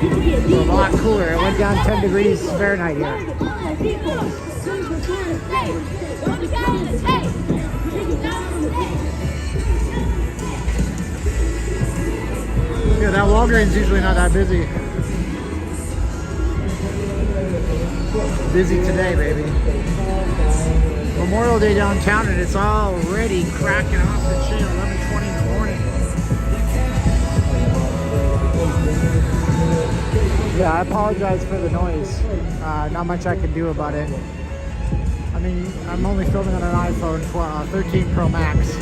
It's a lot cooler. It went down 10 degrees Fahrenheit here. Yeah, that Walgreens is usually not that busy. Busy today, baby. Memorial Day downtown, and it's already cracking off the chain. 11:20 in the morning. Yeah, I apologize for the noise. Not much I can do about it. I mean, I'm only filming on an iPhone 13 Pro Max.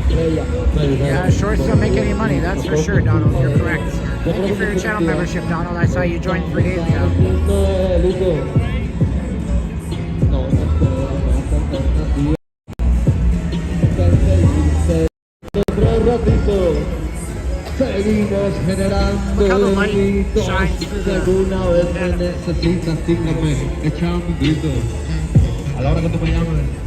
Yeah, shorts don't make any money, that's for sure, Donald. You're correct. Thank you for your channel membership, Donald. I saw you join 3 days ago. Seguimos generando Look how the light shines through the alguna vez me necesitas, dígame, echa un grito a la hora que tú me llames.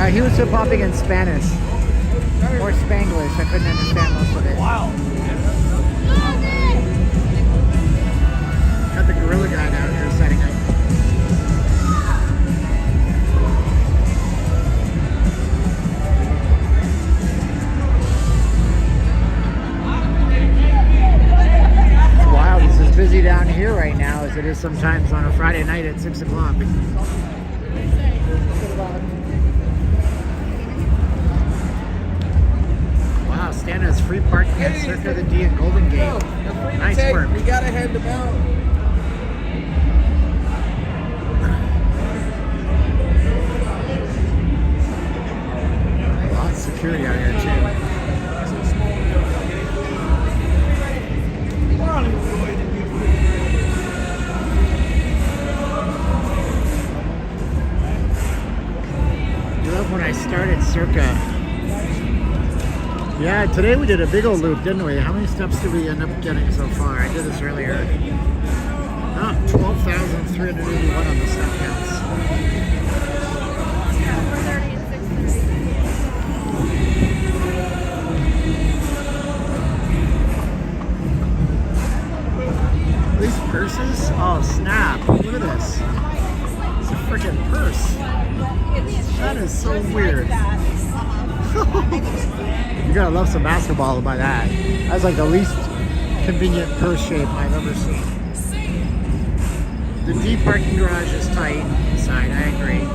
He was hip-hopping in Spanish or Spanglish. I couldn't understand most of it. Wow. Got the gorilla guy down here setting up. It's wild. It's as busy down here right now as it is sometimes on a Friday night at 6 o'clock. Wow, Stan has free parking at Circa the D at Golden Gate. Nice work. We gotta hand them out. Lots of security out here too. You love when I started Circa. Yeah, today we did a big old loop, didn't we? How many steps did we end up getting so far? I did this earlier. Oh, 12,381 on the step counts. These purses? Oh, snap. Look at this. It's a freaking purse. That is so weird. You gotta love some basketball to buy that. That's like the least convenient purse shape I've ever seen. The D parking garage is tight inside, I agree.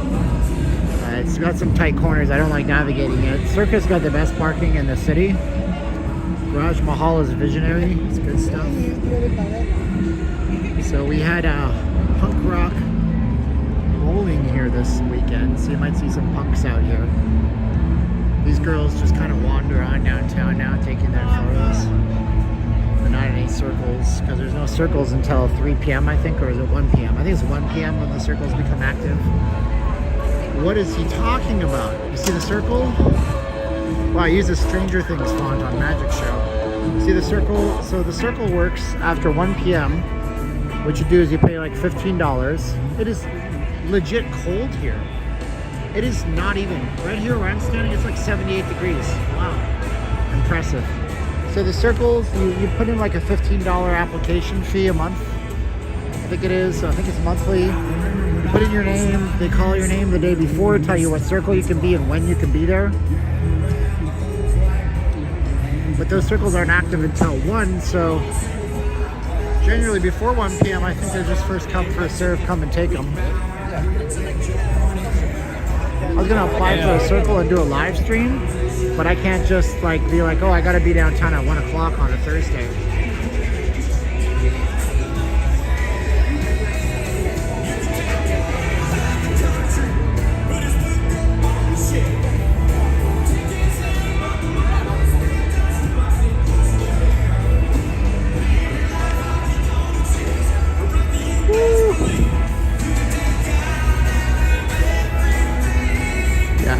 It's got some tight corners. I don't like navigating it. Circus got the best parking in the city. Garage Mahal is visionary. It's good stuff. So we had a punk rock bowling here this weekend. So you might see some punks out here. These girls just kind of wander on downtown now, taking their photos. They're not in any circles, because there's no circles until 3 p.m. I think, or is it 1 p.m.? I think it's 1 p.m. when the circles become active. What is he talking about? You see the circle? Wow, I used a Stranger Things font on Magic Show. See the circle? So the circle works after 1 p.m. What you do is you pay like $15. It is legit cold here. It is not even. Right here where I'm standing, it's like 78 degrees. Wow. Impressive. So the circles, you put in like a $15 application fee a month. I think it is. I think it's monthly. You put in your name. They call your name the day before, tell you what circle you can be and when you can be there. But those circles aren't active until 1, so generally before 1 p.m. I think they're just first come, first serve, come and take them. I was gonna apply for a circle and do a live stream, but I can't just like be like, oh, I gotta be downtown at 1 o'clock on a Thursday.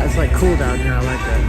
It's like cool down here. I like that.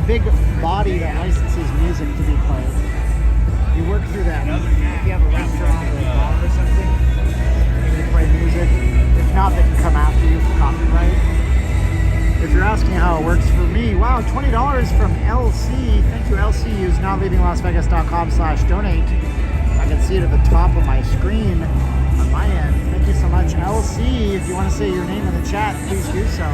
big body that licenses music to be played. You work through that. If you have a restaurant or a bar or something, you play music. If not, they can come after you for copyright. If you're asking how it works for me, wow, $20 from LC. Thank you, LC. Use nllvcontact.com/donate. I can see it at the top of my screen on my end. Thank you so much, LC. If you want to say your name in the chat, please do so.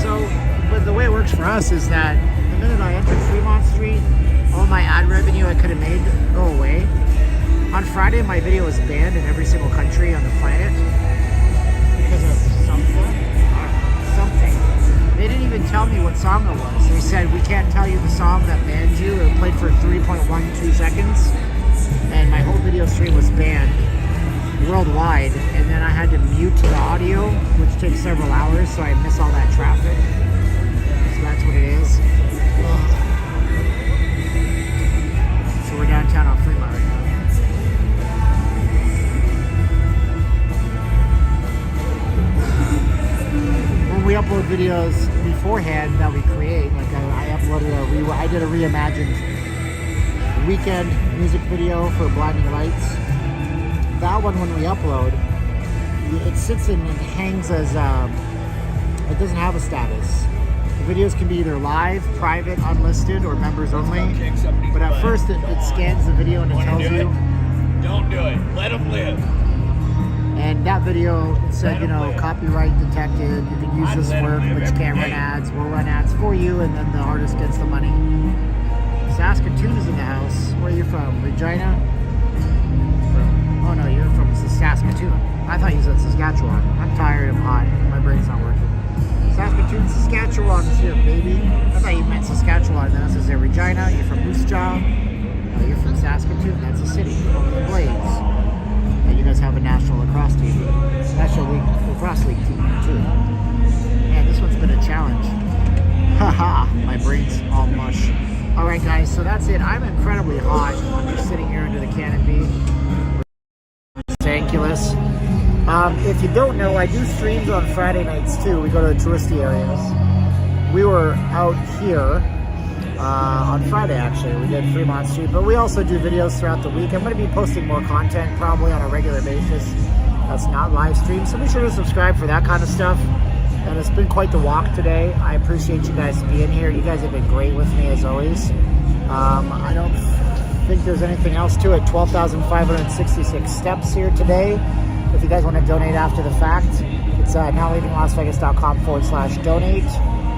So, but the way it works for us is that the minute I entered Fremont Street, all my ad revenue I could have made go away. On Friday, my video was banned in every single country on the planet because of something. They didn't even tell me what song it was. They said, we can't tell you the song that banned you. It played for 3.12 seconds. And my whole video stream was banned worldwide. And then I had to mute the audio, which takes several hours, so I miss all that traffic. So that's what it is. So we're downtown on Fremont right now. When we upload videos beforehand that we create, like I uploaded I did a reimagined weekend music video for Blinding Lights. That one, when we upload, it sits in and hangs as it doesn't have a status. The videos can be either live, private, unlisted, or members only. But at first, it scans the video and it tells you. Don't do it. Let them live. And that video, it said, you know, copyright detected. You can use this work, but you can't run ads. We'll run ads for you, and then the artist gets the money. Saskatoon is in the house. Where are you from? Regina? Oh no, you're from Saskatoon. I thought you said Saskatchewan. I'm tired, I'm hot, my brain's not working. Saskatoon, Saskatchewan is here, baby. I thought you meant Saskatchewan. Then it says there, Regina, you're from Moose Jaw. No, you're from Saskatoon, that's a city. Blades. And you guys have a national lacrosse team. National League lacrosse league team, too. Man, this one's been a challenge. Haha, my brain's all mush. Alright guys, so that's it. I'm incredibly hot. I'm just sitting here under the canopy. Ridiculous. If you don't know, I do streams on Friday nights too. We go to the touristy areas. We were out here on Friday actually. We did Fremont Street, but we also do videos throughout the week. I'm going to be posting more content probably on a regular basis. That's not live stream, so be sure to subscribe for that kind of stuff. And it's been quite the walk today. I appreciate you guys being here. You guys have been great with me as always. I don't think there's anything else to it. 12,566 steps here today. If you guys want to donate after the fact, it's nllvcontact.com/donate.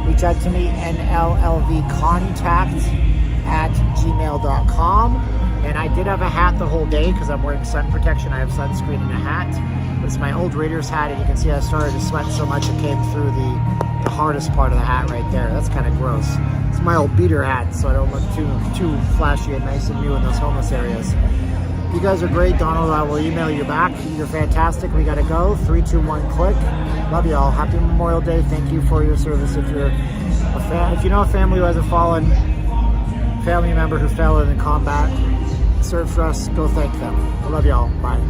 Reach out to me, nllvcontact@gmail.com. And I did have a hat the whole day because I'm wearing sun protection. I have sunscreen and a hat. It's my old Raiders hat, and you can see I started to sweat so much it came through the hardest part of the hat right there. That's kind of gross. It's my old beater hat, so I don't look too flashy and nice and new in those homeless areas. You guys are great, Donald. I will email you back. You're fantastic. We gotta go. 3, 2, 1, click. Love you all. Happy Memorial Day. Thank you for your service. If you're a fan, if you know a family who has a fallen family member who fell in combat, served for us, go thank them. I love you all. Bye.